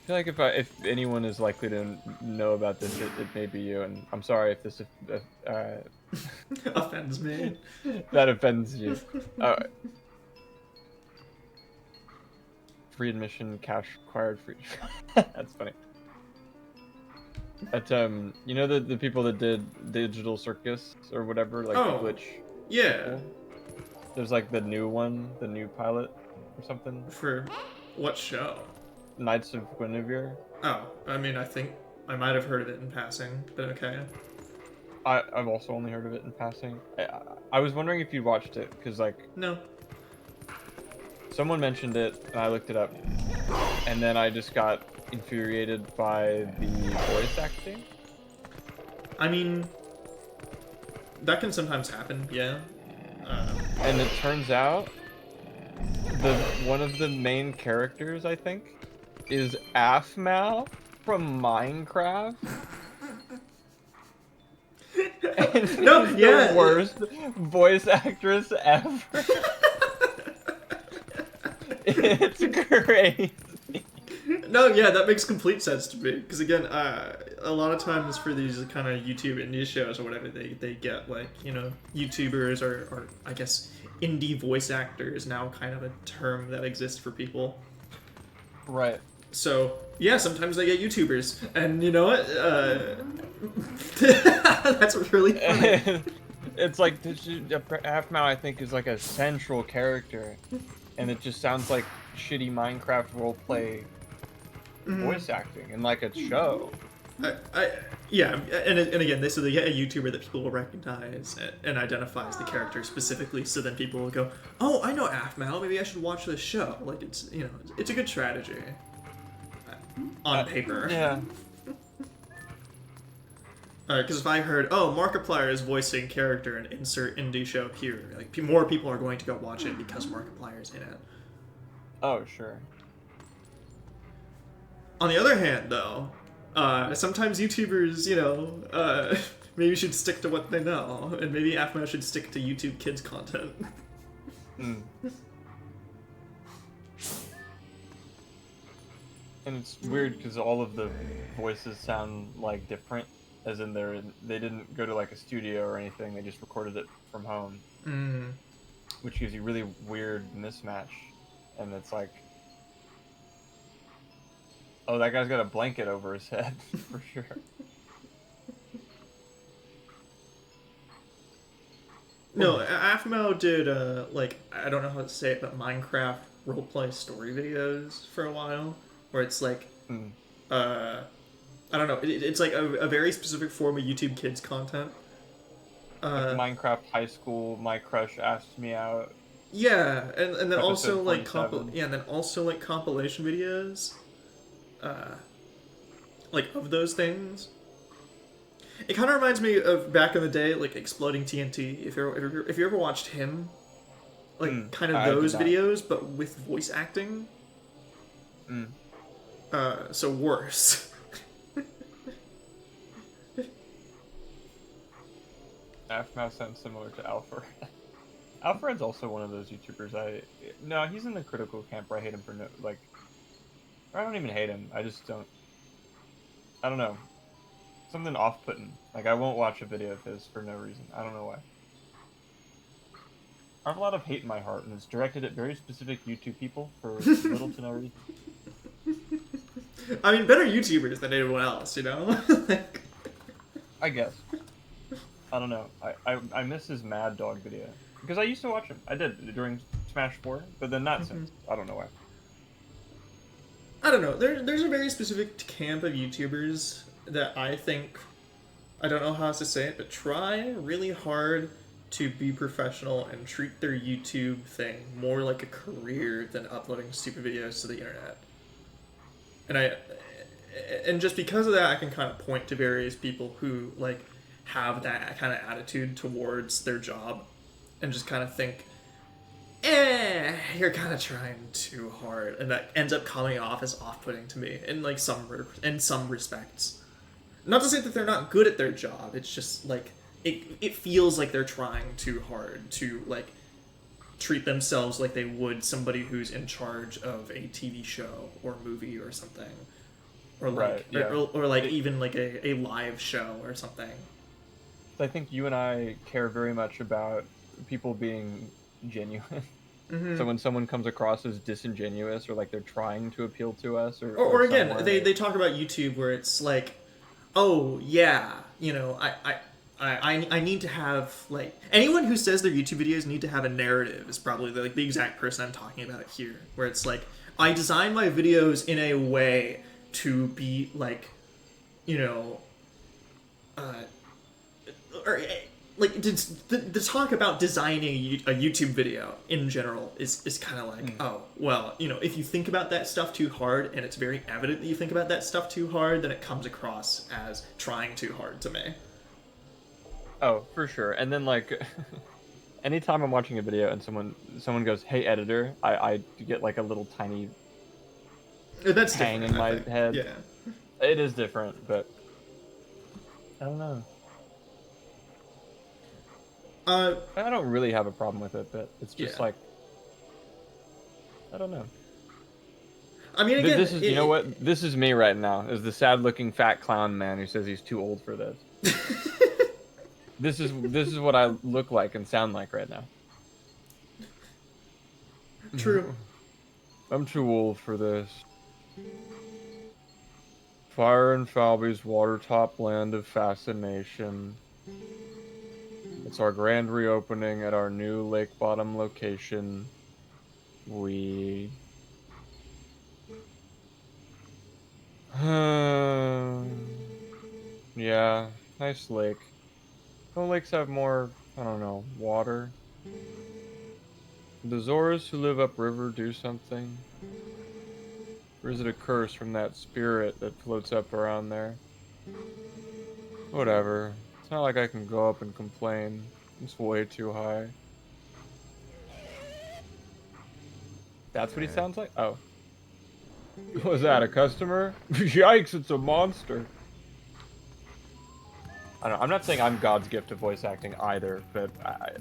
I feel like if anyone is likely to know about this, it may be you, and I'm sorry if this Offends me. that offends you. Free admission, cash required, free. That's funny. But you know the people that did Digital Circus or whatever, like Oh, the Glitch. Yeah. People? There's like the new one, the new pilot or something. For what show? Knights of Guinevere. Oh, I mean, I think I might have heard of it in passing, but okay. I've also only heard of it in passing. I was wondering if you watched it, because like No. someone mentioned it and I looked it up, and then I just got infuriated by the voice acting. I mean, that can sometimes happen, yeah. And it turns out one of the main characters, I think, is Aphmau from Minecraft. And No, she's yeah. the worst voice actress ever. It's crazy. No, yeah, that makes complete sense to me. Because again, a lot of times for these kind of YouTube indie shows or whatever, they get like, you know, YouTubers or I guess indie voice actors, now kind of a term that exists for people. Right. So yeah, sometimes they get YouTubers, and you know what? That's really funny. It's like Aphmau, I think, is like a central character, and it just sounds like shitty Minecraft roleplay voice acting in like a show. Yeah, and again, this is a YouTuber that people will recognize and identifies the character specifically, so then people will go, "Oh, I know Aphmau. Maybe I should watch this show." Like it's, you know, it's a good strategy on paper. Yeah. Because if I heard, "Oh, Markiplier is voicing character and insert indie show here," like more people are going to go watch it because Markiplier's in it. Oh, sure. On the other hand, though, sometimes YouTubers, you know, maybe should stick to what they know, and maybe Aphmau should stick to YouTube Kids content. Mm. And it's weird because all of the voices sound like different, as in they didn't go to like a studio or anything. They just recorded it from home, which gives you really weird mismatch. And it's like, oh, that guy's got a blanket over his head for sure. No, Aphmau did, like, I don't know how to say it, but Minecraft roleplay story videos for a while, where it's like, I don't know, it's like a very specific form of YouTube Kids content. Like Minecraft High School, my crush asked me out. Yeah, and then also like Episode compilation videos, like of those things. It kind of reminds me of back in the day, like Exploding TNT. If you ever watched him, like kind of those videos, but with voice acting. So worse. Aphmau sounds similar to Alfred. Alfred's also one of those YouTubers no, he's in the critical camp where I hate him for I don't even hate him. I just don't. I don't know. Something off-putting. Like I won't watch a video of his for no reason. I don't know why. I have a lot of hate in my heart, and it's directed at very specific YouTube people for little to no reason. I mean, better YouTubers than anyone else, you know? Like... I guess. I don't know. I miss his Mad Dog video. because I used to watch him. I did during Smash 4, but then not since. I don't know why. I don't know. There's a very specific camp of YouTubers that I think, I don't know how else to say it, but try really hard to be professional and treat their YouTube thing more like a career than uploading stupid videos to the internet. And just because of that, I can kind of point to various people who like have that kind of attitude towards their job, and just kind of think, you're kind of trying too hard, and that ends up coming off as off-putting to me in like some respects. Not to say that they're not good at their job. It's just like it feels like they're trying too hard to like treat themselves like they would somebody who's in charge of a TV show or movie or something, or like or like even like a live show or something. I think you and I care very much about people being genuine. So when someone comes across as disingenuous or like they're trying to appeal to us, or again, they talk about YouTube where it's like, oh yeah, you know, I need to have like, anyone who says their YouTube videos need to have a narrative is probably like the exact person I'm talking about here, where it's like, I design my videos in a way to be like, you know, or like the talk about designing a YouTube video in general is kind of like, oh well, you know, if you think about that stuff too hard and it's very evident that you think about that stuff too hard, then it comes across as trying too hard to me. Oh, for sure. And then like anytime I'm watching a video and someone goes, "Hey editor," I get like a little tiny That's hang in my head. Yeah. It is different, but I don't know. I don't really have a problem with it, but it's just like, I don't know. I mean, again, this is you know what? This is me right now. Is the sad-looking fat clown man who says he's too old for this. This is what I look like and sound like right now. True. I'm too old for this. Fire and Falby's watertop land of fascination. It's our grand reopening at our new lake bottom location. Yeah, nice lake. Don't lakes have more, I don't know, water? Do Zoras who live upriver do something? Or is it a curse from that spirit that floats up around there? Whatever. It's not like I can go up and complain. It's way too high. That's what he sounds like? Oh. Was that a customer? Yikes, it's a monster. I don't know, I'm not saying I'm God's gift to voice acting either, but I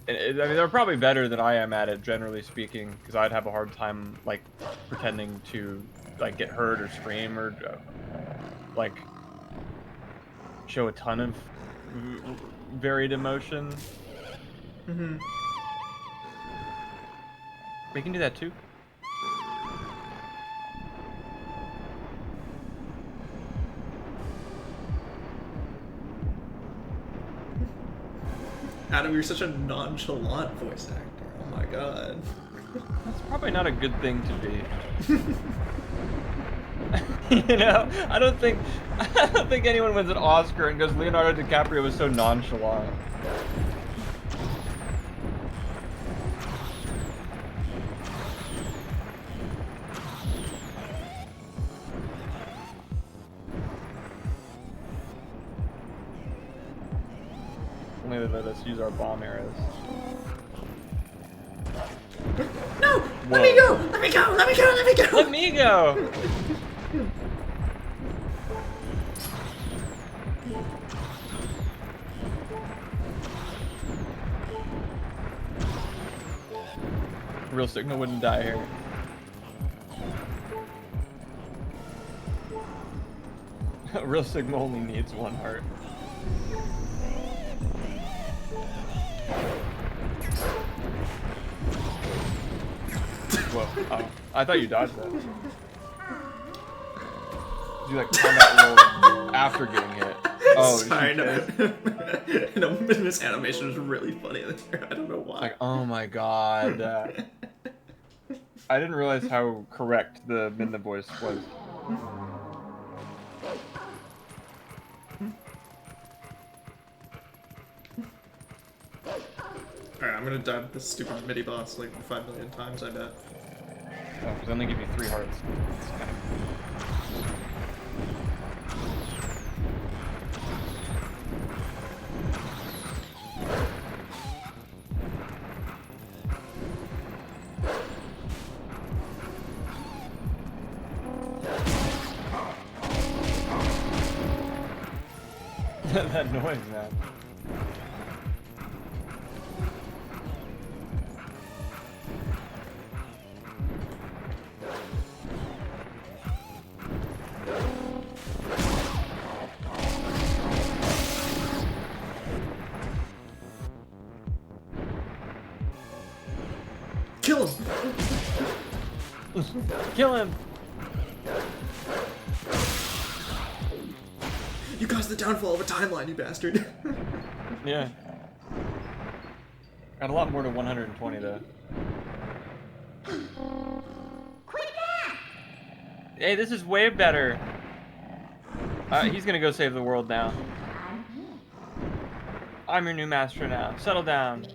mean, they're probably better than I am at it, generally speaking, because I'd have a hard time, like, pretending to, like, get hurt or scream or, like, show a ton of varied emotion. Mm-hmm. We can do that too. Adam, you're such a nonchalant voice actor. Oh my god. That's probably not a good thing to be. You know, I don't think anyone wins an Oscar and goes, Leonardo DiCaprio was so nonchalant. Only they let us use our bomb arrows. No! Whoa. Let me go! Let me go! Let me go! Let me go! Let me go! Real Signal wouldn't die here. Real Signal only needs one heart. Whoa. Oh, I thought you dodged that. Did you like combat roll after getting hit? Oh, Sorry, she no. is. No, this animation is really funny. I don't know why. Like, oh my god. I didn't realize how correct the Midna voice was. Alright, I'm gonna die with this stupid midi boss like 5 million times, I bet. Oh, because they only give you 3 hearts. That noise, man. Kill him! Kill him! You caused the downfall of a timeline, you bastard! Yeah. Got a lot more to 120 though. Quit that! Hey, this is way better. He's gonna go save the world now. I'm here. I'm your new master now. Settle down.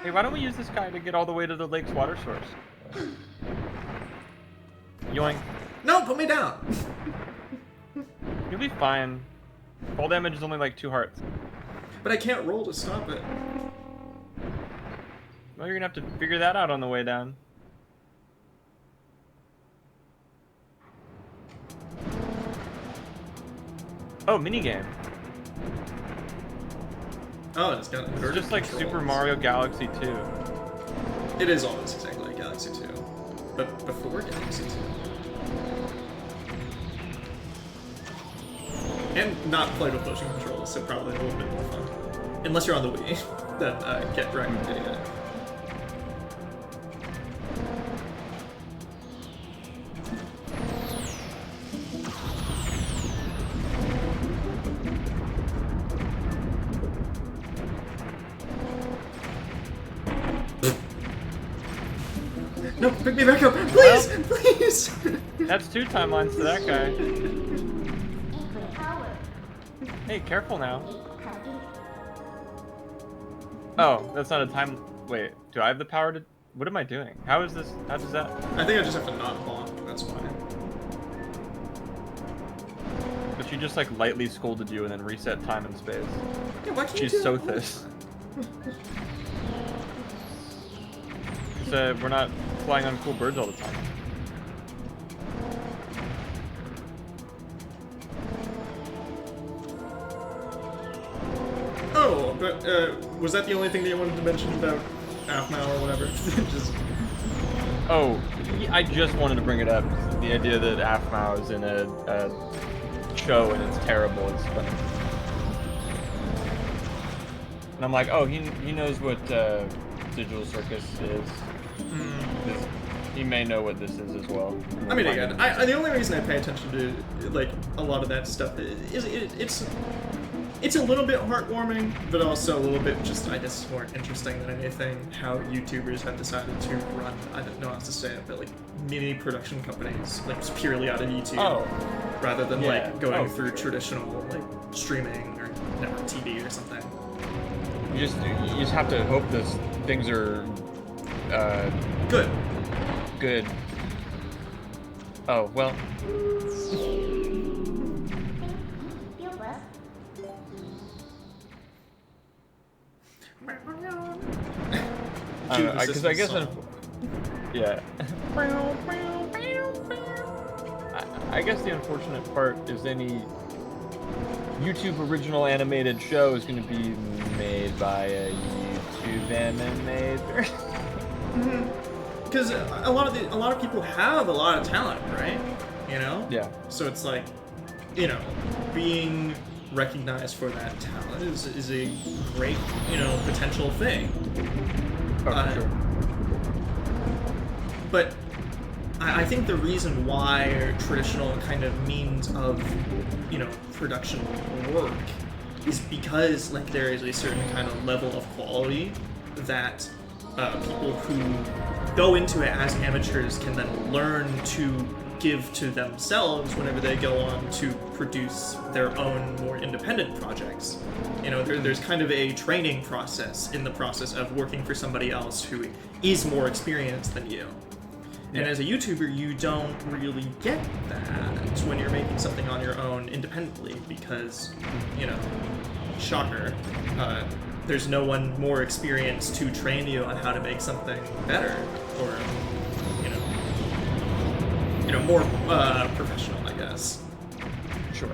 Hey, why don't we use this guy to get all the way to the lake's water source? Yoink. No, put me down! You'll be fine. Fall damage is only like 2 hearts. But I can't roll to stop it. Well, you're gonna have to figure that out on the way down. Oh, minigame. Oh, it's got It's inverted just like controls. Super Mario Galaxy 2. It is almost exactly like Galaxy 2. But before Galaxy 2. And not played with motion controls, so probably a little bit more fun. Unless you're on the Wii, then get wrecked idiot. No, pick me back up! Please! Please! That's 2 timelines to that guy. Input power. Hey, careful now. Complete. Oh, that's not a time. Wait, do I have the power to? What am I doing? How is this? How does that? I think I just have to not bonk, that's why. But she just like lightly scolded you and then reset time and space. Yeah, why can't She's you do that? Sothis. We're not flying on cool birds all the time. Oh, but was that the only thing that you wanted to mention about Aphmau or whatever? Just... Oh, I just wanted to bring it up. The idea that Aphmau is in a show and it's terrible. It's funny. And I'm like, oh, he knows what Digital Circus is. He may know what this is as well. I mean, again, the only reason I pay attention to like a lot of that stuff is it's a little bit heartwarming, but also a little bit just, I guess, more interesting than anything. How YouTubers have decided to run, I don't know how to say it, but like mini production companies, like just purely out of YouTube, rather than like going through traditional like streaming or network TV or something. You just have to hope those things are Good. good. Oh well. Feel blessed. Because I guess, yeah. I guess the unfortunate part is any YouTube original animated show is going to be made by a YouTube animator. Because a lot of people have a lot of talent, right? You know? Yeah. So it's like, you know, being recognized for that talent is a great, you know, potential thing. Oh, for sure. But I think the reason why traditional kind of means of, production work is because like there is a certain kind of level of quality that people who go into it as amateurs can then learn to give to themselves whenever they go on to produce their own more independent projects. There's kind of a training process in the process of working for somebody else who is more experienced than you. And as a YouTuber, you don't really get that when you're making something on your own independently because, shocker, there's no one more experienced to train you on how to make something better or, more professional, I guess. Sure.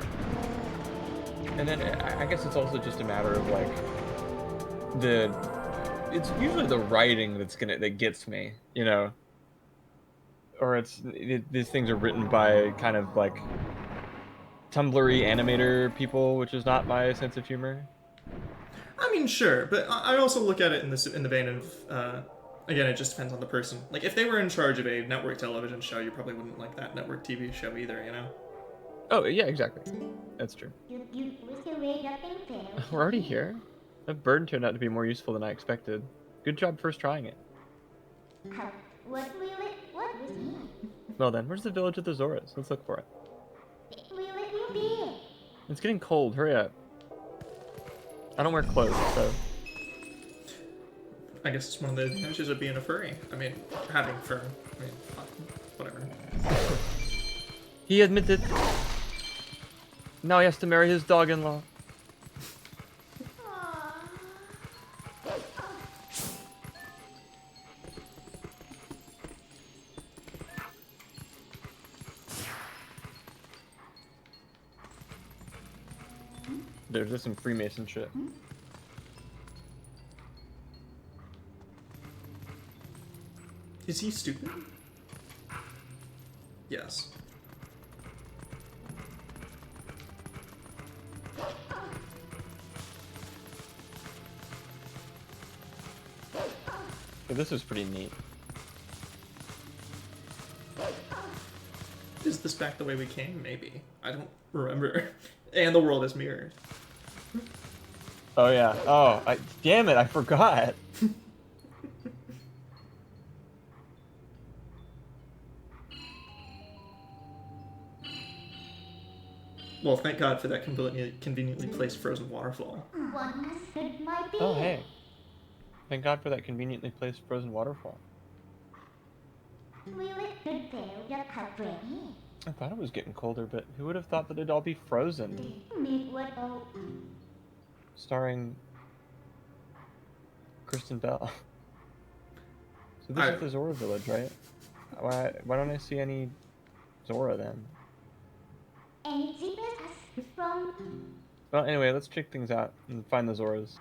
And then I guess it's also just a matter of like it's usually the writing that gets me, or these things are written by kind of like Tumblr-y animator people, which is not my sense of humor. I mean, sure, but I also look at it in the vein of, again, it just depends on the person. Like, if they were in charge of a network television show, you probably wouldn't like that network TV show either, Oh, yeah, exactly. That's true. We're already here? That bird turned out to be more useful than I expected. Good job first trying it. What was it? Well then, where's the village of the Zoras? Let's look for it. Will it be? It's getting cold, hurry up. I don't wear clothes, so... I guess it's one of the advantages of being a furry. I mean, having fur. I mean, whatever. He admitted. Now he has to marry his dog-in-law. There's just some Freemason shit. Is he stupid? Yes. But this is pretty neat. Is this back the way we came? Maybe. I don't remember. And the world is mirrored. Oh yeah. Oh, damn it! I forgot. Well, thank God for that conveniently placed frozen waterfall. Oh hey. Thank God for that conveniently placed frozen waterfall. I thought it was getting colder, but who would have thought that it'd all be frozen? Starring Kristen Bell. So this is the Zora village, right? Why don't I see any Zora then? Well, anyway, let's check things out and find the Zoras.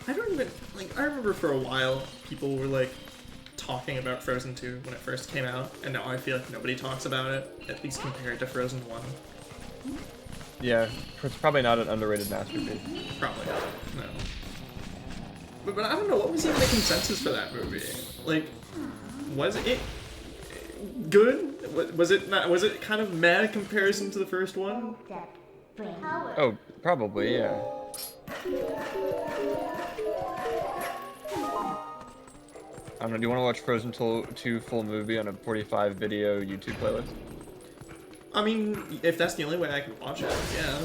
I don't even, I remember for a while people were, talking about Frozen 2 when it first came out, and now I feel like nobody talks about it, at least compared to Frozen 1. Yeah, it's probably not an underrated masterpiece. Probably not, no. But I don't know, what was even the consensus for that movie? Was it good? Was it not? Was it kind of mad in comparison to the first one? Oh, probably, yeah. I don't know, do you want to watch Frozen 2 full movie on a 45 video YouTube playlist? I mean, if that's the only way I can watch it, yeah.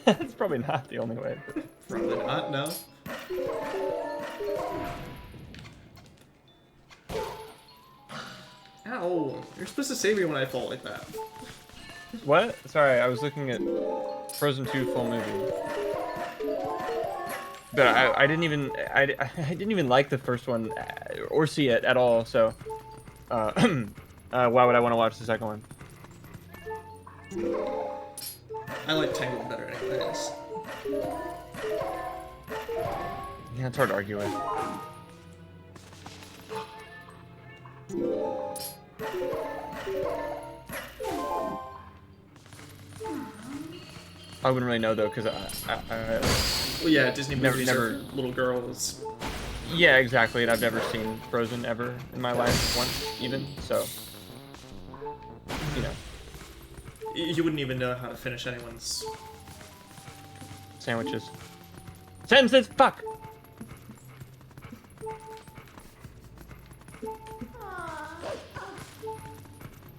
It's probably not the only way. But... Probably not, no. Ow, you're supposed to save me when I fall like that. What? Sorry, I was looking at Frozen 2 full movie. But I didn't even like the first one or see it at all. So why would I want to watch the second one? I like Tangled better anyways. Yeah, it's hard to argue with. I wouldn't really know though, because Well, yeah, Disney Never- movies never- are for little girls. yeah, exactly. And I've never seen Frozen ever in my life once, even. So, you know, You wouldn't even know how to finish anyone's. sandwiches. Sentences. Fuck.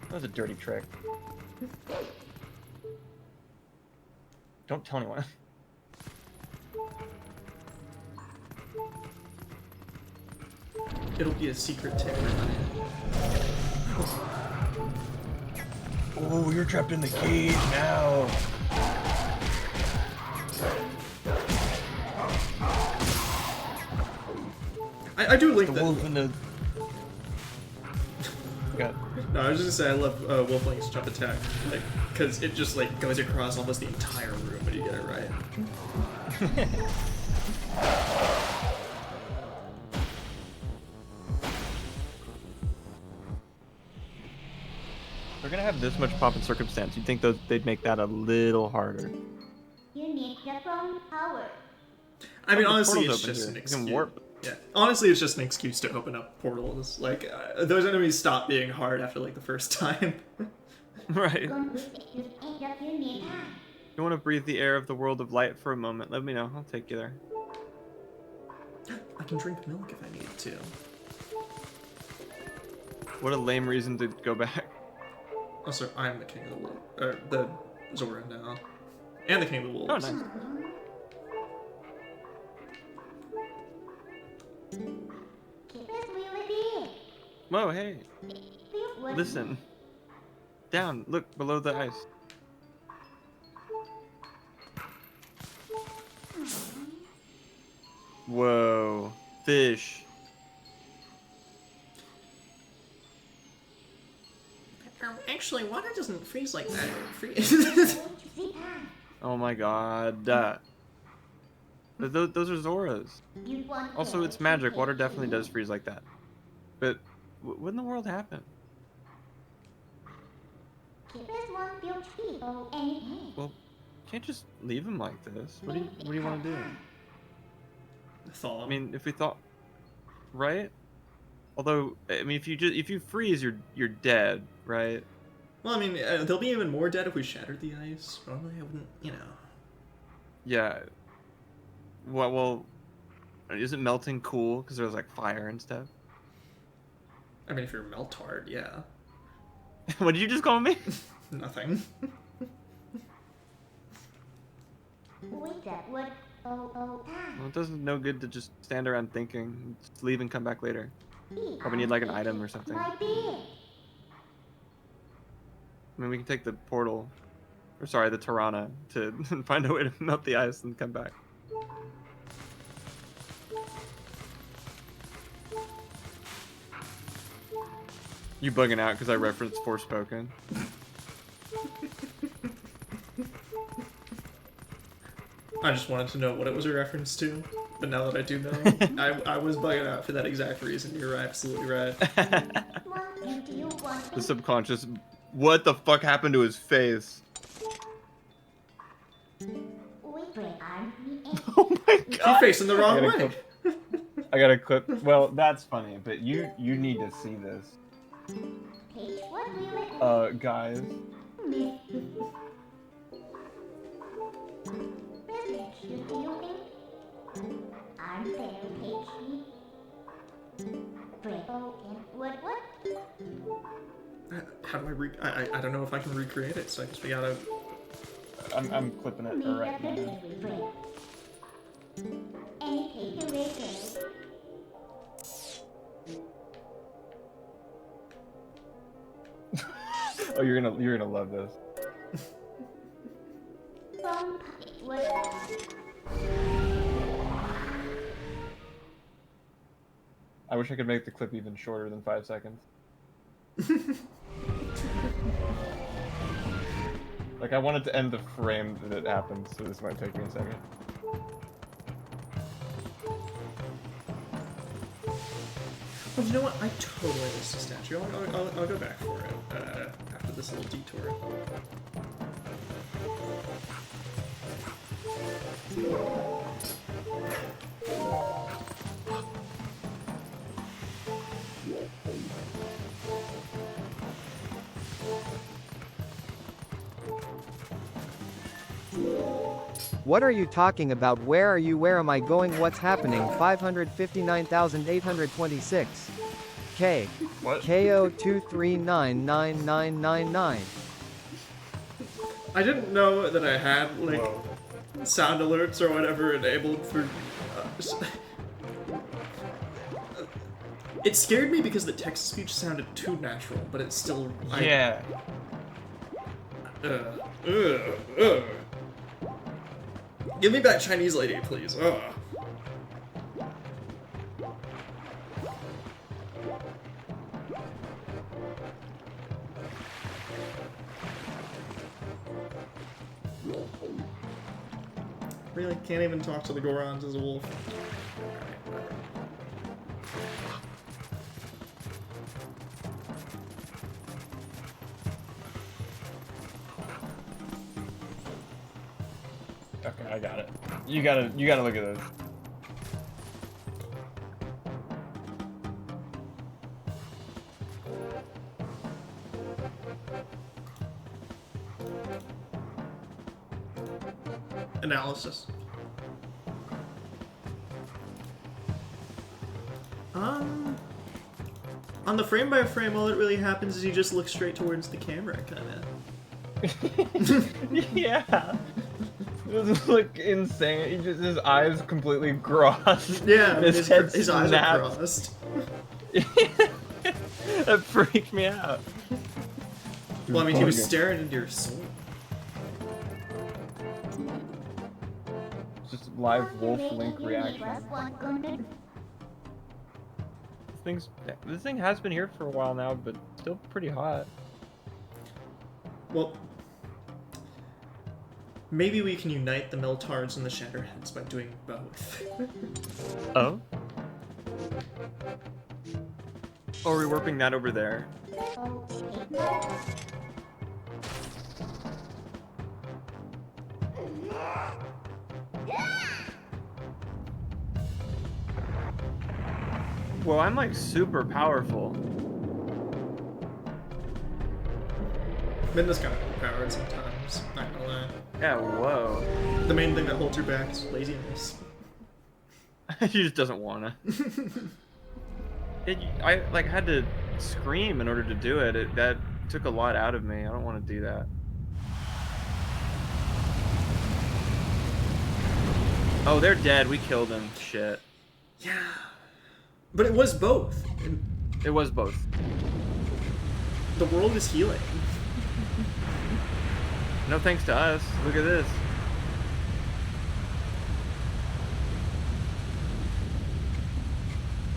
That was a dirty trick. Don't tell anyone. It'll be a secret to everybody. Oh, you're trapped in the cage now. I do like The that. wolf in the. God. No, I was just gonna say I love Wolfling's jump attack, like, cause it just like goes across almost the entire room when you get it right. They're gonna have this much pop and circumstance. You'd think they'd make that a little harder. You need the phone power. I mean, The honestly, portal's it's open just here. an You can excuse. warp. Yeah, honestly, it's just an excuse to open up portals. Like those enemies stop being hard after like the first time. Right. Con bước sẽ được em gặp you need time. You want to breathe the air of the world of light for a moment? Let me know. I'll take you there. I can drink milk if I need to. What a lame reason to go back. Also, I'm the king of the wolf, or the Zora now, and the king of the wolves. Oh, nice. Keep us we will be. Whoa, hey. Feel what Listen. Down. Look below the ice. Whoa. Fish. Actually, water doesn't freeze like that. see time. Oh my god. Those are Zoras. You want Also, it's magic. Water definitely does freeze like that. But what in the world happened? Keep us one feel people anything. Well, can't just leave him like this. What do you want to do? Thaw. I mean, if we thought, right? Although, I mean, if you freeze, you're dead, right? well, I mean, they'll be even more dead if we shattered the ice. Probably, I wouldn't, you know. Yeah. Well, isn't melting cool because there's like fire and stuff? I mean, if you're melt hard, yeah. What did you just call me? Nothing. Wait that what time. Well, it doesn't no good to just stand around thinking. Just leave and come back later. Probably need like an item or something. My bed. I mean, we can take the portal, or sorry, the Tirana, to find a way to melt the ice and come back. You bugging out because I referenced Forspoken. I just wanted to know what it was a reference to, but now that I do know, I was bugging out for that exact reason. You're absolutely right. What do you want? The subconscious. What the fuck happened to his face? Wait, bring arm me and Oh my You're god! facing the wrong I gotta way. I got a clip. Well, that's funny, but you need to see this. page. What will it Guys. miss? Message you do you think? Arm there, page me. Bring oh and what? How do I don't know if I can recreate it, so I guess we gotta. I'm clipping it Me right that now. we bring. Any take away there. Oh, you're gonna love this. From what? I wish I could make the clip even shorter than 5 seconds. Like, I wanted to end the frame that it happened, so this might take me a second. Oh, you know what? I totally missed a statue. I'll go back for it after this little detour. What are you talking about? Where are you? Where am I going? What's happening? 559,826. K. What? KO 2399999. I didn't know that I had, like, Whoa. sound alerts or whatever enabled for... it scared me because the text-to-speech sounded too natural, but it's still... Yeah. Give me back Chinese lady, please. Ugh. Really? Can't even talk to the Gorons as a wolf. Okay, I got it. You gotta look at this. Analysis. On the frame by frame, all that really happens is you just look straight towards the camera, kinda. Yeah. This look insane. He just, his eyes completely crossed. Yeah, his head his eyes are snapped. crossed. That freaked me out. Well, I mean, he was staring into your soul. Just live wolf link reaction. This thing has been here for a while now, but still pretty hot. Well, maybe we can unite the Meltards and the Shatterheads by doing both. Oh? Oh, are we warping that over there? Well, I'm like super powerful. Minda's kind of overpowered sometimes, not gonna lie. Yeah, whoa. The main thing that holds her back is laziness. She just doesn't wanna. I like had to scream in order to do it. That took a lot out of me. I don't want to do that. Oh, they're dead. We killed them. Shit. Yeah. But it was both. And It was both. the world is healing. No thanks to us. Look at this.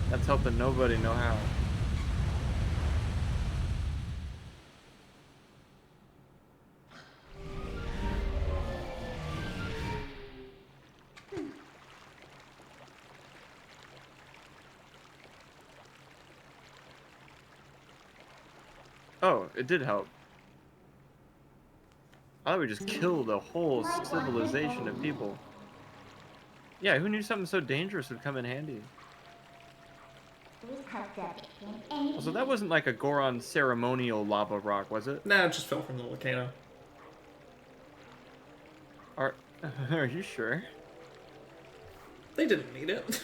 That's helping nobody know how. Oh, it did help. I thought we just killed a whole civilization of people. Yeah, who knew something so dangerous would come in handy? So that wasn't like a Goron ceremonial lava rock, was it? Nah, it just fell from the volcano. Are you sure? They didn't need it.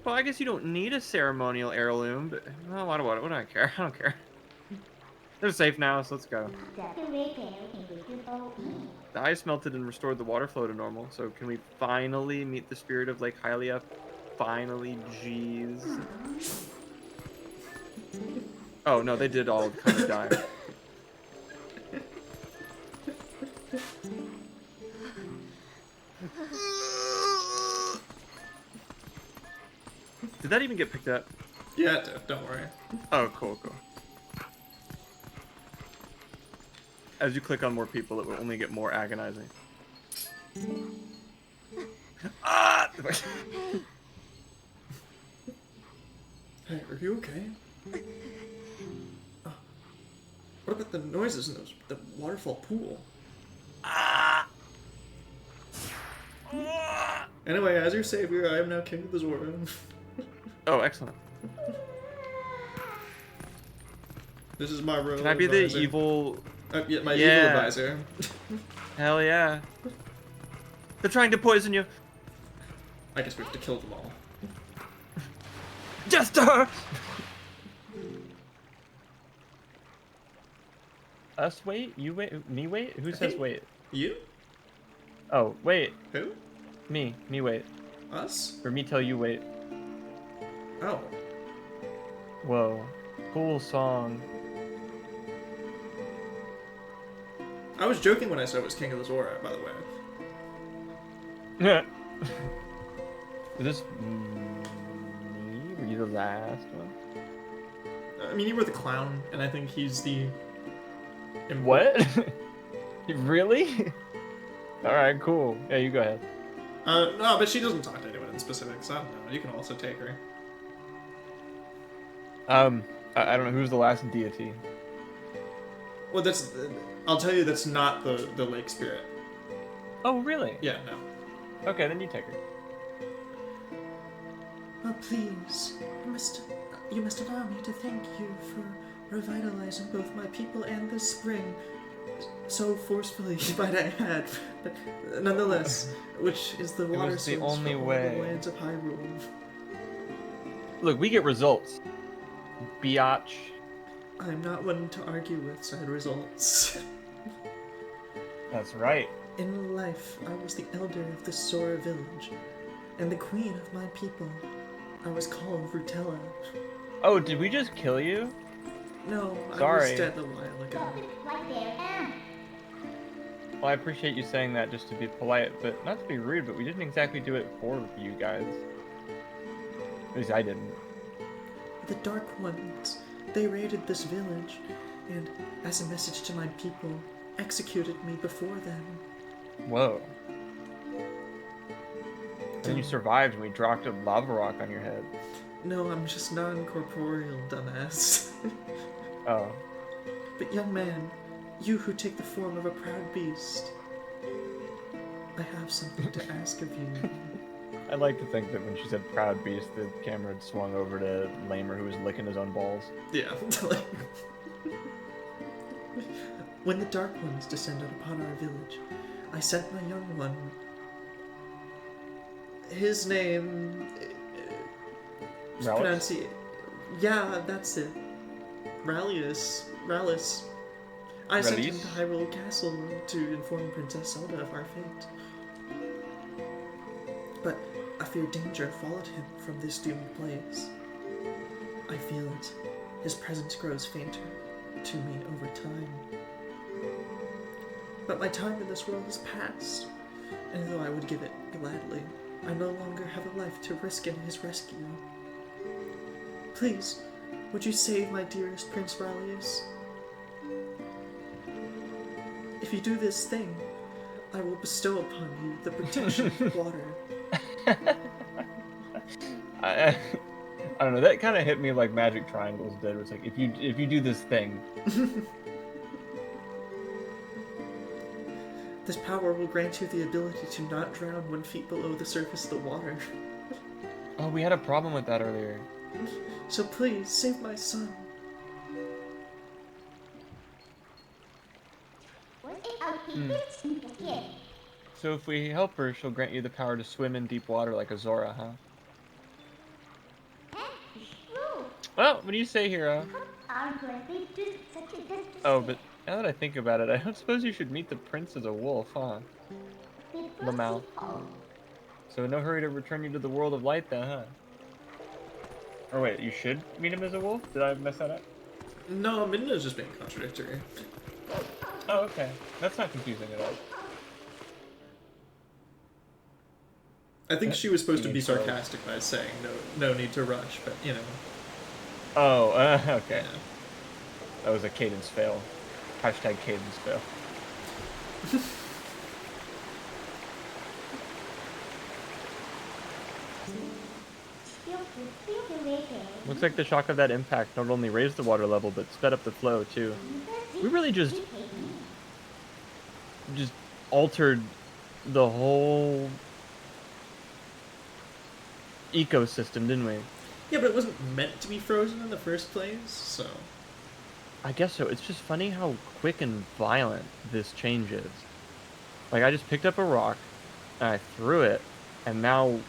Well, I guess you don't need a ceremonial heirloom, but well, what do I care? I don't care. They're safe now, so let's go. The ice melted and restored the water flow to normal, so can we finally meet the spirit of Lake Hylia? Finally, jeez. Oh no, they did all kind of die. Did that even get picked up? Yeah, it did. Don't worry. Oh, cool. As you click on more people, it will only get more agonizing. Ah! Hey, are you okay? What about the noises in the waterfall pool? Anyway, as your savior, I am now king of the Zora. Oh, excellent. This is my royal Can I be advisor. the evil? Yeah, my Yeah. evil advisor. Hell yeah. They're trying to poison you. I guess we have to kill them all. Jester! Us wait? You wait? Me wait? Who says wait? You? Oh, wait. Who? Me. Me wait. Us? Or me tell you wait. Oh. Whoa. Cool song. I was joking when I said I was king of the Zora, by the way. Is this me? Were you the last one? I mean, you were the clown, and I think he's the... What? Really? Alright, cool. Yeah, you go ahead. No, but she doesn't talk to anyone in specific, so I don't know. You can also take her. I don't know, who's the last deity? Well, that's... I'll tell you that's not the lake spirit. Oh, really? Yeah, no. Okay, then you take her. Oh, please. You must allow me to thank you for revitalizing both my people and the spring. So forcefully, might I add. But nonetheless, which is the water was the source only for all way. the lands of Hyrule. Look, we get results. Biatch. I'm not one to argue with side results. That's right. In life, I was the elder of the Sora village, and the queen of my people. I was called Rutella. Oh, did we just kill you? No, I Sorry. was dead a while ago. Like there am. Well, I appreciate you saying that just to be polite, but not to be rude, but we didn't exactly do it for you guys. At least I didn't. The Dark Ones, they raided this village, and as a message to my people, executed me before them. Whoa. Then you survived and we dropped a lava rock on your head. No, I'm just non-corporeal, dumbass. Oh. But young man, you who take the form of a proud beast, I have something to ask of you. I like to think that when she said proud beast, the camera had swung over to Lamer, who was licking his own balls. Yeah. When the Dark Ones descended upon our village, I sent my young one. His name... Relics? Yeah, that's it. Rallius. I sent him Release? to Hyrule Castle to inform Princess Zelda of our fate. But I fear danger followed him from this doomed place. I feel it. His presence grows fainter to me over time. But my time in this world is past, and though I would give it gladly, I no longer have a life to risk in his rescue. Please, would you save my dearest Prince Rallius? If you do this thing, I will bestow upon you the protection of water. I don't know, that kind of hit me like Magic Triangles did. It's like, if you do this thing. This power will grant you the ability to not drown 1 feet below the surface of the water. Oh, we had a problem with that earlier. So please, save my son. So if we help her, she'll grant you the power to swim in deep water like a Zora, huh? Well, what do you say, Hero? Oh, but now that I think about it, I don't suppose you should meet the prince as a wolf, huh? Lamau. So no hurry to return you to the world of light then, huh? Or wait, you should meet him as a wolf? Did I mess that up? No, Midna's just being contradictory. Oh, okay. That's not confusing at all. I think she was supposed to be sarcastic by saying no need to rush, but you know. Oh, okay. Yeah. That was a cadence fail. Hashtag cadence fail. Looks like the shock of that impact not only raised the water level, but sped up the flow, too. We really just altered the whole ecosystem, didn't we? Yeah, but it wasn't meant to be frozen in the first place, so... I guess so. It's just funny how quick and violent this change is. Like, I just picked up a rock, and I threw it, and now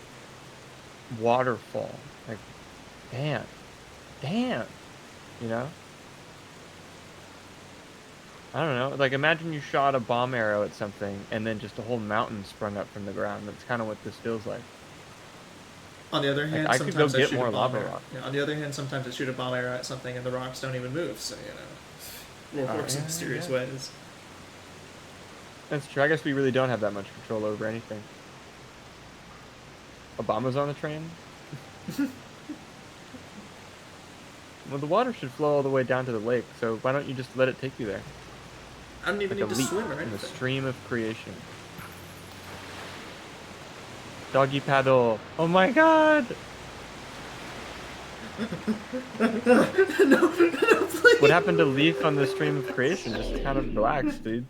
waterfall. Like, damn. You know? I don't know. Like, imagine you shot a bomb arrow at something, and then just a whole mountain sprung up from the ground. That's kind of what this feels like. On the other hand, I could go sometimes I get shoot more a bomb lava arrow. rock. Yeah, on the other hand, sometimes I shoot a bomb arrow at something and the rocks don't even move, so, it works in mysterious ways. That's true. I guess we really don't have that much control over anything. Obama's on the train? Well, the water should flow all the way down to the lake, so why don't you just let it take you there? I don't even Like need a to leap swim or in the anything. stream of creation. Doggy paddle. Oh my god! no, please. What happened to leaf on the stream of creation? Just kind of relax, dude.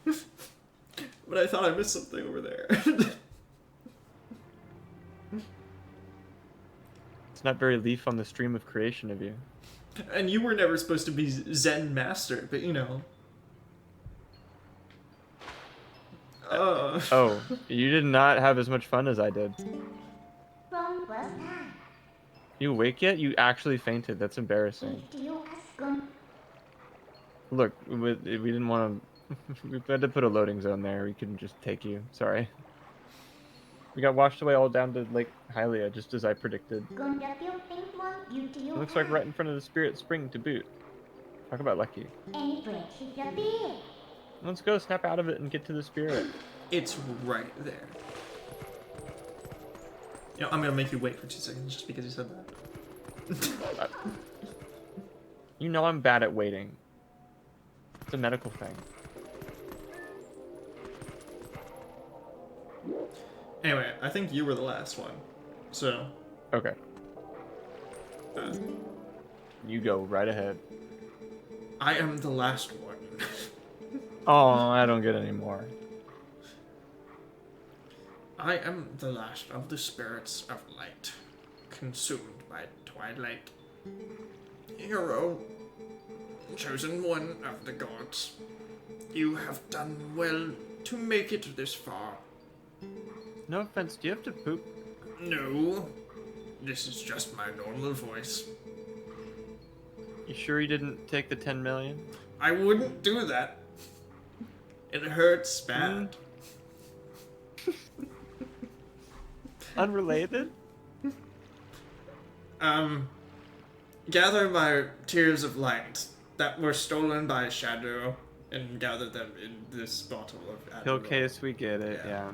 But I thought I missed something over there. It's not very leaf on the stream of creation of you. And you were never supposed to be Zen master, but Oh, you did not have as much fun as I did. You awake yet? You actually fainted. That's embarrassing. Look, we didn't want to... We had to put a loading zone there. We couldn't just take you. Sorry. We got washed away all down to Lake Hylia, just as I predicted. It looks like right in front of the Spirit Spring to boot. Talk about lucky. Let's go snap out of it and get to the Spirit. It's right there. I'm gonna make you wait for 2 seconds just because you said that. You know I'm bad at waiting. It's a medical thing. Anyway, I think you were the last one. So... Okay. You go right ahead. I am the last one. Oh, I don't get any more. I am the last of the spirits of light, consumed by twilight. Hero, chosen one of the gods, you have done well to make it this far. No offense, do you have to poop? No, this is just my normal voice. You sure you didn't take the 10 million? I wouldn't do that. It hurts bad. Unrelated? Gather my tears of light that were stolen by Shadow and gather them in this bottle of Adderall. Pillcase, we get it, yeah.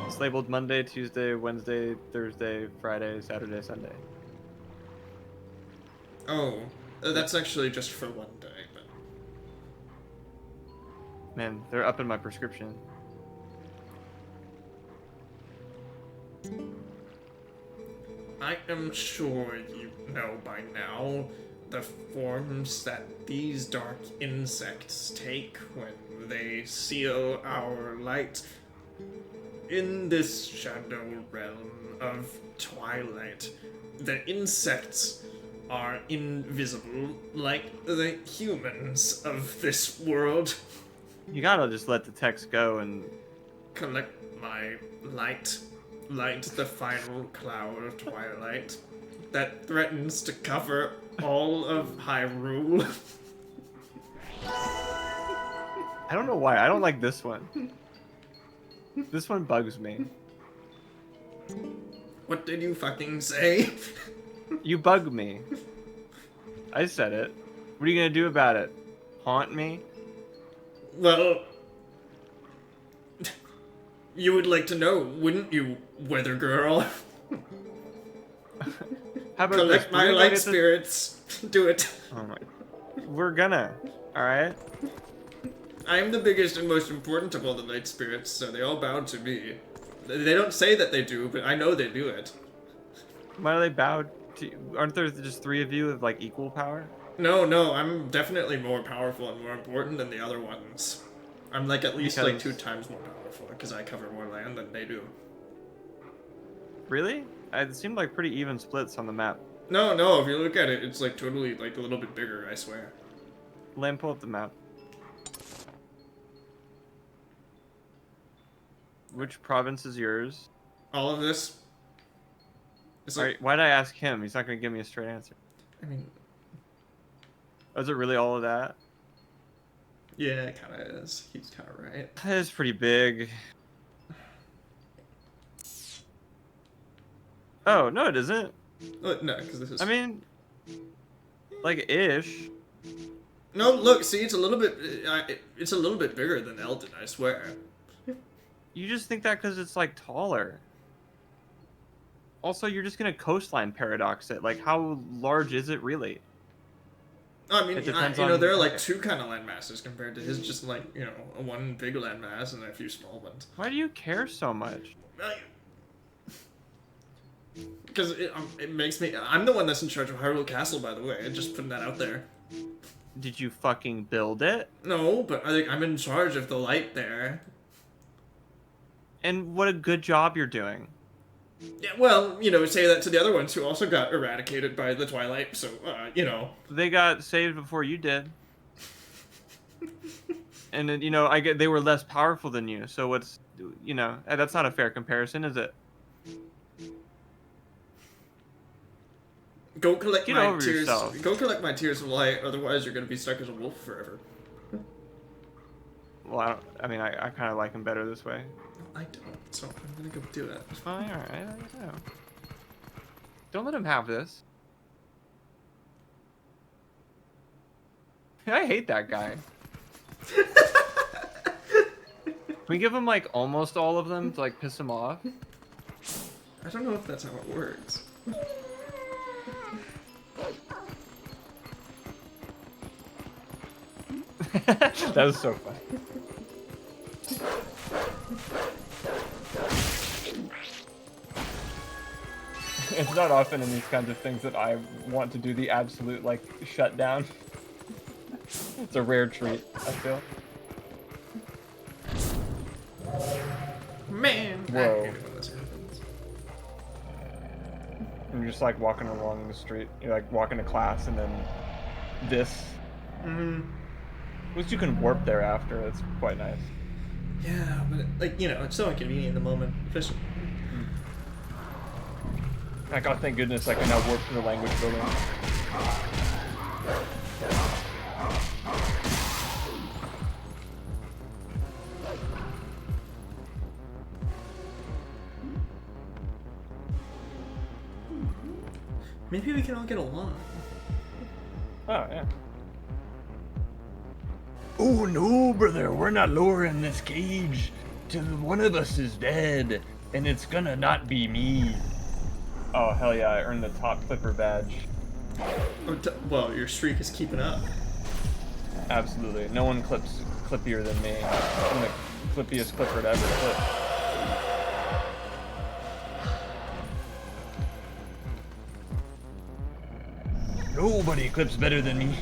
It's labeled Monday, Tuesday, Wednesday, Thursday, Friday, Saturday, Sunday. Oh, that's actually just for one day, but... Man, they're up in my prescription. I am sure you know by now the forms that these dark insects take when they seal our light in this shadow realm of twilight. The insects are invisible like the humans of this world. You gotta just let the text go and... Collect my light the final cloud of twilight that threatens to cover all of Hyrule. I don't know why, I don't like this one. This one bugs me. What did you fucking say? You bug me. I said it. What are you gonna do about it? Haunt me? Well, you would like to know, wouldn't you, Weather Girl? How about Collect this? my We're gonna light get spirits. Do it. Oh my... We're gonna. Alright? I am the biggest and most important of all the light spirits, so they all bow to me. They don't say that they do, but I know they do it. Why do they bow to you? Aren't there just 3 of you with like equal power? No, I'm definitely more powerful and more important than the other ones. I'm like at least like 2 times more powerful because I cover more land than they do. Really? It seemed like pretty even splits on the map. No, if you look at it, it's like totally like a little bit bigger, I swear. Lamb, pull up the map. Which province is yours? All of this. It's like, Alright, why'd I ask him? He's not gonna give me a straight answer. I mean, Oh, is it really all of that? yeah, it kind of is. He's kind of right. That is pretty big. Oh, no it isn't. No, because this is. I mean, like ish. No, look, see, it's a little bit. It's a little bit bigger than Eldon, I swear. You just think that because it's like taller. Also, you're just gonna coastline paradox it. Like, how large is it really? I mean, It depends you know, on- there are like 2 kind of land masses compared to his, just like, you know, one big land mass and a few small ones. Why do you care so much? Because it makes me. I'm the one that's in charge of Hyrule Castle, by the way. Just putting that out there. Did you fucking build it? No, but I'm in charge of the light there. And what a good job you're doing. Yeah, well, you know, say that to the other ones who also got eradicated by the Twilight, so, you know. They got saved before you did. And then, you know, they were less powerful than you. So what's, you know, that's not a fair comparison, is it? Go collect Get my over tears. yourself. Go collect my tears of light, otherwise you're gonna be stuck as a wolf forever. Well, I mean, I kind of like him better this way. I don't, so I'm gonna go do it. Fine, alright, I know. Don't let him have this. I hate that guy. Can we give him, like, almost all of them to, like, piss him off? I don't know if that's how it works. That was so funny. It's not often in these kinds of things that I want to do the absolute, like, shutdown. It's a rare treat, I feel. Man! Whoa. I hate it when this happens. And you're just, like, walking along the street. You're, like, walking to class, and then this. Mm-hmm. At least you can warp there after. That's quite nice. Yeah, but, like, you know, it's so inconvenient in the moment. Especially. Like, oh, thank goodness I can now warp to the language building. Maybe we can all get along. Oh, yeah. Oh no, brother, we're not lowering this cage till one of us is dead, and it's gonna not be me. Oh, hell yeah, I earned the top clipper badge. Oh, well, your streak is keeping up. Absolutely. No one clips clippier than me. I'm the clippiest clipper to ever clip. Nobody clips better than me.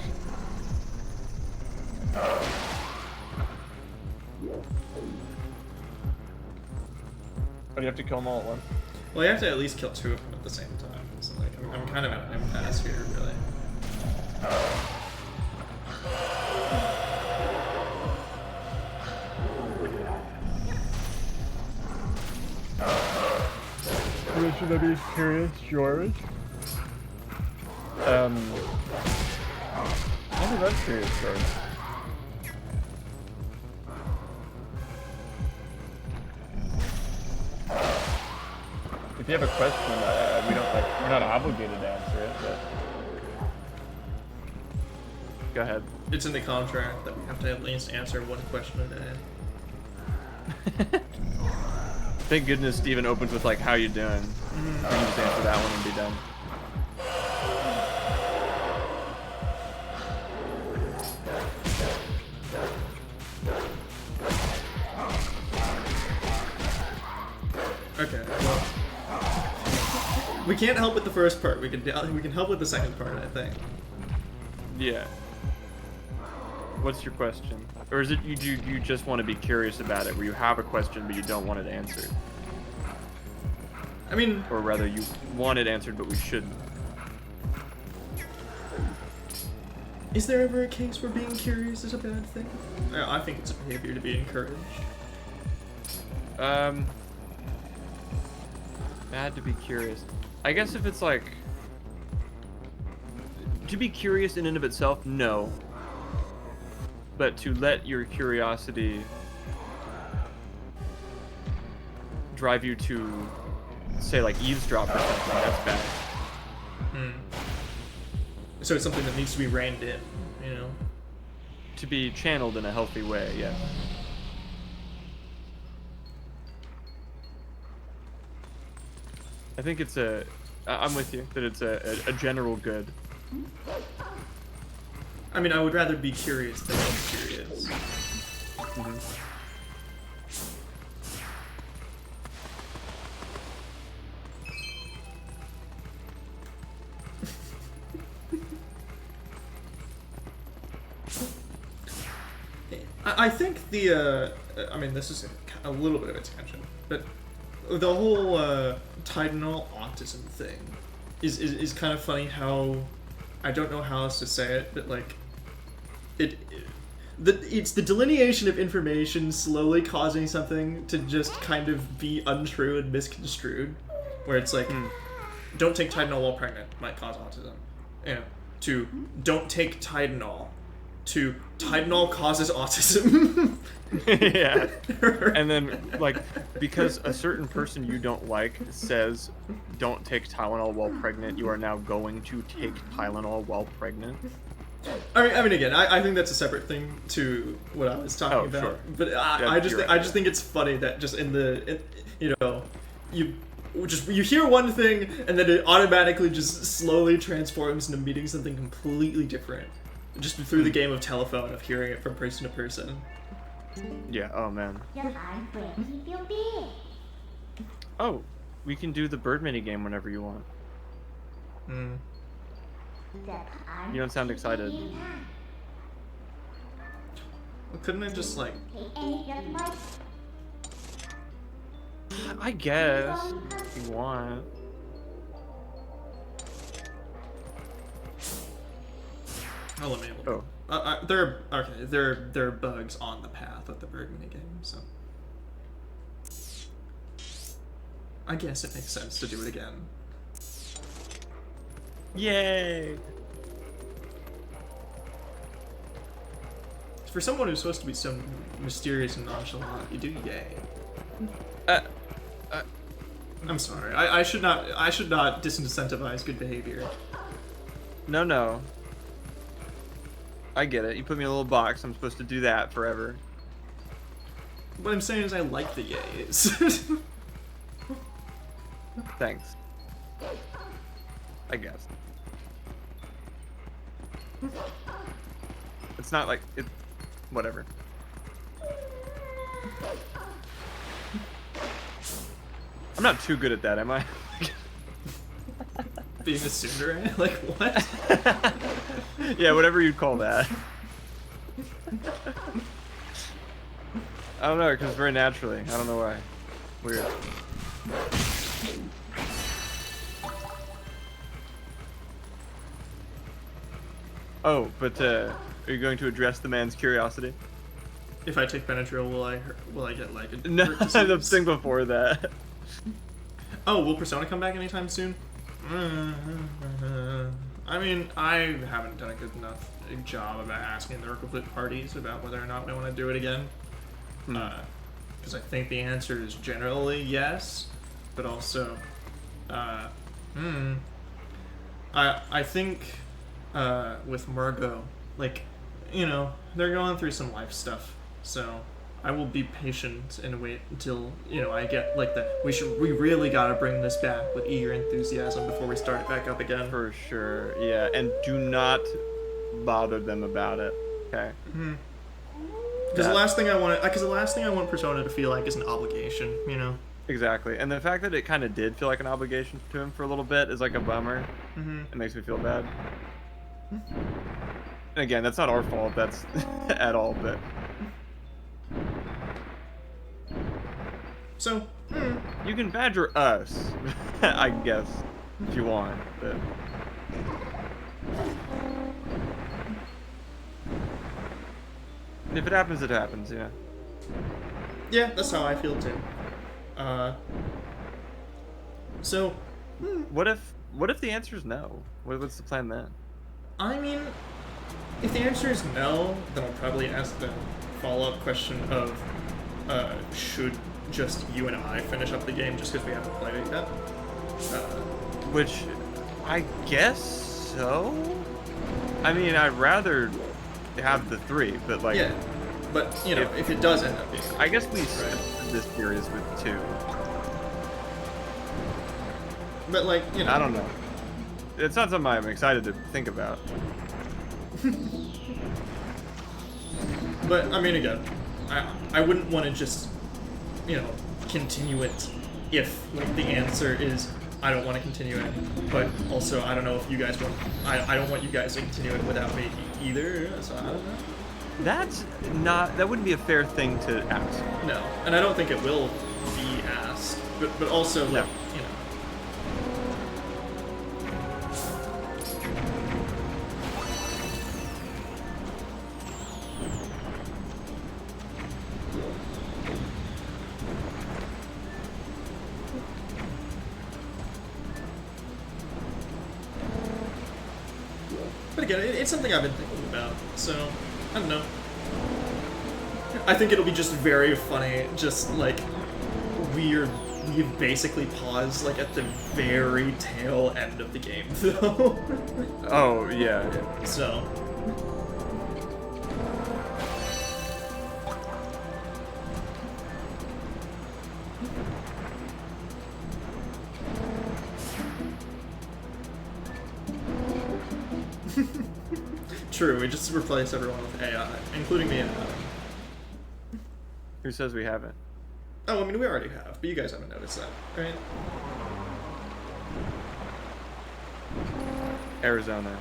But you have to kill them all at once. Well, you have to at least kill 2 of them at the same time. So, like, I'm kind of at an impasse here, really. Should I be curious, George? Maybe that's curious, George. If you have a question, we're not obligated to answer it, but... Go ahead. It's in the contract that we have to at least answer 1 question a day. Thank goodness Steven opens with, like, how you doing? We can just answer that one and be done. Okay. Well, we can't help with the first part. We can help with the second part, I think. Yeah. What's your question? Or is it you just want to be curious about it, where you have a question but you don't want it answered? I mean, or rather, you want it answered but we shouldn't. Is there ever a case where being curious is a bad thing? I think it's a behavior to be encouraged. Bad to be curious. I guess if it's like... To be curious in and of itself, no. But to let your curiosity drive you to, say, like, eavesdrop or something, that's bad. So it's something that needs to be reined in, you know? To be channeled in a healthy way, yeah. I think it's I'm with you, that it's a general good. I mean, I would rather be curious than uncurious. I think the, I mean, this is a little bit of a tangent, but the whole Titanol autism thing is kind of funny how, I don't know how else to say it, but like, it's the delineation of information slowly causing something to just kind of be untrue and misconstrued, where it's like, don't take Titanol while pregnant, might cause autism. You know, to don't take Titanol, to Titanol causes autism. Yeah. And then, like, because a certain person you don't like says, don't take Tylenol while pregnant, you are now going to take Tylenol while pregnant. I mean, again, I think that's a separate thing to what I was talking about. Sure. But I just think it's funny that just you know, you hear one thing and then it automatically just slowly transforms into meaning something completely different, just through the game of telephone of hearing it from person to person. Yeah. Oh man. I'm Frankie Feel Big. Oh, we can do the bird mini game whenever you want. You don't sound excited. Well, couldn't I just like... I guess, if you want. Oh, let me... there are bugs on the path of the bird mini game, so... I guess it makes sense to do it again. Yay! For someone who's supposed to be so mysterious and nonchalant, you do yay. I'm sorry. I should not disincentivize good behavior. No. I get it. You put me in a little box. I'm supposed to do that forever. What I'm saying is I like the yays. Thanks. I guess. It's not like it. Whatever. I'm not too good at that, am I? Being a tsundere? Like, what? Yeah, whatever you'd call that. I don't know, because very naturally. I don't know why. Weird. Oh, but are you going to address the man's curiosity? If I take Benadryl, will I get like a No, the thing before that. Oh, will Persona come back anytime soon? I mean, I haven't done a good enough job about asking the Urkelflit parties about whether or not they want to do it again. Because I think the answer is generally yes, but also, I think with Margot, like, you know, they're going through some life stuff, so I will be patient and wait until, you know, I get like we really gotta bring this back with eager enthusiasm before we start it back up again. For sure, yeah, and do not bother them about it, okay? Because the last thing I want Persona to feel like is an obligation, you know? Exactly, and the fact that it kind of did feel like an obligation to him for a little bit is like a bummer. It makes me feel bad. And again, that's not our fault. That's at all, but So, you can badger us, I guess, if you want. But if it happens, it happens. Yeah. yeah, that's how I feel too. So, What if the answer is no? What's the plan then? I mean, if the answer is no, then I'll probably ask the follow-up question of, should just you and I finish up the game just because we haven't played it yet? Which, I guess so. I mean, I'd rather have the 3, but like, Yeah, but, you know, if it does end up being... I guess we started this series with 2. But, like, you know... I don't know. It's not something I'm excited to think about. But, I mean, again, I wouldn't want to just, you know, continue it if, like, the answer is I don't want to continue it, but also I don't know if you guys want... I don't want you guys to continue it without me either, so I don't know. That wouldn't be a fair thing to ask. No, and I don't think it will be asked, but also, like, you know... But again, it's something I've been thinking about, so, I don't know. I think it'll be just very funny, just, like, we've basically paused, like, at the very tail end of the game, though. Oh, yeah. So... True, we just replaced everyone with AI, including me and Adam. Who says we haven't? Oh, I mean, we already have, but you guys haven't noticed that, right? Arizona.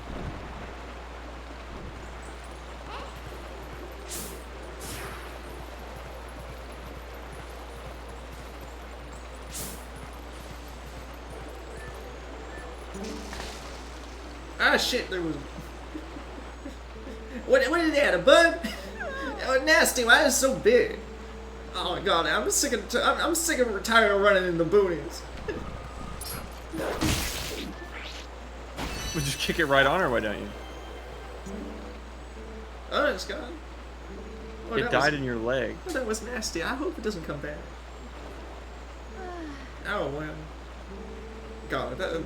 Ah, shit, there was... What is that, a bug? Oh, nasty, why is it so big? Oh my god, I'm sick of retiring running in the boonies. We'll just kick it right on her, why don't you? Oh, it's gone. Oh, It died in your leg. Oh, that was nasty. I hope it doesn't come back. Oh, well. God,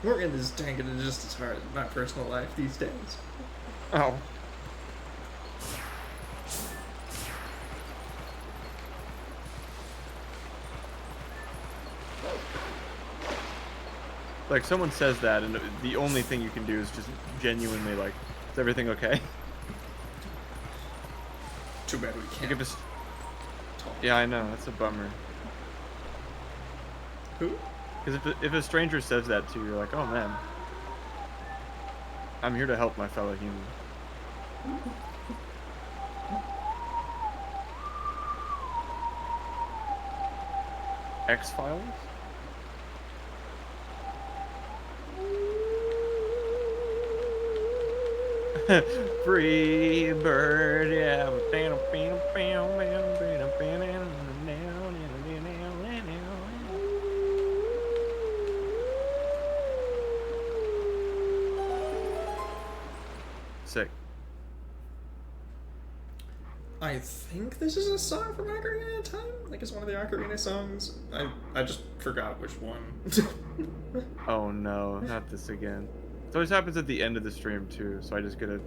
working is tanking is just as hard as my personal life these days. Oh. Like, someone says that, and the only thing you can do is just genuinely, like, is everything okay? Too bad we can't. Like if yeah, I know. That's a bummer. Who? Because if a stranger says that to you, you're like, oh, man. I'm here to help my fellow human. X-Files? Free bird, yeah. Sick. I think this is a song from Ocarina of Time. Like, it's one of the Ocarina songs. I just forgot which one. Oh no, not this again. It always happens at the end of the stream too, so I just get a...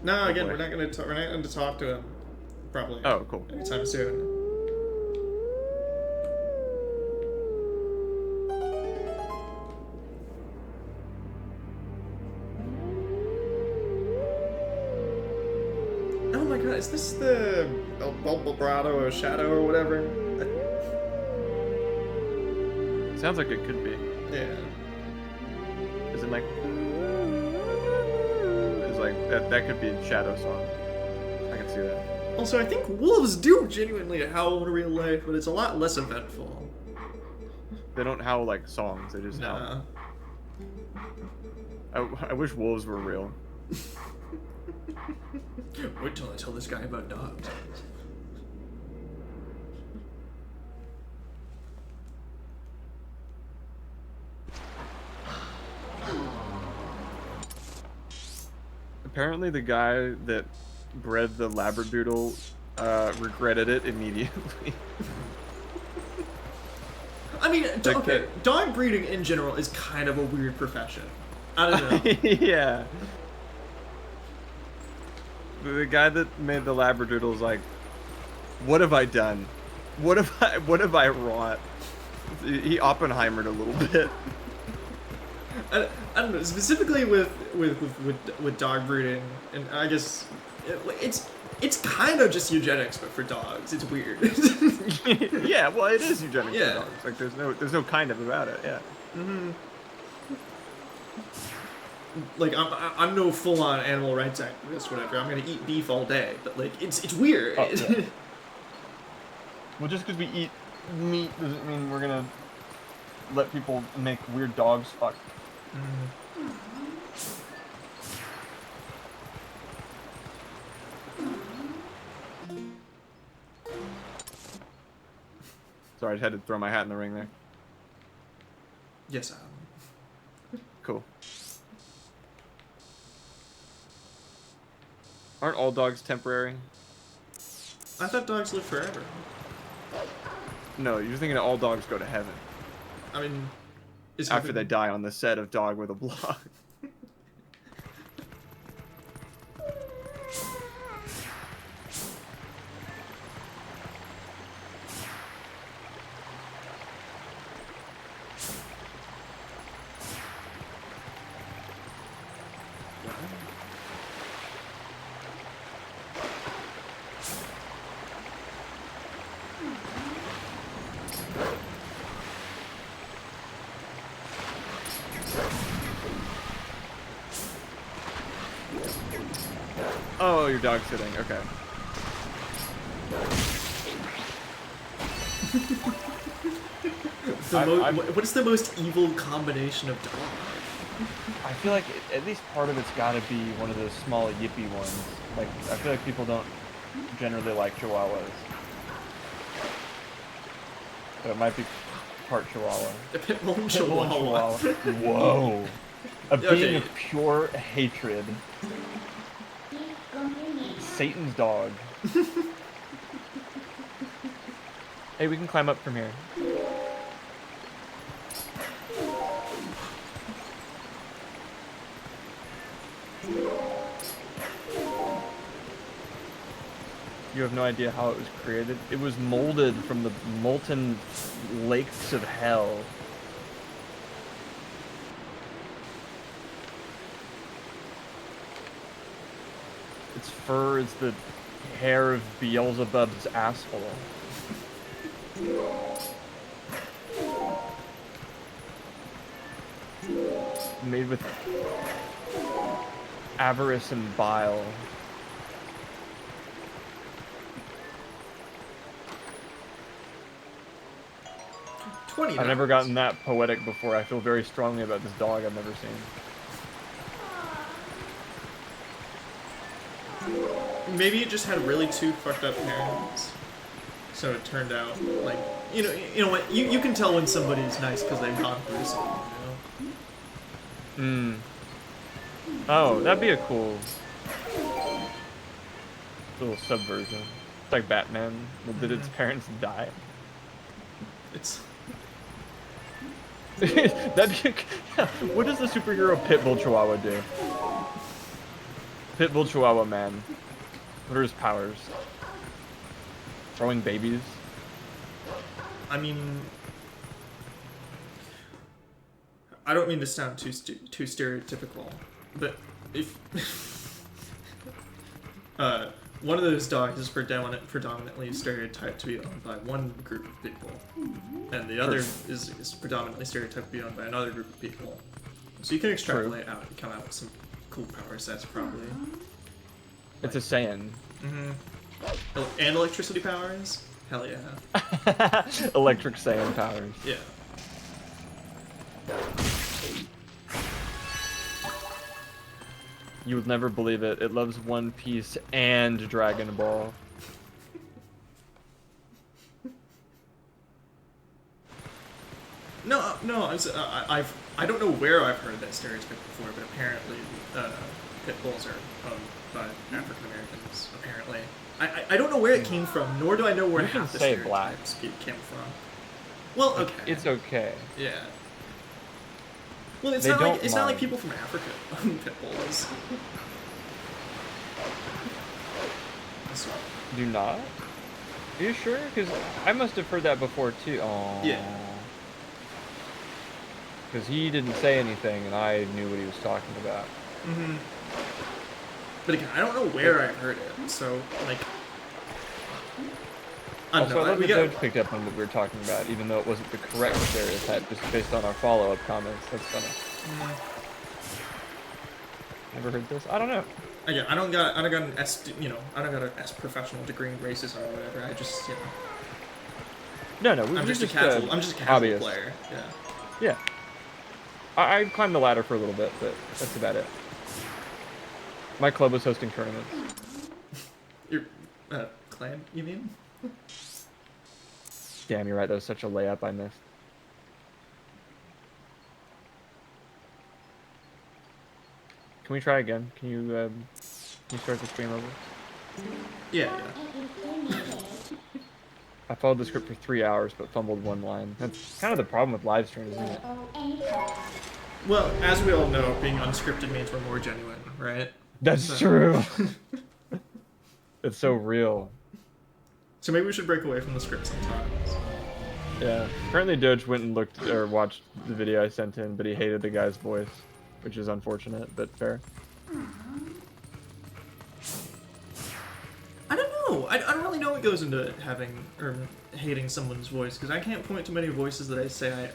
No, again, boy. we're not going to talk to him. Probably. Oh, cool. Anytime soon. Oh my god, is this the El Vibrato or Shadow or whatever? sounds like it could be. Yeah. Is it like? It's like that could be a shadow song. I can see that. Also, I think wolves do genuinely howl in real life, but it's a lot less eventful. They don't howl like songs. They just howl. I wish wolves were real. Wait till I tell this guy about dogs. Apparently, the guy that bred the Labradoodle regretted it immediately. I mean, okay, dog breeding in general is kind of a weird profession. I don't know. Yeah. The guy that made the Labradoodle is like, what have I done? What have I wrought? He Oppenheimered a little bit. I don't know, specifically with dog breeding, and I guess it's kind of just eugenics, but for dogs. It's weird. Yeah, well, it is eugenics Yeah. for dogs. Like, there's no kind of about it. Yeah. Mm-hmm. Like I'm no full-on animal rights activist, whatever. I'm gonna eat beef all day, but like it's weird. Oh, yeah. Well, just because we eat meat doesn't mean we're gonna let people make weird dogs fuck. Sorry, I just had to throw my hat in the ring there. Yes, Cool. Aren't all dogs temporary? I thought dogs live forever. No, you're thinking all dogs go to heaven I mean, after they die on the set of Dog with a Blog. Oh, your dog's sitting. Okay. What is the most evil combination of dog? I feel like at least part of it's got to be one of those small yippy ones. Like, I feel like people don't generally like Chihuahuas. So it might be part Chihuahua. A pit bull Chihuahua. Whoa. A being Okay. of pure hatred. Satan's dog. Hey, we can climb up from here. You have no idea how it was created. It was molded from the molten lakes of hell. Its fur is the hair of Beelzebub's asshole. Made with avarice and bile. I've never gotten that poetic before. I feel very strongly about this dog I've never seen. Maybe it just had really two fucked up parents, so it turned out like you know what you can tell when somebody's nice because they've gone through something. You know? Oh, that'd be a cool little subversion. It's like Batman. Well, did its parents die? It's that'd be yeah. What does the superhero Pitbull Chihuahua do? Pitbull Chihuahua man. What are his powers? Throwing babies? I mean, I don't mean to sound too stereotypical, but if one of those dogs is predominantly stereotyped to be owned by one group of people, and the other is predominantly stereotyped to be owned by another group of people. So you can extrapolate out and come out with some cool power sets, probably. It's a Saiyan. And electricity powers? Hell yeah. Electric Saiyan powers. Yeah. You would never believe it. It loves One Piece and Dragon Ball. No, I don't know where I've heard that stereotype before, but apparently pit bulls are owned by African Americans. Apparently, I don't know where it came from, nor do I know where You can half the say stereotypes came from. Well, okay. It's okay. Yeah. Well, it's They not like don't it's not like mind. people from Africa own pit bulls. Do not? Are you sure? Because I must have heard that before too. Oh. Yeah. Because he didn't say anything, and I knew what he was talking about. Mm-hmm. But again, I don't know where I heard it, so like. I don't Also, know. I love We that got. Doge picked up on what we were talking about, even though it wasn't the correct stereotype, just based on our follow-up comments. That's funny. Never heard this? I don't know. Again, I don't got an S, I don't got an S professional degree in racism or whatever. I just, No, I'm we're just a casual. I'm just a casual hobbyist. player. Yeah. Yeah. I climbed the ladder for a little bit, but that's about it. My club was hosting tournaments. Your clan, you mean? Damn, you're right. That was such a layup I missed. Can we try again? Can you start the stream over? Yeah. I followed the script for 3 hours, but fumbled one line. That's kind of the problem with live streams, isn't it? Well, as we all know, being unscripted means we're more genuine, right? That's true. It's so real. So maybe we should break away from the script sometimes. Yeah. Apparently Doge went and looked or watched the video I sent him, but he hated the guy's voice, which is unfortunate, but fair. I don't know. I don't really know what goes into having or hating someone's voice, because I can't point to many voices that I say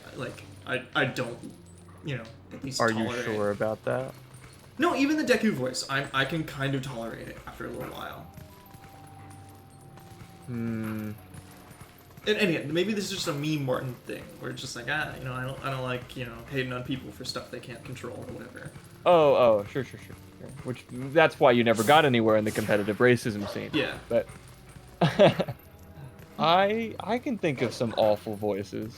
I don't, at least Are tolerate. you sure about that? No, even the Deku voice, I can kind of tolerate it after a little while. Hmm. And again, maybe this is just a me Martin thing, where it's just like, I don't like, hating on people for stuff they can't control or whatever. Oh, sure. Which, that's why you never got anywhere in the competitive racism scene. Yeah. But I can think of some awful voices.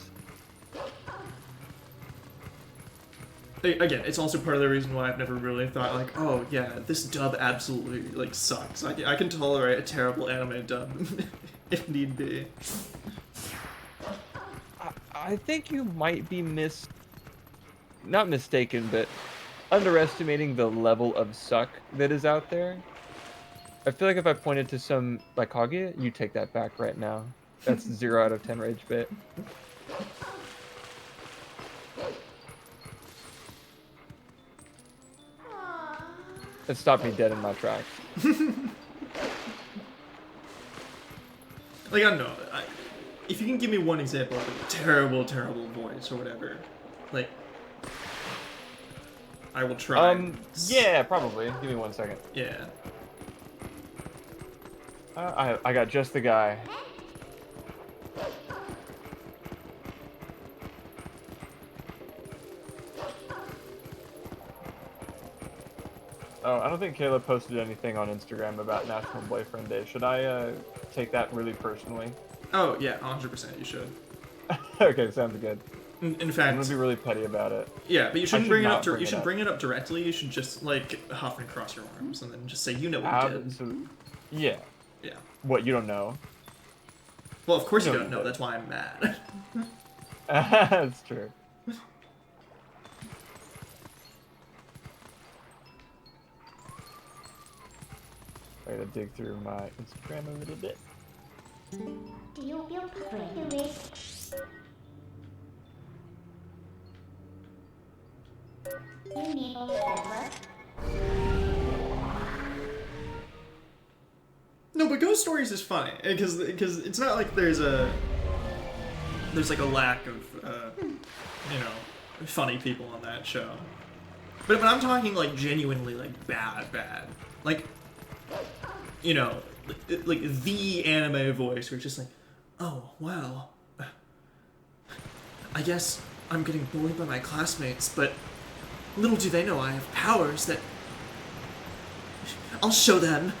Again, it's also part of the reason why I've never really thought like, oh yeah, this dub absolutely sucks. I can tolerate a terrible anime dub if need be. I think you might be not mistaken, but underestimating the level of suck that is out there. I feel like if I pointed to some, like Kaguya, you take that back right now. That's 0 out of 10 rage bait. It stopped me dead in my tracks. Like, I don't know. If you can give me one example of a terrible voice or whatever, like, I will try. Yeah, probably. Give me 1 second. Yeah. I got just the guy. Oh, I don't think Caleb posted anything on Instagram about National Boyfriend Day. Should I take that really personally? Oh yeah, 100% you should. Okay, sounds good. In fact, I'm gonna be really petty about it. Yeah, but you shouldn't should bring it not up. bring You it should up. bring it up directly. You should just like huff and cross your arms, and then just say, you know what you did. Absolutely. Yeah. Yeah. What, you don't know? Well, of course you No, don't know. but- That's why I'm mad. That's true. I gotta dig through my Instagram a little bit. Do you feel privileged? You need a server? No, but Ghost Stories is funny because it's not like there's a there's like a lack of funny people on that show. But I'm talking like genuinely like bad, like like the anime voice where it's just like, oh wow, I guess I'm getting bullied by my classmates, but little do they know I have powers that I'll show them.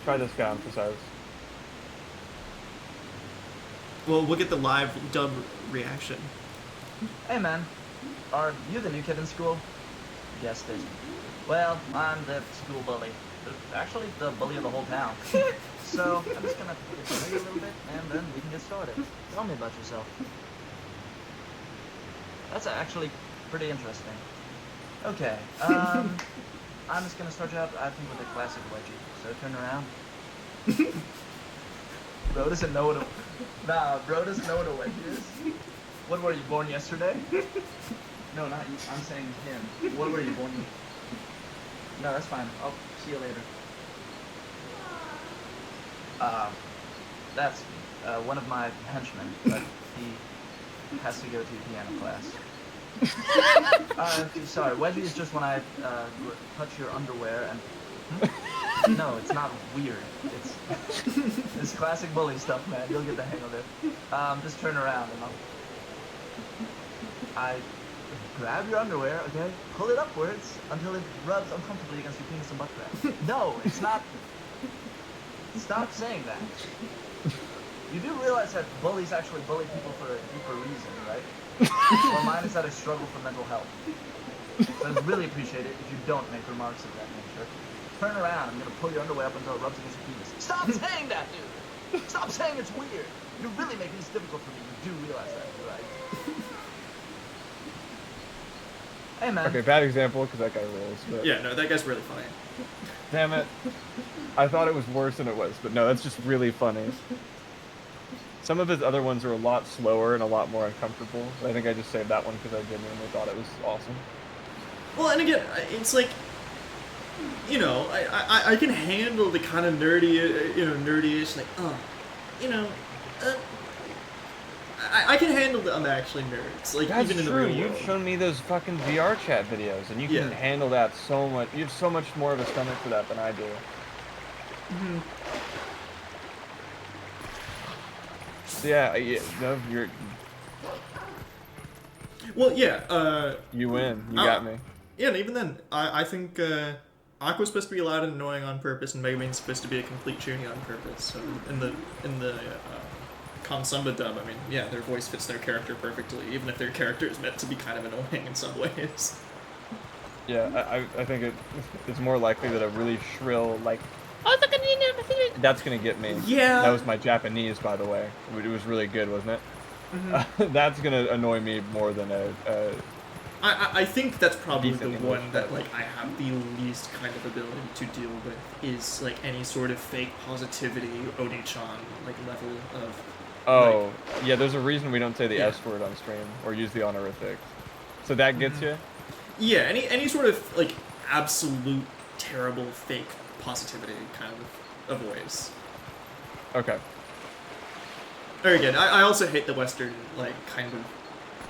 Try this guy, emphasize. Well, we'll get the live dub reaction. Hey man, are you the new kid in school? Guessed it. Well, I'm the school bully. Actually, the bully of the whole town. So, I'm just gonna get to know you a little bit, and then we can get started. Tell me about yourself. That's actually pretty interesting. Okay, I'm just gonna start you out, I think, with a classic wedgie. So turn around. Bro doesn't know what bro doesn't know what a wedgie is. What were you, born yesterday? No, not you. I'm saying him. What were you, born? No, that's fine. I'll see you later. That's one of my henchmen, but he has to go to piano class. Sorry, wedgie is just when I touch your underwear and... No, it's not weird. It's classic bully stuff, man. You'll get the hang of it. Just turn around and I grab your underwear, okay? Pull it upwards until it rubs uncomfortably against your penis and butt crack. No, it's not. Stop saying that. You do realize that bullies actually bully people for a deeper reason, right? Well, mine is that I struggle for mental health. So I'd really appreciate it if you don't make remarks of that nature. Turn around. I'm gonna pull your underwear up until it rubs against your penis. Stop saying that, dude! Stop saying it's weird! You're really making this difficult for me. You do realize that, right? Hey, man. Okay, bad example, because that guy rules. But... Yeah, no, that guy's really funny. Damn it. I thought it was worse than it was, but no, that's just really funny. Some of his other ones are a lot slower and a lot more uncomfortable. I think I just saved that one because I genuinely thought it was awesome. Well, and again, it's like, I can handle the kind of nerdy-ish, like, I can handle the I'm actually nerds. Like, that's even in true. the real world. You've shown me those fucking VR chat videos, and you can handle that so much. You have so much more of a stomach for that than I do. Mm-hmm. So yeah, no, you're... Well, yeah, you win. You got me. Yeah, and even then, I think, Aqua's supposed to be loud and annoying on purpose, and Megumin's supposed to be a complete chuny on purpose. So, in the Kansamba dub, I mean, yeah, their voice fits their character perfectly, even if their character is meant to be kind of annoying in some ways. Yeah, I think it's more likely that a really shrill, like, that's gonna get me. Yeah. That was my Japanese, by the way. It was really good, wasn't it? Mm-hmm. That's gonna annoy me more than a I think that's probably the one that, like, I have the least kind of ability to deal with, is, like, any sort of fake positivity, Oni-chan, like, level of... Oh, like, yeah, there's a reason we don't say the S word on stream, or use the honorifics. So that gets you? Yeah, any sort of, like, absolute terrible fake positivity kind of avoids. Okay. Or again, I also hate the Western, like, kind of,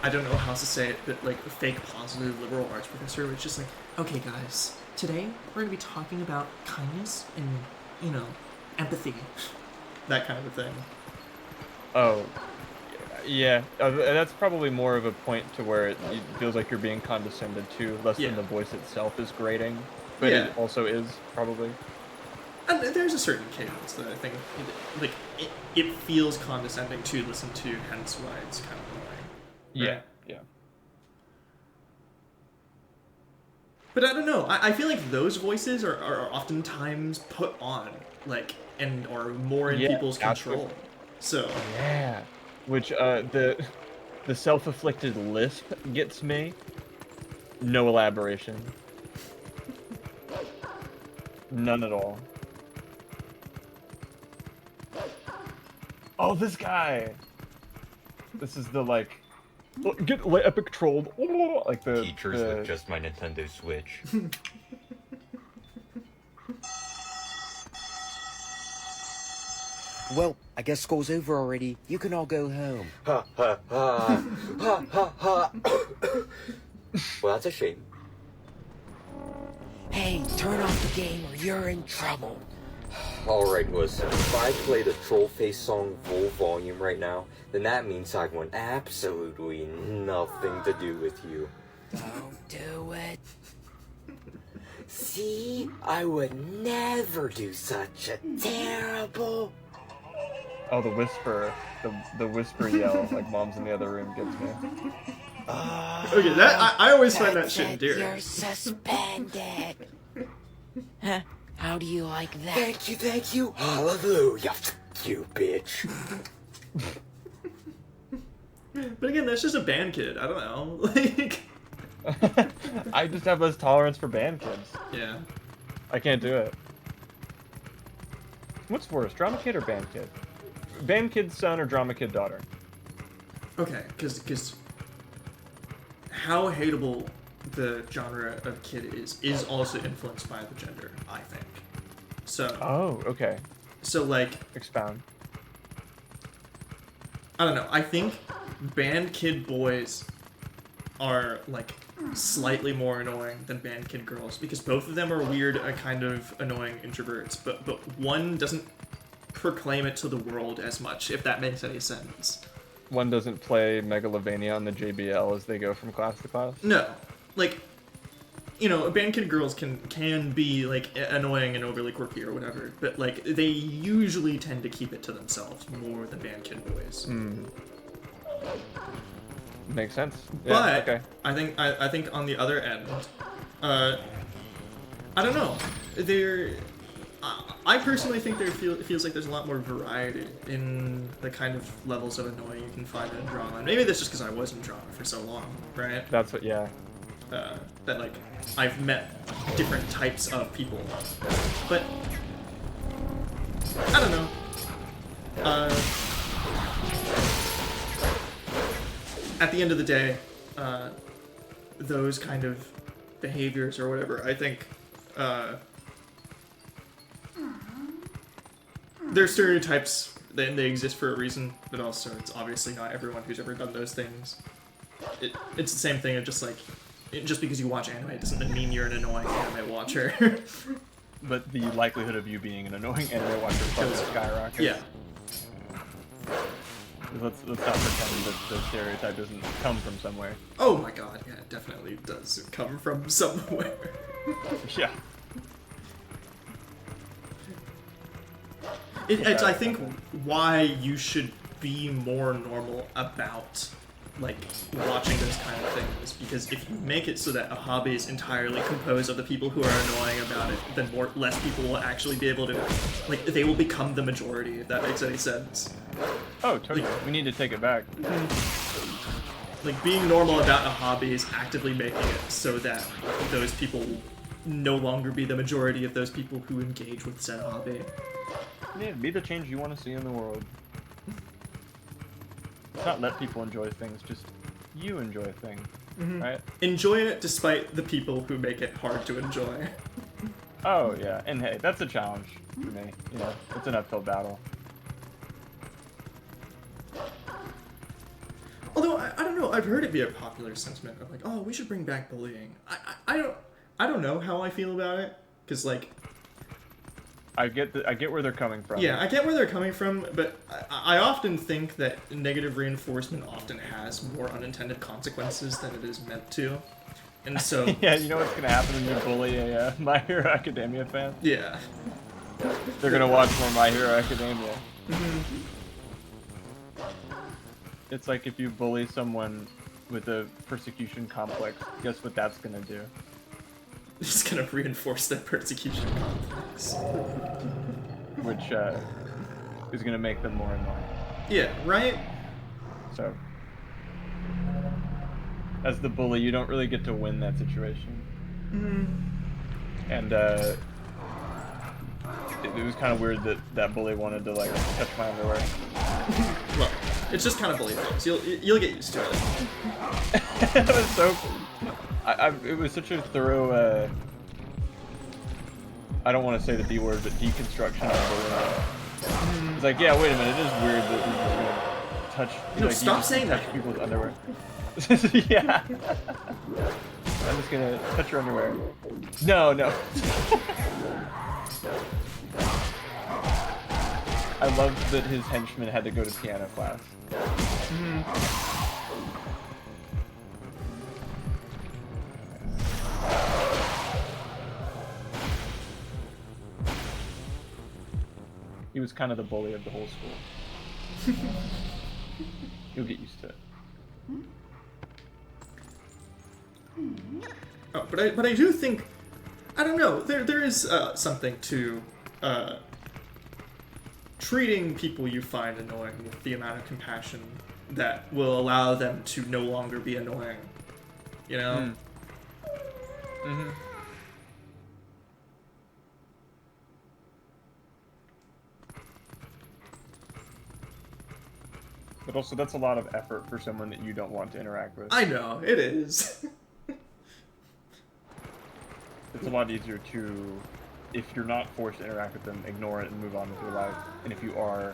I don't know how else to say it, but, like, fake positive liberal arts professor, which is just like, okay guys, today we're going to be talking about kindness and, empathy. That kind of thing. Oh, yeah, that's probably more of a point to where it feels like you're being condescended to, less than the voice itself is grating, but it also is, probably. And there's a certain cadence that I think, like, it feels condescending to listen to, hence why it's kind of annoying. Right? Yeah. But I don't know, I feel like those voices are oftentimes put on, like, and are more in people's control. So yeah, which the self-afflicted lisp gets me. No elaboration. None at all. Oh, this guy. This is the like get epic trolled like the teachers with just my Nintendo Switch. Well, I guess school's over already. You can all go home. Ha ha ha. Ha ha ha. Well, that's a shame. Hey, turn off the game or you're in trouble. Alright, listen. If I play the Trollface song full volume right now, then that means I want absolutely nothing to do with you. Don't do it. See? I would never do such a terrible... Oh, the whisper. The whisper yell, like mom's in the other room, gets me. Okay, that I always find that shit endearing. You're suspended. Huh? How do you like that? Thank you. Hallelujah, you bitch. But again, that's just a band kid. I don't know. Like, I just have less tolerance for band kids. yeah. I can't do it. What's worse, drama kid or band kid? Band kid son or drama kid daughter? Okay, because how hateable the genre of kid is also influenced by the gender, I think. So. Oh, okay. So like. Expound. I don't know. I think band kid boys are like slightly more annoying than band kid girls because both of them are weird and kind of annoying introverts, but one doesn't proclaim it to the world as much, if that makes any sense. One doesn't play Megalovania on the JBL as they go from class to class? No. Like, you know, band kid girls can be like annoying and overly quirky or whatever, but like they usually tend to keep it to themselves more than band kid boys. Makes sense. But Yeah, okay. I think on the other end, I don't know. I personally think there feels like there's a lot more variety in the kind of levels of annoying you can find in drama. And maybe that's just because I was in drama for so long, right? That's what, yeah. That like I've met different types of people, but I don't know. At the end of the day, those kind of behaviors or whatever, I think they're stereotypes. They exist for a reason, but also it's obviously not everyone who's ever done those things. It's the same thing of just like, just because you watch anime doesn't mean you're an annoying anime watcher. But the likelihood of you being an annoying anime watcher probably skyrockets. Yeah. Let's not pretend that the stereotype doesn't come from somewhere. Oh my god, yeah, it definitely does come from somewhere. Yeah. It's, I think, why you should be more normal about, like, watching those kind of things. Because if you make it so that a hobby is entirely composed of the people who are annoying about it, then less people will actually be able to, like, they will become the majority, if that makes any sense. Oh, totally. Like, we need to take it back. Like, being normal about a hobby is actively making it so that those people will no longer be the majority of those people who engage with said hobby. Yeah, be the change you want to see in the world. Not let people enjoy things, just you enjoy things, right? Enjoy it despite the people who make it hard to enjoy. Oh, yeah, and hey, that's a challenge for me. You know, it's an uphill battle. Although, I don't know, I've heard it be a popular sentiment of like, oh, we should bring back bullying. I don't know how I feel about it, because like, I get where they're coming from. yeah, I get where they're coming from, but I often think that negative reinforcement often has more unintended consequences than it is meant to. And so... yeah, you know what's going to happen when you bully a My Hero Academia fan? Yeah. They're going to watch more My Hero Academia. It's like if you bully someone with a persecution complex, guess what that's going to do? It's gonna reinforce that persecution complex. Which is gonna make them more annoying. Yeah, right? So, as the bully, you don't really get to win that situation. And it was kind of weird that that bully wanted to like touch my underwear. Well, it's just kind of bully things. You'll get used to it. It was so... it was such a thorough, I don't want to say the B word, but deconstruction of bullying. It's like, yeah, wait a minute, it is weird that he's just gonna touch. No, stop saying touch that. people's underwear. Yeah. I'm just gonna touch your underwear. No, no. I love that his henchman had to go to piano class. He was kind of the bully of the whole school. You'll get used to it. Oh, but I do think, I don't know, there is something to treating people you find annoying with the amount of compassion that will allow them to no longer be annoying. You know? Mm-hmm. But also, that's a lot of effort for someone that you don't want to interact with. I know, it is. It's a lot easier to, if you're not forced to interact with them, ignore it and move on with your life. And if you are,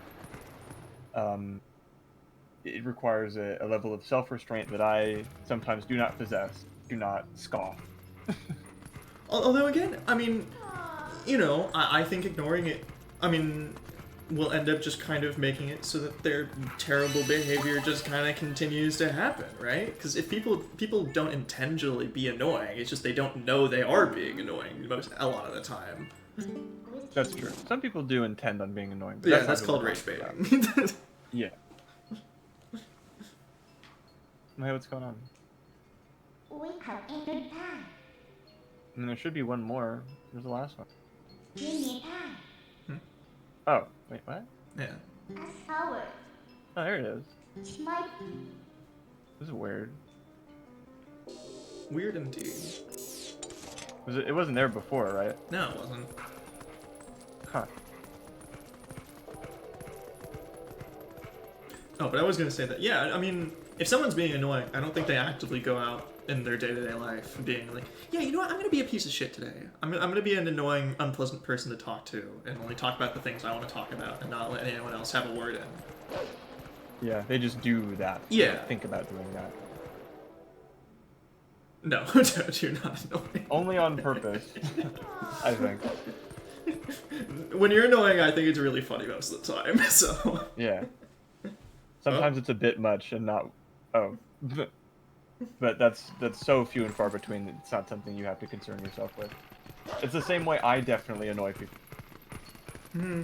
it requires a level of self-restraint that I sometimes do not possess, do not scoff. Although again, I mean, you know, I think ignoring it, I mean, will end up just kind of making it so that their terrible behavior just kind of continues to happen, right? Because if people don't intentionally be annoying, it's just they don't know they are being annoying a lot of the time. That's true. Some people do intend on being annoying. But Yeah, that's that's not called really rage what I'm baiting. talking about. Yeah. Hey, what's going on? We have entered time. And there should be one more. Where's the last one? Junior time. Oh, wait, what? Yeah. A sour. Oh, there it is. Smite. This is weird. Weird indeed. Was it? It wasn't there before, right? No, it wasn't. Huh. Oh, but I was gonna say that, yeah, I mean, if someone's being annoying, I don't think they actively go out in their day-to-day life being like, yeah, you know what, I'm gonna be a piece of shit today. I'm gonna be an annoying, unpleasant person to talk to, and only talk about the things I want to talk about, and not let anyone else have a word in. Yeah, they just do that. Yeah. They think about doing that. No, you're not annoying. Only on purpose, I think. When you're annoying, I think it's really funny most of the time, so... Yeah. Sometimes it's a bit much and not... Oh. But that's so few and far between that it's not something you have to concern yourself with. It's the same way I definitely annoy people. Hmm.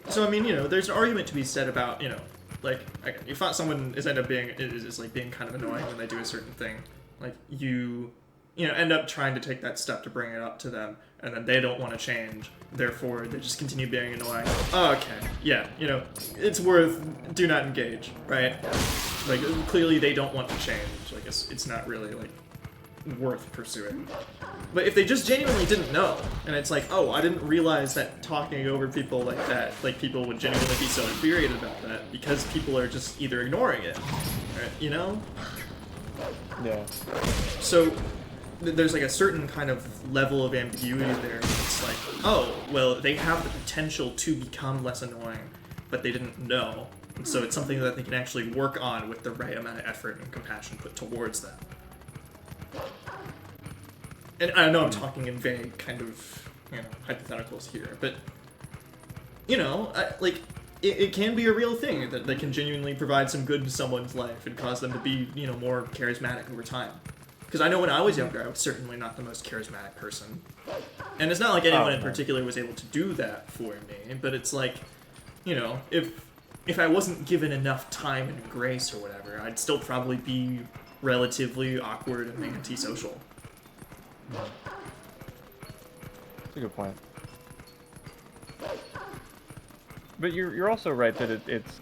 So I mean, you know, there's an argument to be said about, you know, like, you find someone is like being kind of annoying when they do a certain thing. Like you end up trying to take that step to bring it up to them, and then they don't want to change. Therefore, they just continue being annoying. Oh, okay, yeah, you know, it's worth do not engage, right? Like clearly they don't want to change. Like it's not really like worth pursuing. But if they just genuinely didn't know, and it's like, oh, I didn't realize that talking over people like that, like people would genuinely be so infuriated about that because people are just either ignoring it, right? You know? Yeah. So there's like a certain kind of level of ambiguity there. It's like, oh, well, they have the potential to become less annoying, but they didn't know. And so it's something that they can actually work on with the right amount of effort and compassion put towards them. And I know I'm talking in vague kind of, you know, hypotheticals here, but, you know, like, it can be a real thing that can genuinely provide some good to someone's life and cause them to be, you know, more charismatic over time. Because I know when I was younger, I was certainly not the most charismatic person. And it's not like anyone in particular was able to do that for me, but it's like, you know, if I wasn't given enough time and grace or whatever, I'd still probably be relatively awkward and antisocial. That's a good point. But you're also right that it's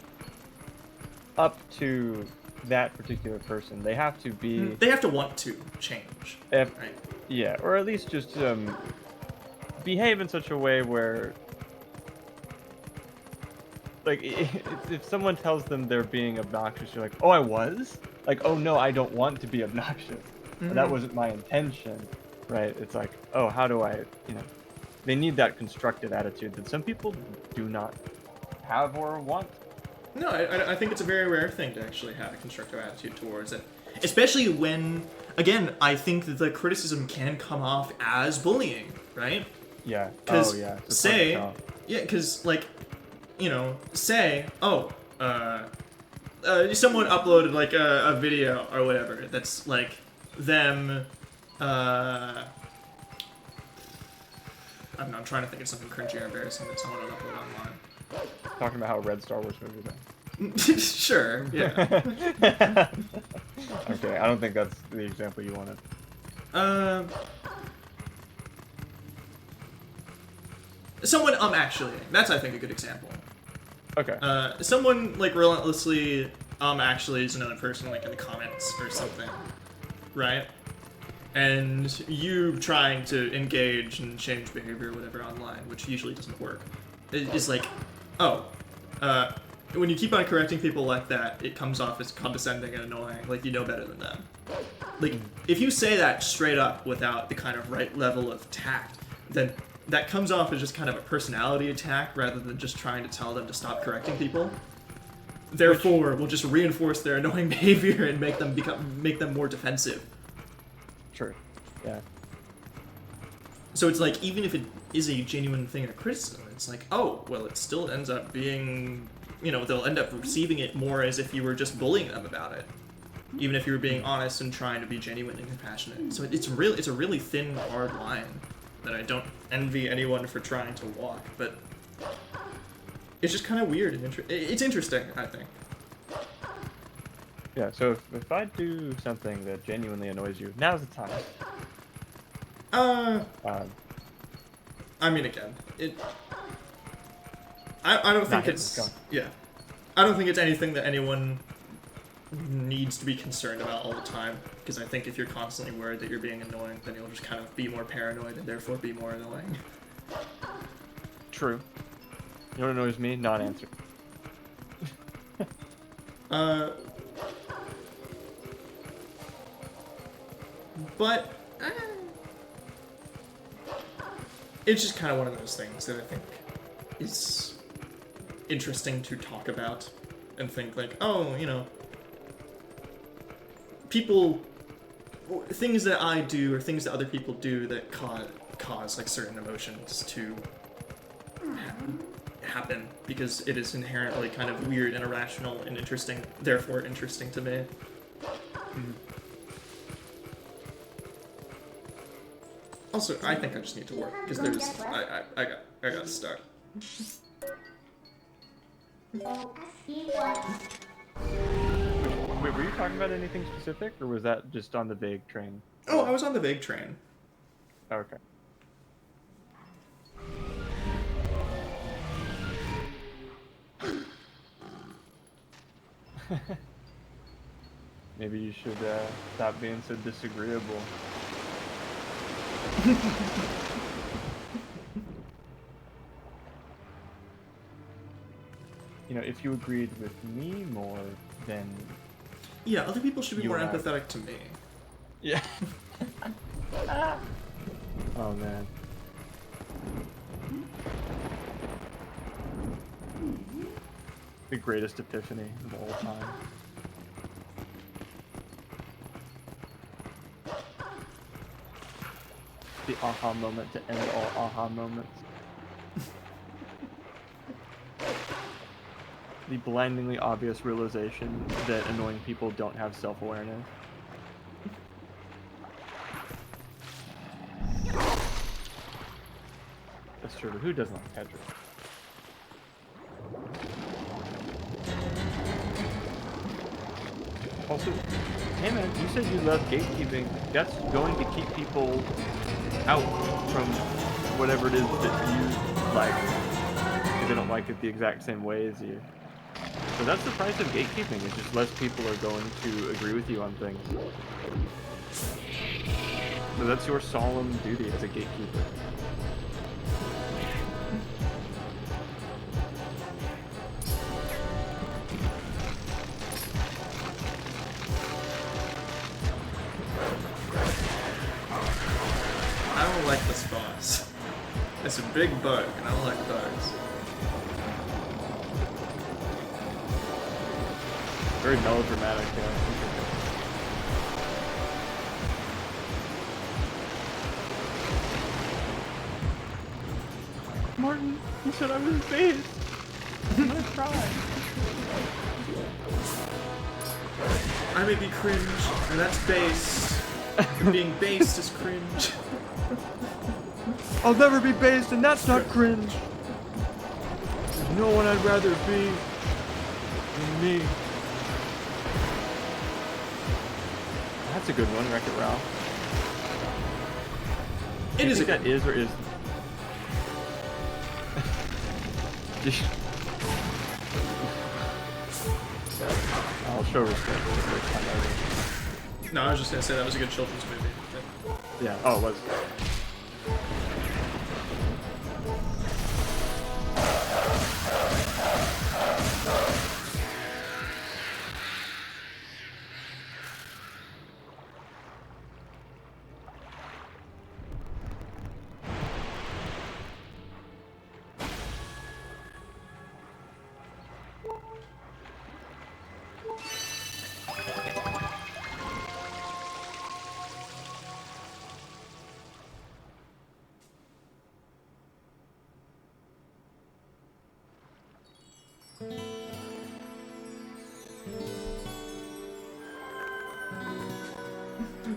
up to that particular person. They have to be... They have to want to change. Right? Yeah, or at least just behave in such a way where... Like, if someone tells them they're being obnoxious, you're like, oh, I was? like, oh no, I don't want to be obnoxious. Mhm. That wasn't my intention, right? It's like, oh, how do I, they need that constructive attitude that some people do not have or want. No, I think it's a very rare thing to actually have a constructive attitude towards it. Especially when, again, I think that the criticism can come off as bullying, right? Yeah. Because oh, yeah. So because, like, say, someone uploaded, like, a video or whatever that's, like, them, I'm trying to think of something cringy or embarrassing that someone would upload online. Talking about how red Star Wars movies are. Sure, yeah. Okay, I don't think that's the example you wanted. Someone actually, that's I think a good example. Okay. Someone like relentlessly actually is another person like in the comments or something, right? And you trying to engage and change behavior or whatever online, which usually doesn't work. It's like, when you keep on correcting people like that, it comes off as condescending and annoying, like you know better than them. Like, if you say that straight up without the kind of right level of tact, then that comes off as just kind of a personality attack rather than just trying to tell them to stop correcting people. Therefore, we'll just reinforce their annoying behavior and make them more defensive. True. Yeah. So it's like, even if it is a genuine thing of criticism, it's like, oh, well, it still ends up being, they'll end up receiving it more as if you were just bullying them about it. Even if you were being honest and trying to be genuine and compassionate. So it's a really thin, hard line that I don't envy anyone for trying to walk, but it's just kind of weird and it's interesting, I think. Yeah, so if I do something that genuinely annoys you, now's the time. I mean, again, I don't think it's, I don't think it's anything that anyone needs to be concerned about all the time, because I think if you're constantly worried that you're being annoying, then you'll just kind of be more paranoid and therefore be more annoying. True. You know what annoys me? Non-answer. But it's just kind of one of those things that I think is interesting to talk about and think like, oh, things that I do or things that other people do that cause like certain emotions to happen because it is inherently kind of weird and irrational and interesting, therefore interesting to me. Mm-hmm. Also, I think I just need to work because I got to start. Wait, were you talking about anything specific, or was that just on the vague train? Oh, I was on the vague train. Okay. Maybe you should stop being so disagreeable. If you agreed with me more, then... Yeah, other people should be more empathetic to me. Yeah. Oh, man. The greatest epiphany of all time. The aha moment to end all aha moments. The blindingly obvious realization that annoying people don't have self-awareness. That's true, but who doesn't like Pedro? Also, hey man, you said you love gatekeeping. That's going to keep people out from whatever it is that you like, because they don't like it the exact same way as you. So that's the price of gatekeeping, is just less people are going to agree with you on things. So that's your solemn duty as a gatekeeper. It's a big bug, and I don't like bugs. Very melodramatic, yeah. Martin, you said I was based. I'm gonna cry. I may be cringe, and that's base. Being based is cringe. I'll never be based, and that's not cringe. There's no one I'd rather be than me. That's a good one, Wreck-It Ralph. It is. That is or is. I'll show respect for the first time ever. No, I was just gonna say that was a good children's movie. Yeah. Oh, it was.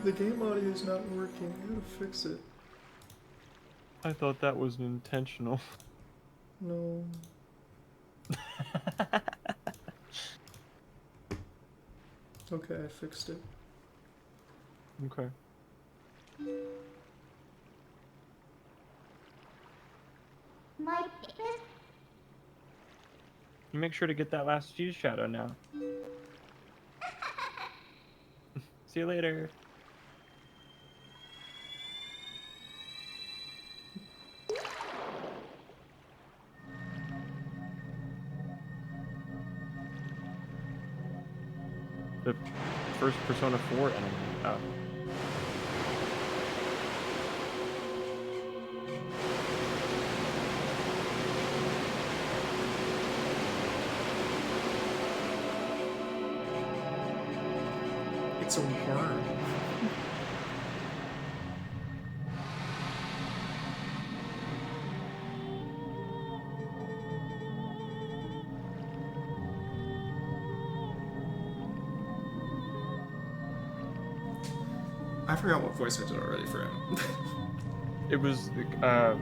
The game audio is not working. I gotta fix it. I thought that was intentional. No. Okay, I fixed it. Okay. My picture? You make sure to get that last fuse shadow now. See you later. The first Persona 4 enemy. Oh. It's a worm. I forgot what voice I did already for him. It was I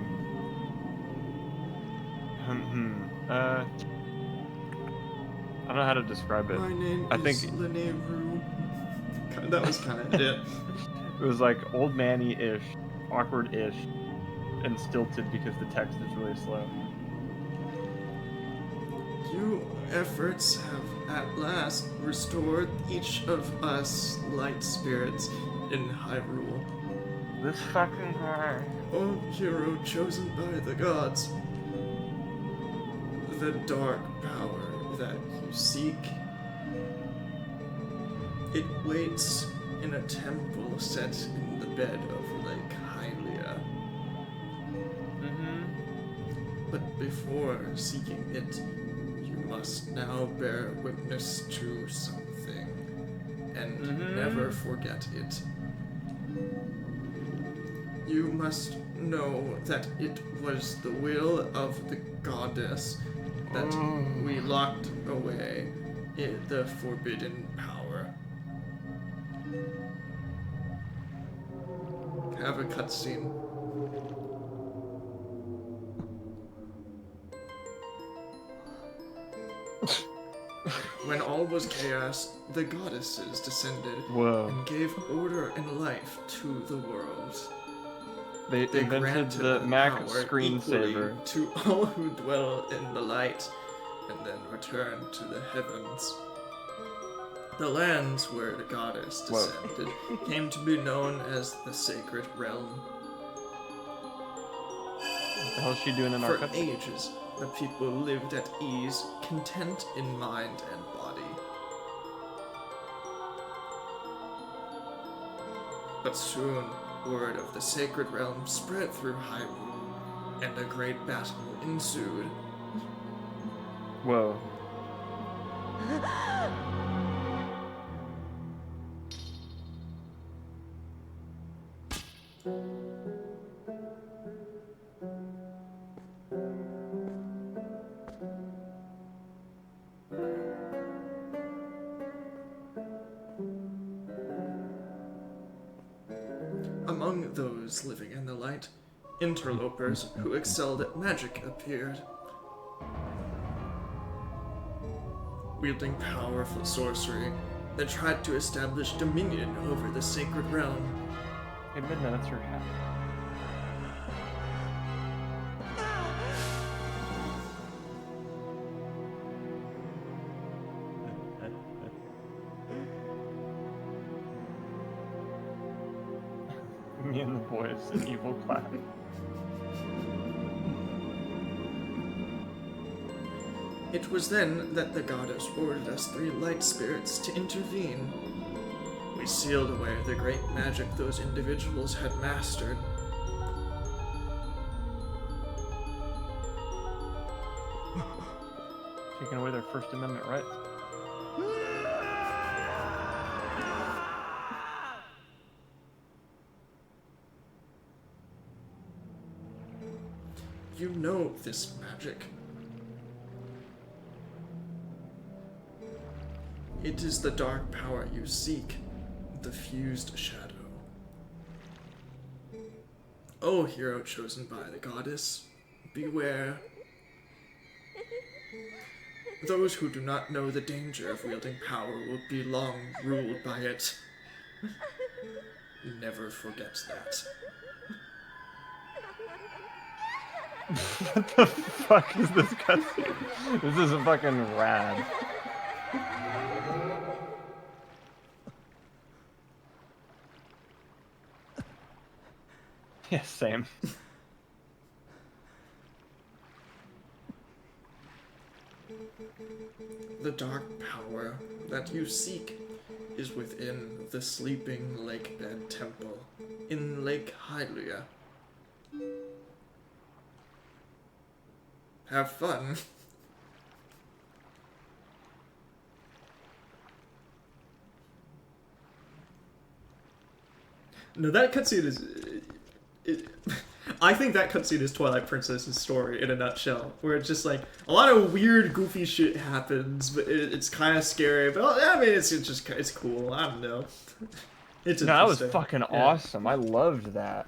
don't know how to describe it. My name I is think Leneru. That was kind of it. It was like old manny-ish, awkward-ish, and stilted because the text is really slow. You efforts have at last restored each of us light spirits in Hyrule. This fucking guy. O hero chosen by the gods. The dark power that you seek. It waits in a temple set in the bed of Lake Hylia. But before seeking it, you must now bear witness to something, and never forget it. You must know that it was the will of the goddess that we locked away in the forbidden power. Have a cutscene. When all was chaos, the goddesses descended and gave order and life to the world. They invented granted the Mac power screensaver. equally to all who dwell in the light, and then return to the heavens. The lands where the goddess descended came to be known as the Sacred Realm. What the hell's she doing in our For country? ages, the people lived at ease, content in mind and body. But soon, word of the Sacred Realm spread through Hyrule, and a great battle ensued. Whoa. Among those living in the light, interlopers who excelled at magic appeared. Wielding powerful sorcery that tried to establish dominion over the sacred realm. Hey, Midna, that's your hat. Me and the boys in evil class. It was then that the goddess ordered us 3 light spirits to intervene. We sealed away the great magic those individuals had mastered. Taking away their First Amendment rights. You know this magic. It is the dark power you seek, the fused shadow. O hero chosen by the goddess, beware. Those who do not know the danger of wielding power will be long ruled by it. Never forget that. What the fuck is this cutscene? This is fucking rad. Yeah, same. The dark power that you seek is within the sleeping lakebed temple in Lake Hylia. Have fun. No, that cutscene is... I think that cutscene is Twilight Princess's story in a nutshell, where it's just like a lot of weird, goofy shit happens, but it's kind of scary. But I mean, it's cool. I don't know. It's no, that was fucking awesome. I loved that.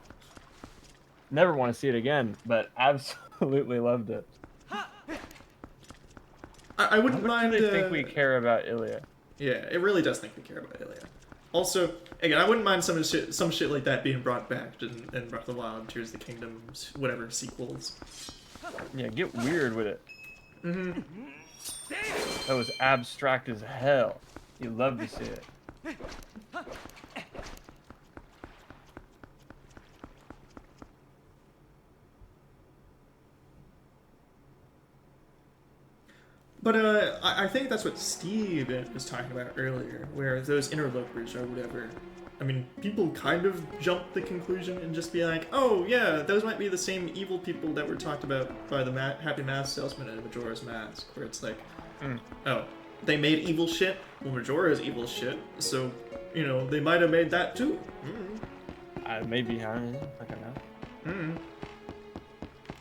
Never want to see it again, but absolutely loved it. I wouldn't mind. I think we care about Ilya. Yeah, it really does think we care about Ilya. Also, again, I wouldn't mind some shit like that being brought back in Breath of the Wild, Tears of the Kingdom, whatever sequels. Yeah, get weird with it. Mm-hmm. That was abstract as hell. You love to see it. But I think that's what Steve was talking about earlier, where those interlopers or whatever. I mean, people kind of jump the conclusion and just be like, oh yeah, those might be the same evil people that were talked about by the Happy Mask salesman in Majora's Mask, where it's like, oh, they made evil shit? Well, Majora's evil shit, so, you know, they might have made that too. Maybe, I don't know.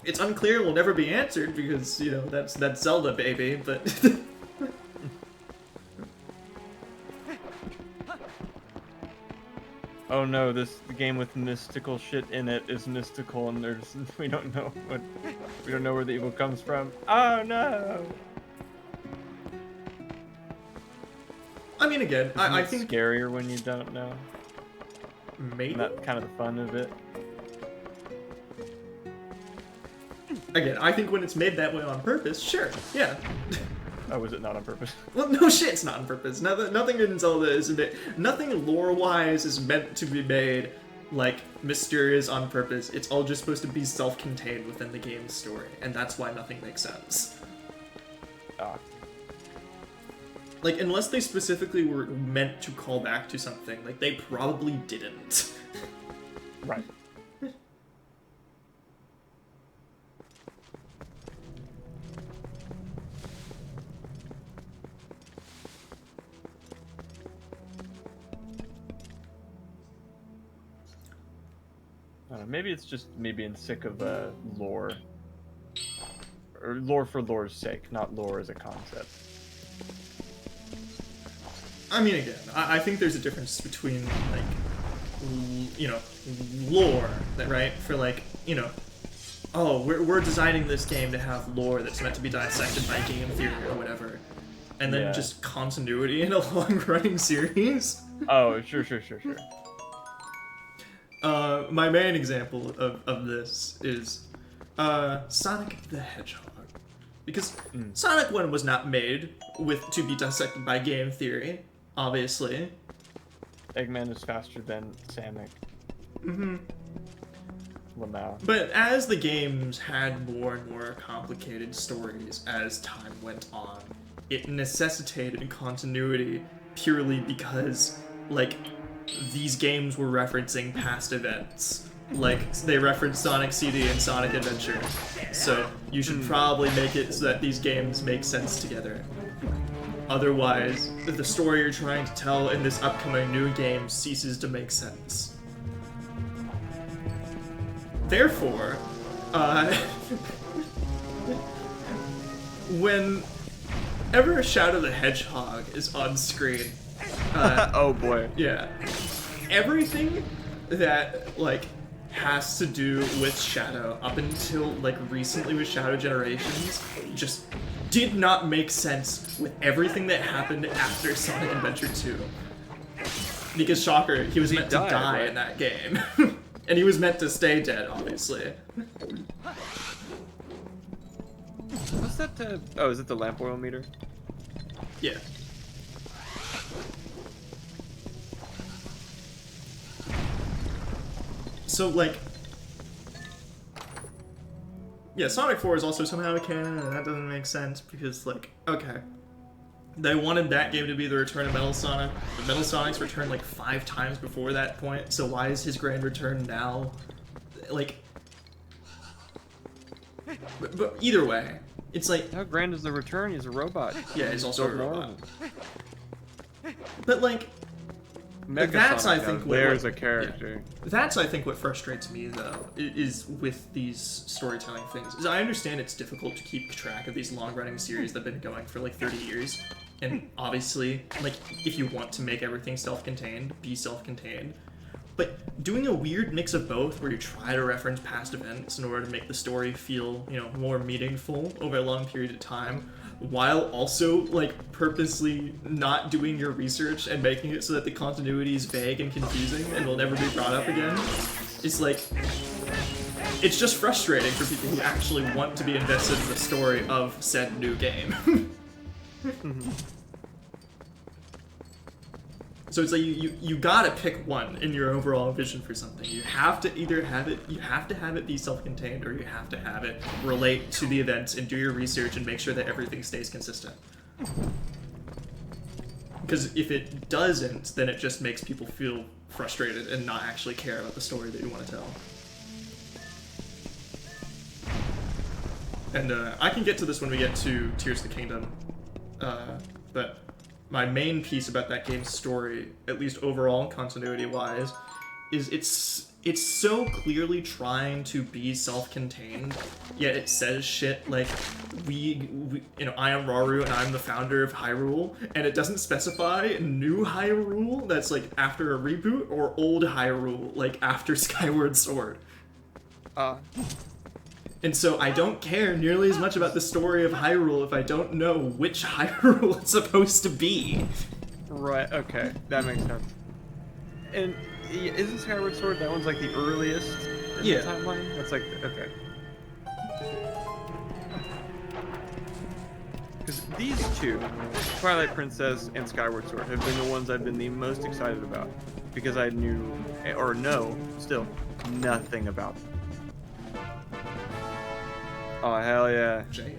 It's unclear, will never be answered because, you know, that's Zelda, baby, but... Oh no, the game with mystical shit in it is mystical, and we don't know where the evil comes from. Oh no! I mean, again, I think scarier when you don't know. Maybe and that's kind of the fun of it. Again, I think when it's made that way on purpose, sure, yeah. Oh, was it not on purpose? Well, no shit, it's not on purpose. Nothing in Zelda is nothing lore-wise is meant to be made like mysterious on purpose. It's all just supposed to be self-contained within the game's story, and that's why nothing makes sense. Like, unless they specifically were meant to call back to something, like, they probably didn't. Right. Maybe it's just me being sick of lore. Or lore for lore's sake, not lore as a concept. I mean, again, I think there's a difference between, like, you know, lore, right? For, like, you know, oh, we're designing this game to have lore that's meant to be dissected by game theory or whatever. And then just continuity in a long-running series. Oh, sure. My main example of this is Sonic the Hedgehog. Because Sonic 1 was not made to be dissected by game theory, obviously. Eggman is faster than Sonic. Lamau. But as the games had more and more complicated stories as time went on, it necessitated continuity purely because, like, these games were referencing past events. Like, they referenced Sonic CD and Sonic Adventure. So you should probably make it so that these games make sense together. Otherwise, the story you're trying to tell in this upcoming new game ceases to make sense. Therefore, whenever Shadow the Hedgehog is on screen, oh boy. Yeah. Everything that, like, has to do with Shadow up until, like, recently with Shadow Generations just did not make sense with everything that happened after Sonic Adventure 2. Because, shocker, he was meant to die in that game. And he was meant to stay dead, obviously. What's that? Oh, is it the lamp oil meter? Yeah. So, like... Yeah, Sonic 4 is also somehow canon, and that doesn't make sense, because, like, okay. They wanted that game to be the return of Metal Sonic. But Metal Sonic's returned, like, 5 times before that point, so why is his grand return now? Like... But either way, it's like... How grand is the return? He's a robot. Yeah, he's also a robot. But, like... That's, I think, there's a character. Yeah. That's, I think, what frustrates me, though, is with these storytelling things. Is I understand it's difficult to keep track of these long-running series that have been going for, like, 30 years. And obviously, like, if you want to make everything self-contained, be self-contained. But doing a weird mix of both, where you try to reference past events in order to make the story feel, you know, more meaningful over a long period of time, while also, like, purposely not doing your research and making it so that the continuity is vague and confusing and will never be brought up again, it's like, it's just frustrating for people who actually want to be invested in the story of said new game. So it's like you gotta pick one in your overall vision for something. You have to either have it be self-contained, or you have to have it relate to the events and do your research and make sure that everything stays consistent. Because if it doesn't, then it just makes people feel frustrated and not actually care about the story that you want to tell. And I can get to this when we get to Tears of the Kingdom, but my main piece about that game's story, at least overall continuity-wise, is it's so clearly trying to be self-contained, yet it says shit like, we you know, I am Rauru and I'm the founder of Hyrule, and it doesn't specify new Hyrule that's like after a reboot or old Hyrule like after Skyward Sword. And so I don't care nearly as much about the story of Hyrule if I don't know which Hyrule it's supposed to be. Right, okay. That makes sense. And isn't Skyward Sword, that one's like the earliest in the timeline? That's like, okay. Because these two, Twilight Princess and Skyward Sword, have been the ones I've been the most excited about. Because I knew, or know, still, nothing about them. Oh, hell yeah. Jay.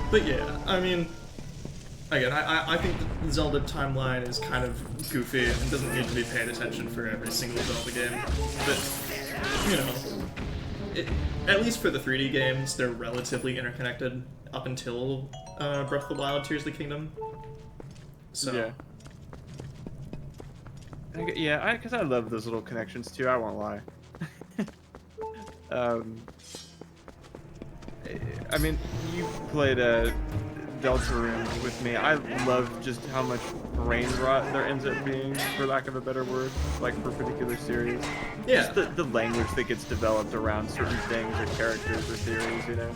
But yeah, I mean, again, I think the Zelda timeline is kind of goofy and doesn't need to be paid attention for every single Zelda game. But, you know, at least for the 3D games, they're relatively interconnected up until Breath of the Wild, Tears of the Kingdom. So Yeah. Yeah, because I love those little connections too. I won't lie. I mean, you played Deltarune with me. I love just how much brain rot there ends up being, for lack of a better word, like for a particular series. Yeah. Just the language that gets developed around certain things or characters or theories, you know.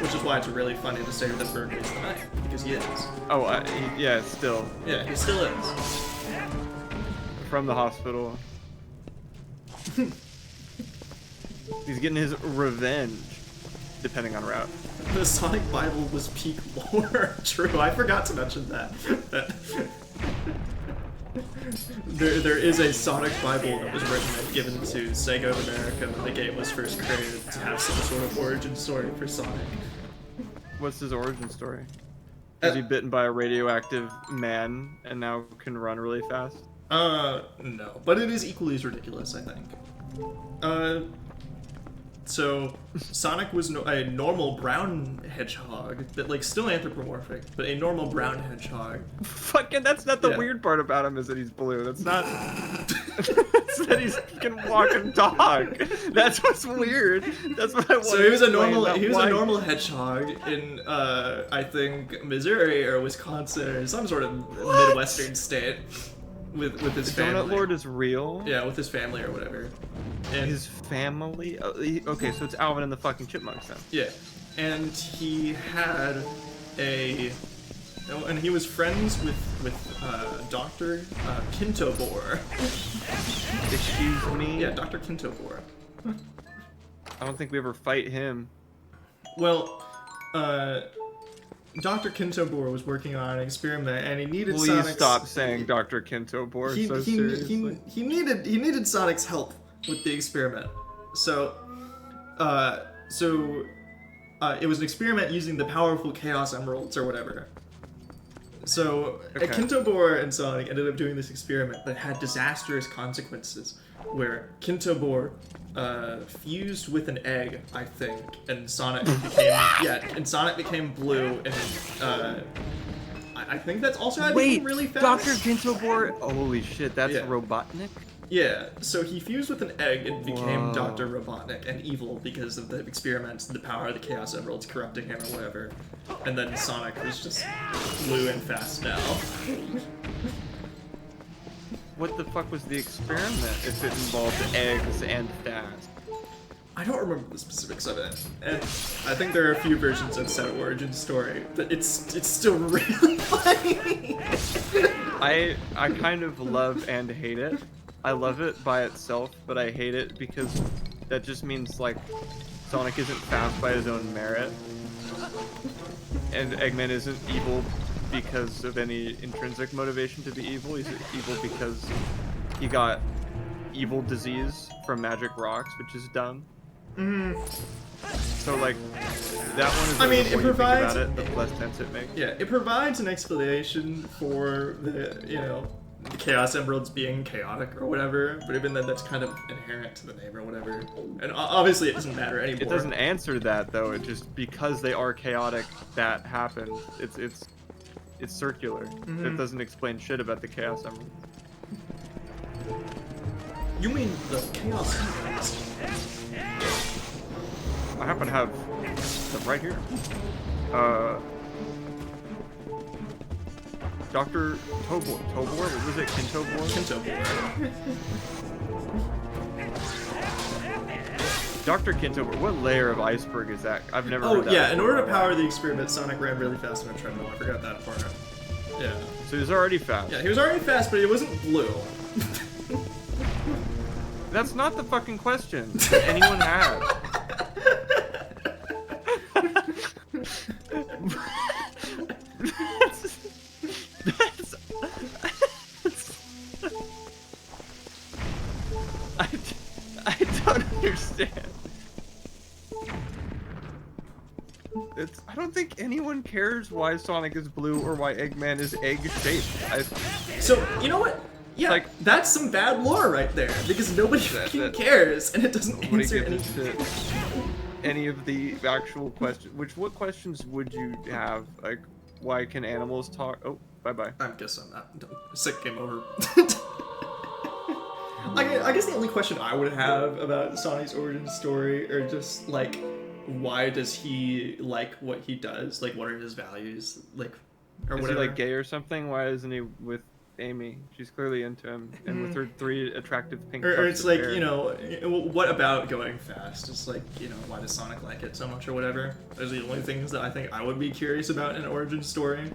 Which is why it's really funny to say that Berkeley's the knight, because he is. Oh, yeah, still. Yeah, he still is. From the hospital. He's getting his revenge, depending on route. The Sonic Bible was peak lore. True, I forgot to mention that. There is a Sonic Bible that was written and given to Sega of America when the game was first created to have some sort of origin story for Sonic. What's his origin story? Is he bitten by a radioactive man and now can run really fast? No. But it is equally as ridiculous, I think. So, Sonic was a normal brown hedgehog, that, like, still anthropomorphic, but a normal brown hedgehog. Fucking, that's not the weird part about him, is that he's blue. That's not... It's that he can walk and talk. That's what's weird. That's what I want. So he was a normal hedgehog in, I think, Missouri or Wisconsin or some sort of Midwestern state. With his family. Donut Lord is real? Yeah, with his family or whatever. And his family? Oh, okay, so it's Alvin and the fucking Chipmunks then. Yeah. And he had a... Oh, and he was friends with Dr. Kintobor. Excuse me? Yeah, Dr. Kintobor. I don't think we ever fight him. Well, Dr. Kintobor was working on an experiment, and he needed Please Sonic's... stop saying Dr. Kintobor so seriously. He needed Sonic's help with the experiment. So, it was an experiment using the powerful Chaos Emeralds or whatever. So, Kintobor and Sonic ended up doing this experiment that had disastrous consequences, where Kintobor fused with an egg, I think, and Sonic became blue, and I think that's also how he became really fast. Dr. Kintobor, holy shit, that's Robotnik? Yeah, so he fused with an egg and became Dr. Robotnik and evil because of the experiments and the power of the Chaos Emeralds corrupting him or whatever. And then Sonic was just blue and fast now. What the fuck was the experiment if it involved eggs and fast? I don't remember the specifics of it, and I think there are a few versions of said origin story, but it's still really funny. I kind of love and hate it. I love it by itself, but I hate it because that just means, like, Sonic isn't fast by his own merit, and Eggman isn't evil because of any intrinsic motivation to be evil. He's evil because he got evil disease from magic rocks, which is dumb. So, like, that one is. I mean, it provides. About it, the less tense it makes. Yeah, it provides an explanation for the the Chaos Emeralds being chaotic or whatever, but even then, that's kind of inherent to the name or whatever. And obviously, it doesn't matter anymore. It doesn't answer that though. It just because they are chaotic, that happens. It's circular. It doesn't explain shit about the Chaos Emeralds. You mean the Chaos Emeralds? I happen to have them right here. Dr. Tobor. What was it? Kintobor? Kintobor. Dr. Kintobor. What layer of iceberg is that? I've never heard that. Oh, yeah. In order to power the experiment, Sonic ran really fast on a treadmill. I forgot that part. Yeah. So he was already fast. Yeah, he was already fast, but he wasn't blue. That's not the fucking question that anyone had. I don't understand. I don't think anyone cares why Sonic is blue or why Eggman is egg-shaped. So, you know what? Yeah, like, that's some bad lore right there, because nobody fucking cares, and it doesn't answer anything. Any of the actual questions. What questions would you have? Like, why can animals talk? Oh, bye-bye. I guess I'm not. Sick, game over. I guess the only question I would have about Sonic's origin story are just, like, why does he like what he does? Like, what are his values? Like, or Is whatever. he, like, gay or something? Why isn't he with Amy? She's clearly into him, and with her 3 attractive pink Or tufts it's of like, hair. you know, what about going fast? It's like, you know, why does Sonic like it so much or whatever? Those are the only things that I think I would be curious about in an origin story.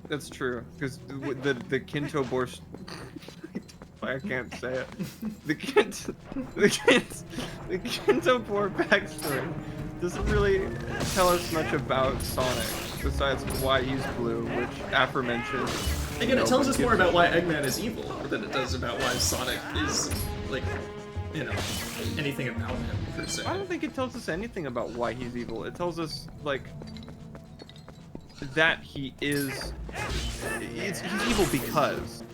That's true, because the Kinto Borscht... I can't say it. The Kinto Bor backstory doesn't really tell us much about Sonic, besides why he's blue, which aforementioned... Again, it tells us more about why Eggman is evil than it does about why Sonic is, like, you know, anything about him, per se. I don't think it tells us anything about why he's evil. It tells us, like, that he is... he's evil because...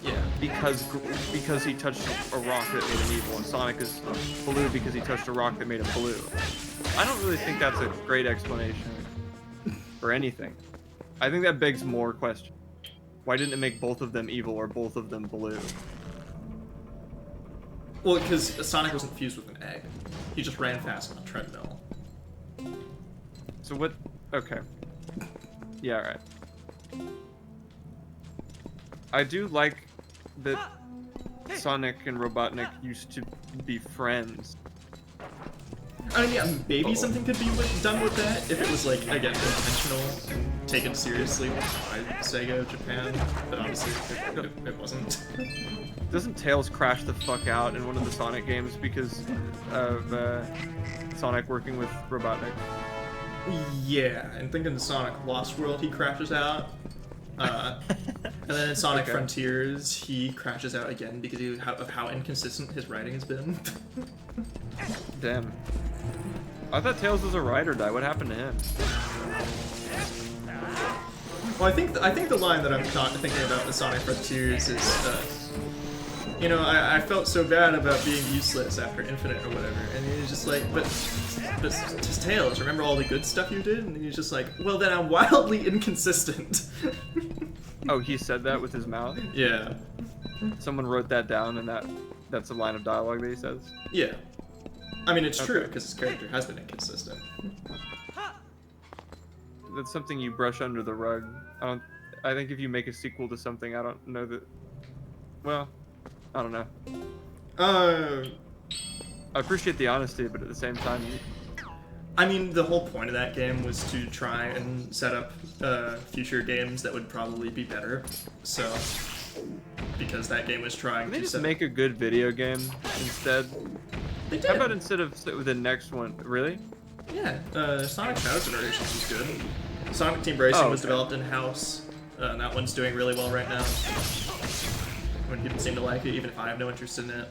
Yeah. Because he touched a rock that made him evil, and Sonic is blue because he touched a rock that made him blue. I don't really think that's a great explanation for anything. I think that begs more questions. Why didn't it make both of them evil or both of them blue? Well, because Sonic wasn't fused with an egg. He just ran fast on a treadmill. So what... Okay. Yeah, alright. I do like that Sonic and Robotnik used to be friends. I mean, yeah, maybe something could be done with that if it was, like, again, intentional and taken seriously by Sega Japan, but obviously it wasn't. Doesn't Tails crash the fuck out in one of the Sonic games because of Sonic working with Robotnik? Yeah, and thinking Sonic Lost World, he crashes out. And then in Sonic Frontiers, he crashes out again because of how inconsistent his writing has been. Damn. I thought Tails was a ride or die. What happened to him? Well, I think the line that I'm thinking about with Sonic Frontiers is, you know, I felt so bad about being useless after Infinite or whatever, and he's just like, but just Tails, remember all the good stuff you did? And he's just like, well, then I'm wildly inconsistent. Oh, he said that with his mouth? Yeah. Someone wrote that down, and that's a line of dialogue that he says? Yeah. I mean, it's true, because his character has been inconsistent. That's something you brush under the rug. I think if you make a sequel to something, I don't know that... Well, I don't know. I appreciate the honesty, but at the same time... I mean, the whole point of that game was to try and set up future games that would probably be better. So, because that game was trying Can they to just make a good video game instead? They did. How about instead of the next one? Really? Yeah, Sonic Shadow Generations was good. Sonic Team Racing was developed in-house, and that one's doing really well right now. When people seem to like it, even if I have no interest in it.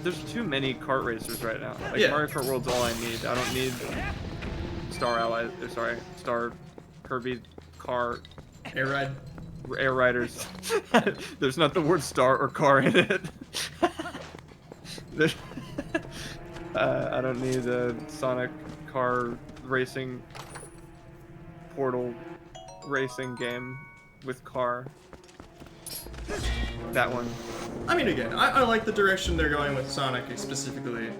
There's too many kart racers right now. Like, Yeah. Mario Kart World's all I need. I don't need Star Kirby car Air Ride. Air Riders. There's not the word star or car in it. I don't need a Sonic car racing portal racing game with car. That one. I mean, again, I like the direction they're going with Sonic specifically.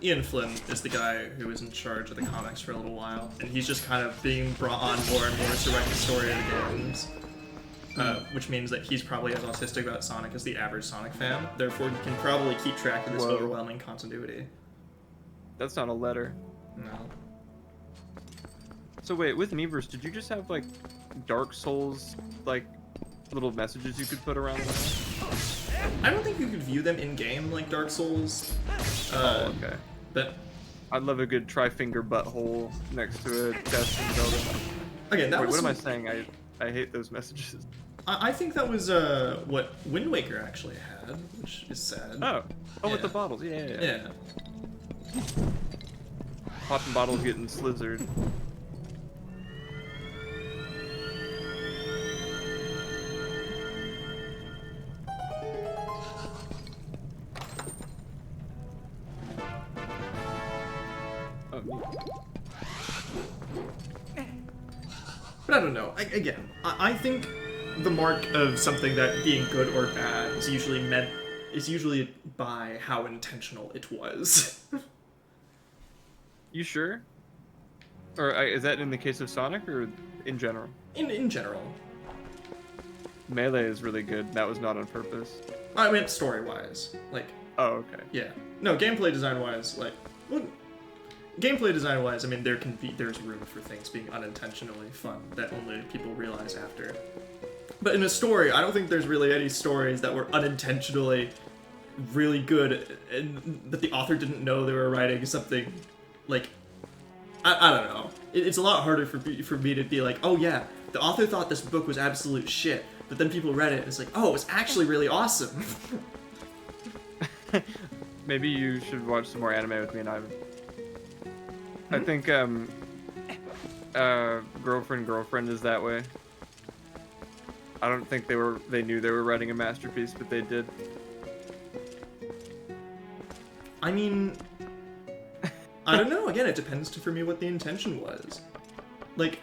Ian Flynn is the guy who was in charge of the comics for a little while, and he's just kind of being brought on more and more to write the story of the games. Which means that he's probably as autistic about Sonic as the average Sonic fan. Therefore, he can probably keep track of this overwhelming continuity. That's not a letter. No. So wait, with Miiverse, did you just have like Dark Souls like little messages you could put around them? I don't think you could view them in game like Dark Souls. Oh, okay. But I'd love a good tri-finger butthole next to a chest and building. Again, that wait, was what am I saying? I hate those messages. I think that was what Wind Waker actually had, which is sad. Oh, with the bottles, yeah. Popping bottles getting slizzard. Oh, But I don't know. I think the mark of something that being good or bad is usually by how intentional it was. You sure? Or is that in the case of Sonic or in general? In general. Melee is really good. That was not on purpose. I meant story-wise. Like. Oh, okay. Yeah. No, gameplay design-wise, like. Well, gameplay design-wise, I mean, there's room for things being unintentionally fun that only people realize after. But in a story, I don't think there's really any stories that were unintentionally really good and that the author didn't know they were writing something, like, I don't know. It's a lot harder for me to be like, oh yeah, the author thought this book was absolute shit, but then people read it and it's like, oh, it's actually really awesome. Maybe you should watch some more anime with me and Ivan. I think Girlfriend is that way. I don't think they knew they were writing a masterpiece, but they did. I mean, I don't know. Again, it depends for me what the intention was. Like,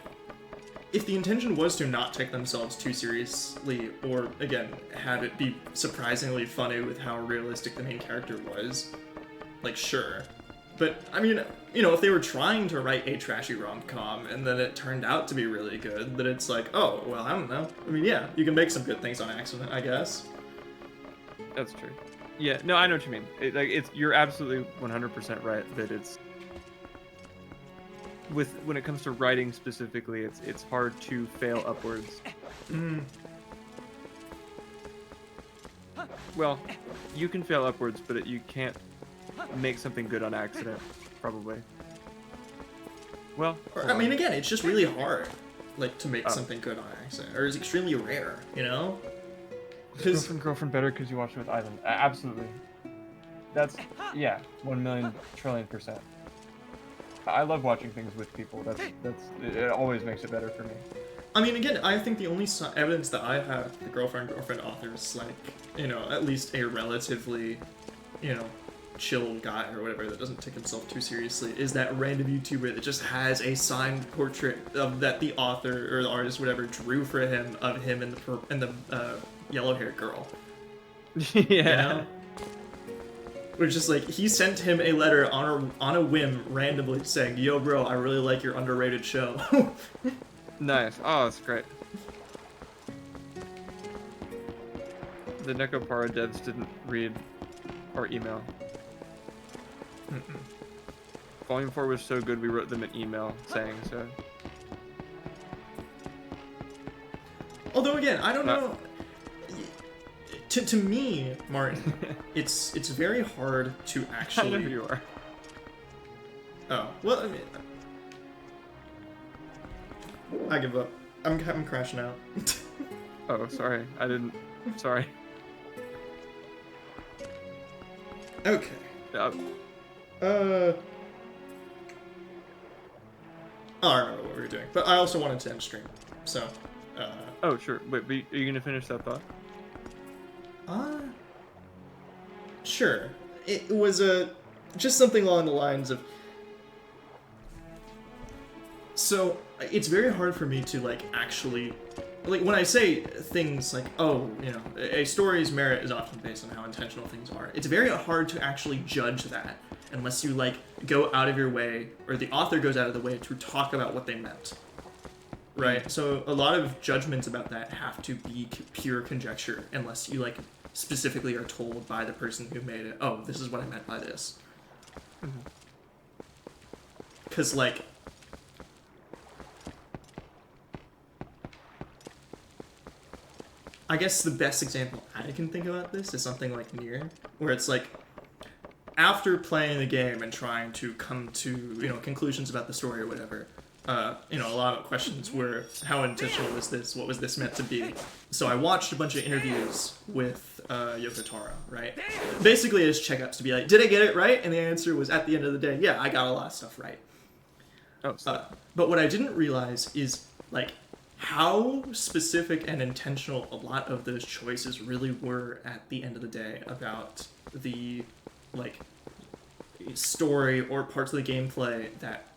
if the intention was to not take themselves too seriously, or, again, have it be surprisingly funny with how realistic the main character was, like, sure. But, I mean, you know, if they were trying to write a trashy rom-com and then it turned out to be really good, then it's like, oh, well, I don't know. I mean, yeah, you can make some good things on accident, I guess. That's true. Yeah, no, I know what you mean. You're absolutely 100% right that it's... When it comes to writing specifically, it's hard to fail upwards. Well, you can fail upwards, but you can't make something good on accident, probably. Well, I mean, again, it's just really hard, like, to make something good on accident, or it's extremely rare, you know? Girlfriend better because you watched it with Ivan. Absolutely. That's, yeah, 1,000,000,000,000,000,000%. I love watching things with people. It always makes it better for me. I mean, again, I think the only evidence that I have the girlfriend author is, like, you know, at least a relatively, you know, chill guy or whatever that doesn't take himself too seriously is that random YouTuber that just has a signed portrait of that the author or the artist whatever drew for him of him and the yellow-haired girl. Yeah. You know? Which is like, he sent him a letter on a whim randomly saying, yo bro, I really like your underrated show. Nice. Oh, that's great. The Nekopara devs didn't read our email. Volume 4 was so good we wrote them an email saying so. Although again, I don't know. To me, Martin, it's very hard to actually. I know who you are. Oh well, I mean, I give up. I'm crashing out. Oh, sorry. I didn't. Sorry. Okay. I don't remember what we were doing, but I also wanted to end stream, so. Oh sure. Wait, are you gonna finish that thought? Sure. It was just something along the lines of. So it's very hard for me to like actually, like when I say things like, oh, you know, a story's merit is often based on how intentional things are. It's very hard to actually judge that unless you like go out of your way, or the author goes out of the way to talk about what they meant. Right? So a lot of judgments about that have to be pure conjecture unless you like specifically are told by the person who made it, oh, this is what I meant by this. Because like, I guess the best example I can think about this is something like Nier, where it's like, after playing the game and trying to come to, you know, conclusions about the story or whatever, you know, a lot of questions were, how intentional was this? What was this meant to be? So I watched a bunch of interviews with Yoko Taro, right? Basically as checkups to be like, did I get it right? And the answer was, at the end of the day, yeah, I got a lot of stuff right. Oh, but what I didn't realize is, like, how specific and intentional a lot of those choices really were at the end of the day about the, like, story or parts of the gameplay that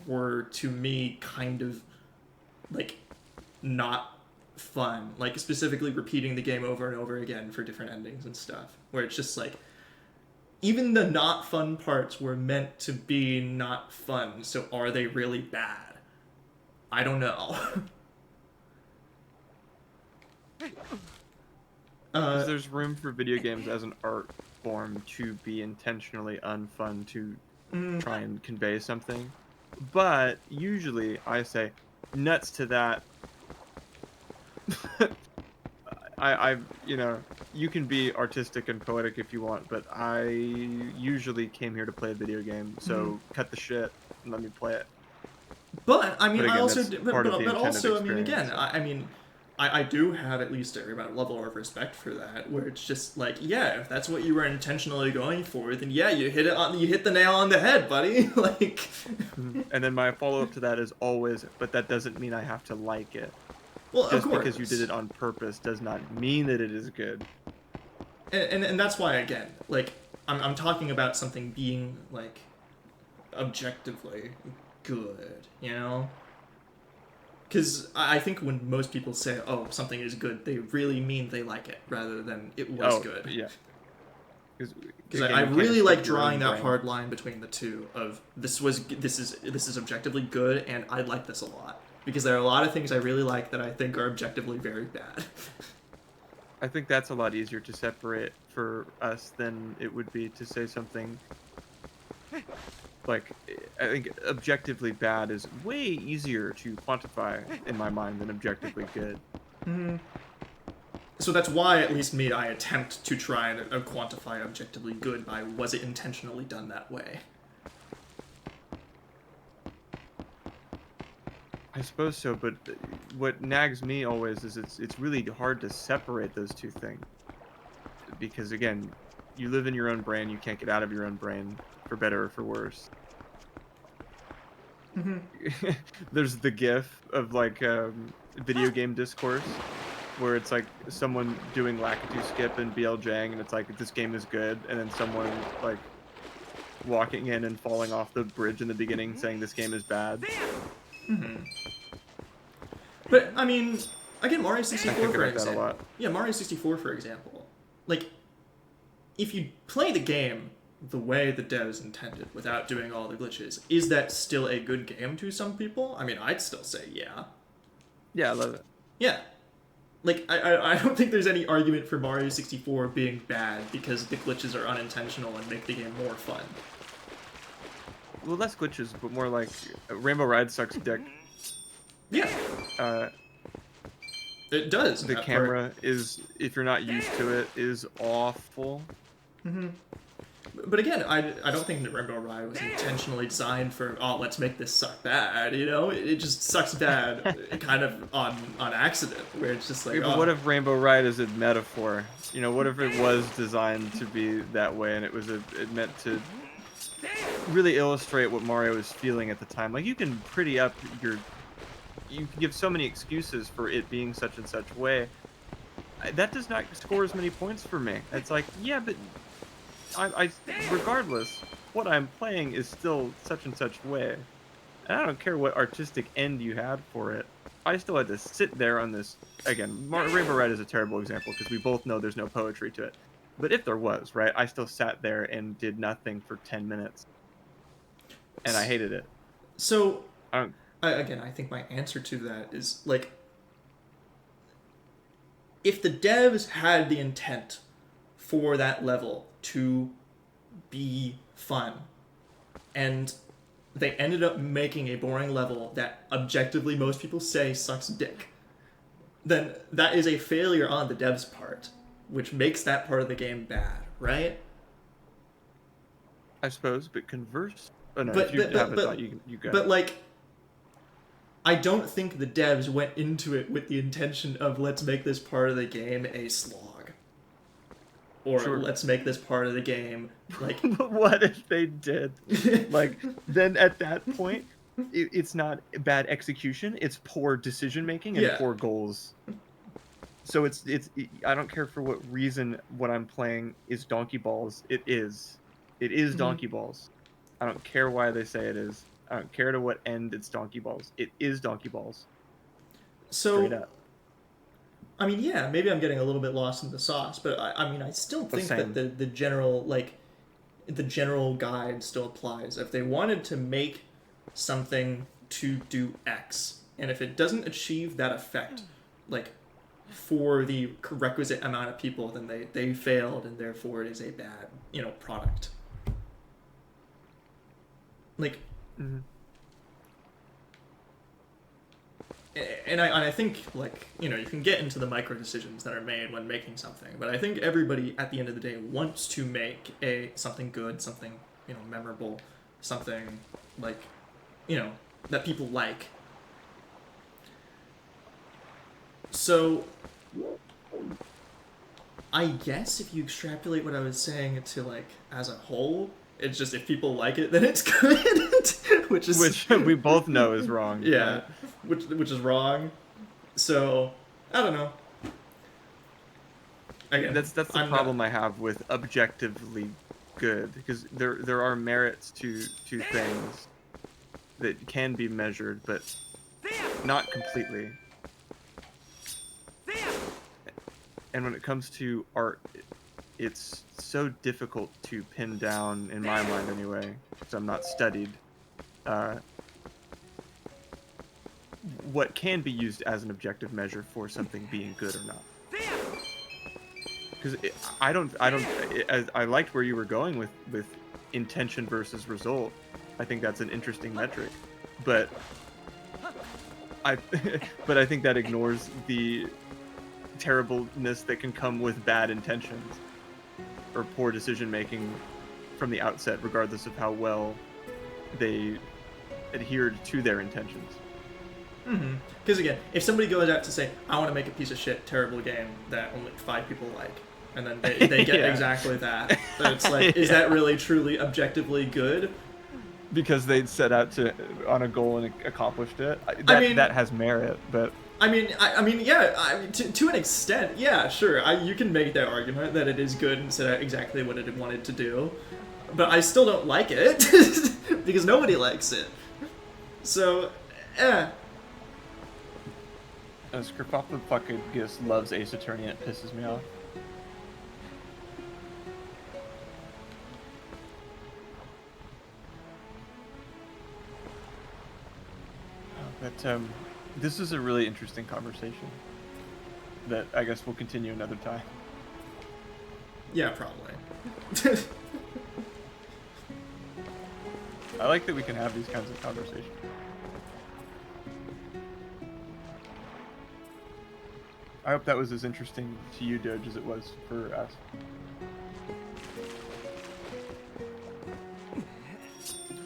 were, to me, kind of, like, not fun. Like, specifically repeating the game over and over again for different endings and stuff. Where it's just like, even the not fun parts were meant to be not fun, so are they really bad? I don't know. Because there's room for video games as an art form to be intentionally unfun to try and convey something. But usually I say, nuts to that. I you know, you can be artistic and poetic if you want, but I usually came here to play a video game, so cut the shit and let me play it. But I mean, But again, I also, that's part of the but also, I intended mean, again, experience. I mean, I do have at least a level of respect for that, where it's just like, yeah, if that's what you were intentionally going for, then yeah, you hit the nail on the head, buddy. Like, and then my follow up to that is always, but that doesn't mean I have to like it. well, Just of course, because you did it on purpose does not mean that it is good. and that's why, again, like, I'm talking about something being like objectively good, you know? Because I think when most people say, oh, something is good, they really mean they like it, rather than it was good. Yeah. Because I really like drawing that hard line between the two of this is objectively good, and I like this a lot. Because there are a lot of things I really like that I think are objectively very bad. I think that's a lot easier to separate for us than it would be to say something like, I think objectively bad is way easier to quantify in my mind than objectively good. So that's why, at least me, I attempt to try and quantify objectively good by, was it intentionally done that way? I suppose so, but what nags me always is it's really hard to separate those two things. Because again, you live in your own brain, you can't get out of your own brain, for better or for worse. There's the gif of like video game discourse where it's like someone doing Lakitu skip and BLJing, and it's like, this game is good, and then someone like walking in and falling off the bridge in the beginning saying this game is bad. But I mean, again, Mario 64 I think for about that a example. lot. Yeah, Mario 64 for example. Like, if you play the game the way the devs intended, without doing all the glitches, is that still a good game to some people? I mean, I'd still say yeah. Yeah, I love it. Yeah. Like, I don't think there's any argument for Mario 64 being bad because the glitches are unintentional and make the game more fun. Well, less glitches, but more like Rainbow Ride sucks dick. Yeah. It does. The camera is, if you're not used to it, is awful. But again, I don't think that Rainbow Ride was intentionally designed for, oh, let's make this suck bad, you know? It just sucks bad kind of on accident, where it's just like, Yeah, but what if Rainbow Ride is a metaphor? You know, what if it was designed to be that way and it meant to really illustrate what Mario was feeling at the time? Like, you can pretty up you can give so many excuses for it being such and such way. That does not score as many points for me. It's like, yeah, but I regardless, what I'm playing is still such and such way. And I don't care what artistic end you had for it. I still had to sit there on this. Again, Rainbow Ride is a terrible example because we both know there's no poetry to it. But if there was, right, I still sat there and did nothing for 10 minutes. And I hated it. So, again, I think my answer to that is, like, if the devs had the intent for that level to be fun, and they ended up making a boring level that objectively most people say sucks dick, then that is a failure on the devs' part, which makes that part of the game bad, right? I suppose, but converse. Oh no, if you have a thought, you go. But like, I don't think the devs went into it with the intention of, let's make this part of the game a slog. Or let's make this part of the game, like... But what if they did? Like, then at that point, it's not bad execution, it's poor decision-making and poor goals. So I don't care for what reason what I'm playing is Donkey Balls, it is. It is Donkey Balls. I don't care why they say it is. I don't care to what end it's Donkey Balls. It is Donkey Balls. So, Straight up. I mean, yeah, maybe I'm getting a little bit lost in the sauce, but I mean, I still think that the general, like, the general guide still applies. If they wanted to make something to do X, and if it doesn't achieve that effect, like, for the requisite amount of people, then they failed, and therefore it is a bad, product. Like, and I think, like, you can get into the micro decisions that are made when making something, but I think everybody at the end of the day wants to make something good, something, memorable, something, like, that people like. So, I guess if you extrapolate what I was saying to, like, as a whole, it's just if people like it, then it's good, which we both know is wrong. Yeah, which is wrong. So I don't know. Again, that's the problem I have with objectively good, because there are merits to things that can be measured, but not completely. And when it comes to art, it's so difficult to pin down, in my mind anyway, because I'm not studied, what can be used as an objective measure for something being good or not. Because I liked where you were going with intention versus result. I think that's an interesting metric, but I think that ignores the terribleness that can come with bad intentions or poor decision making from the outset, regardless of how well they adhered to their intentions. Because again, if somebody goes out to say, I want to make a piece of shit, terrible game that only 5 people like, and then they get exactly that, then it's like, is that really truly objectively good? Because they'd set out on a goal and accomplished it. That has merit, but I mean, yeah. To an extent, yeah, sure. You can make that argument that it is good and set out exactly what it wanted to do, but I still don't like it because nobody likes it. So, Skripov the fucking Gis loves Ace Attorney and it pisses me off. But this is a really interesting conversation that I guess we'll continue another time. Yeah, probably. I like that we can have these kinds of conversations. I hope that was as interesting to you, Doge, as it was for us.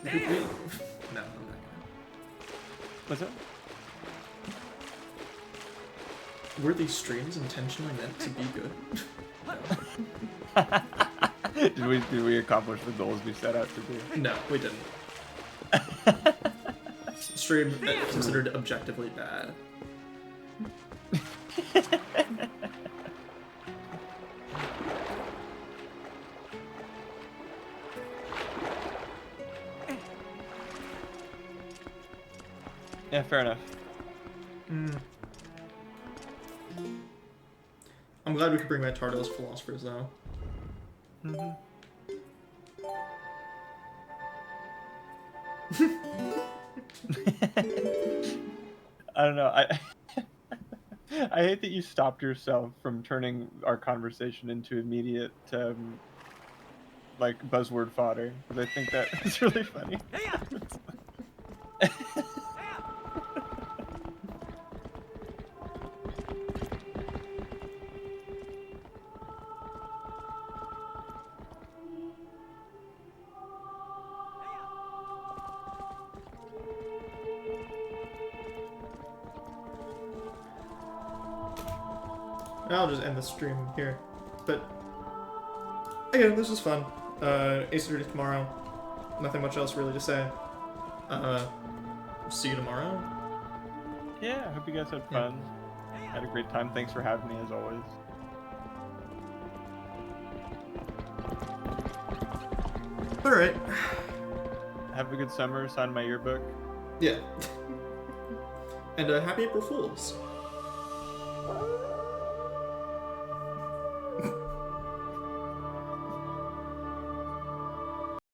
No, I'm not. What's that? Were these streams intentionally meant to be good? Did we accomplish the goals we set out to do? No, we didn't. Stream considered objectively bad. Yeah, fair enough. I'm glad we could bring back Tardos Philosophers, though. I don't know. I hate that you stopped yourself from turning our conversation into immediate, like, buzzword fodder, because I think that is really funny. I'll just end the stream here. But again, this was fun. Ace Attorney tomorrow. Nothing much else really to say. See you tomorrow. Yeah, I hope you guys had fun. Had a great time. Thanks for having me as always. All right. Have a good summer. Sign my yearbook. Yeah. And happy April Fools.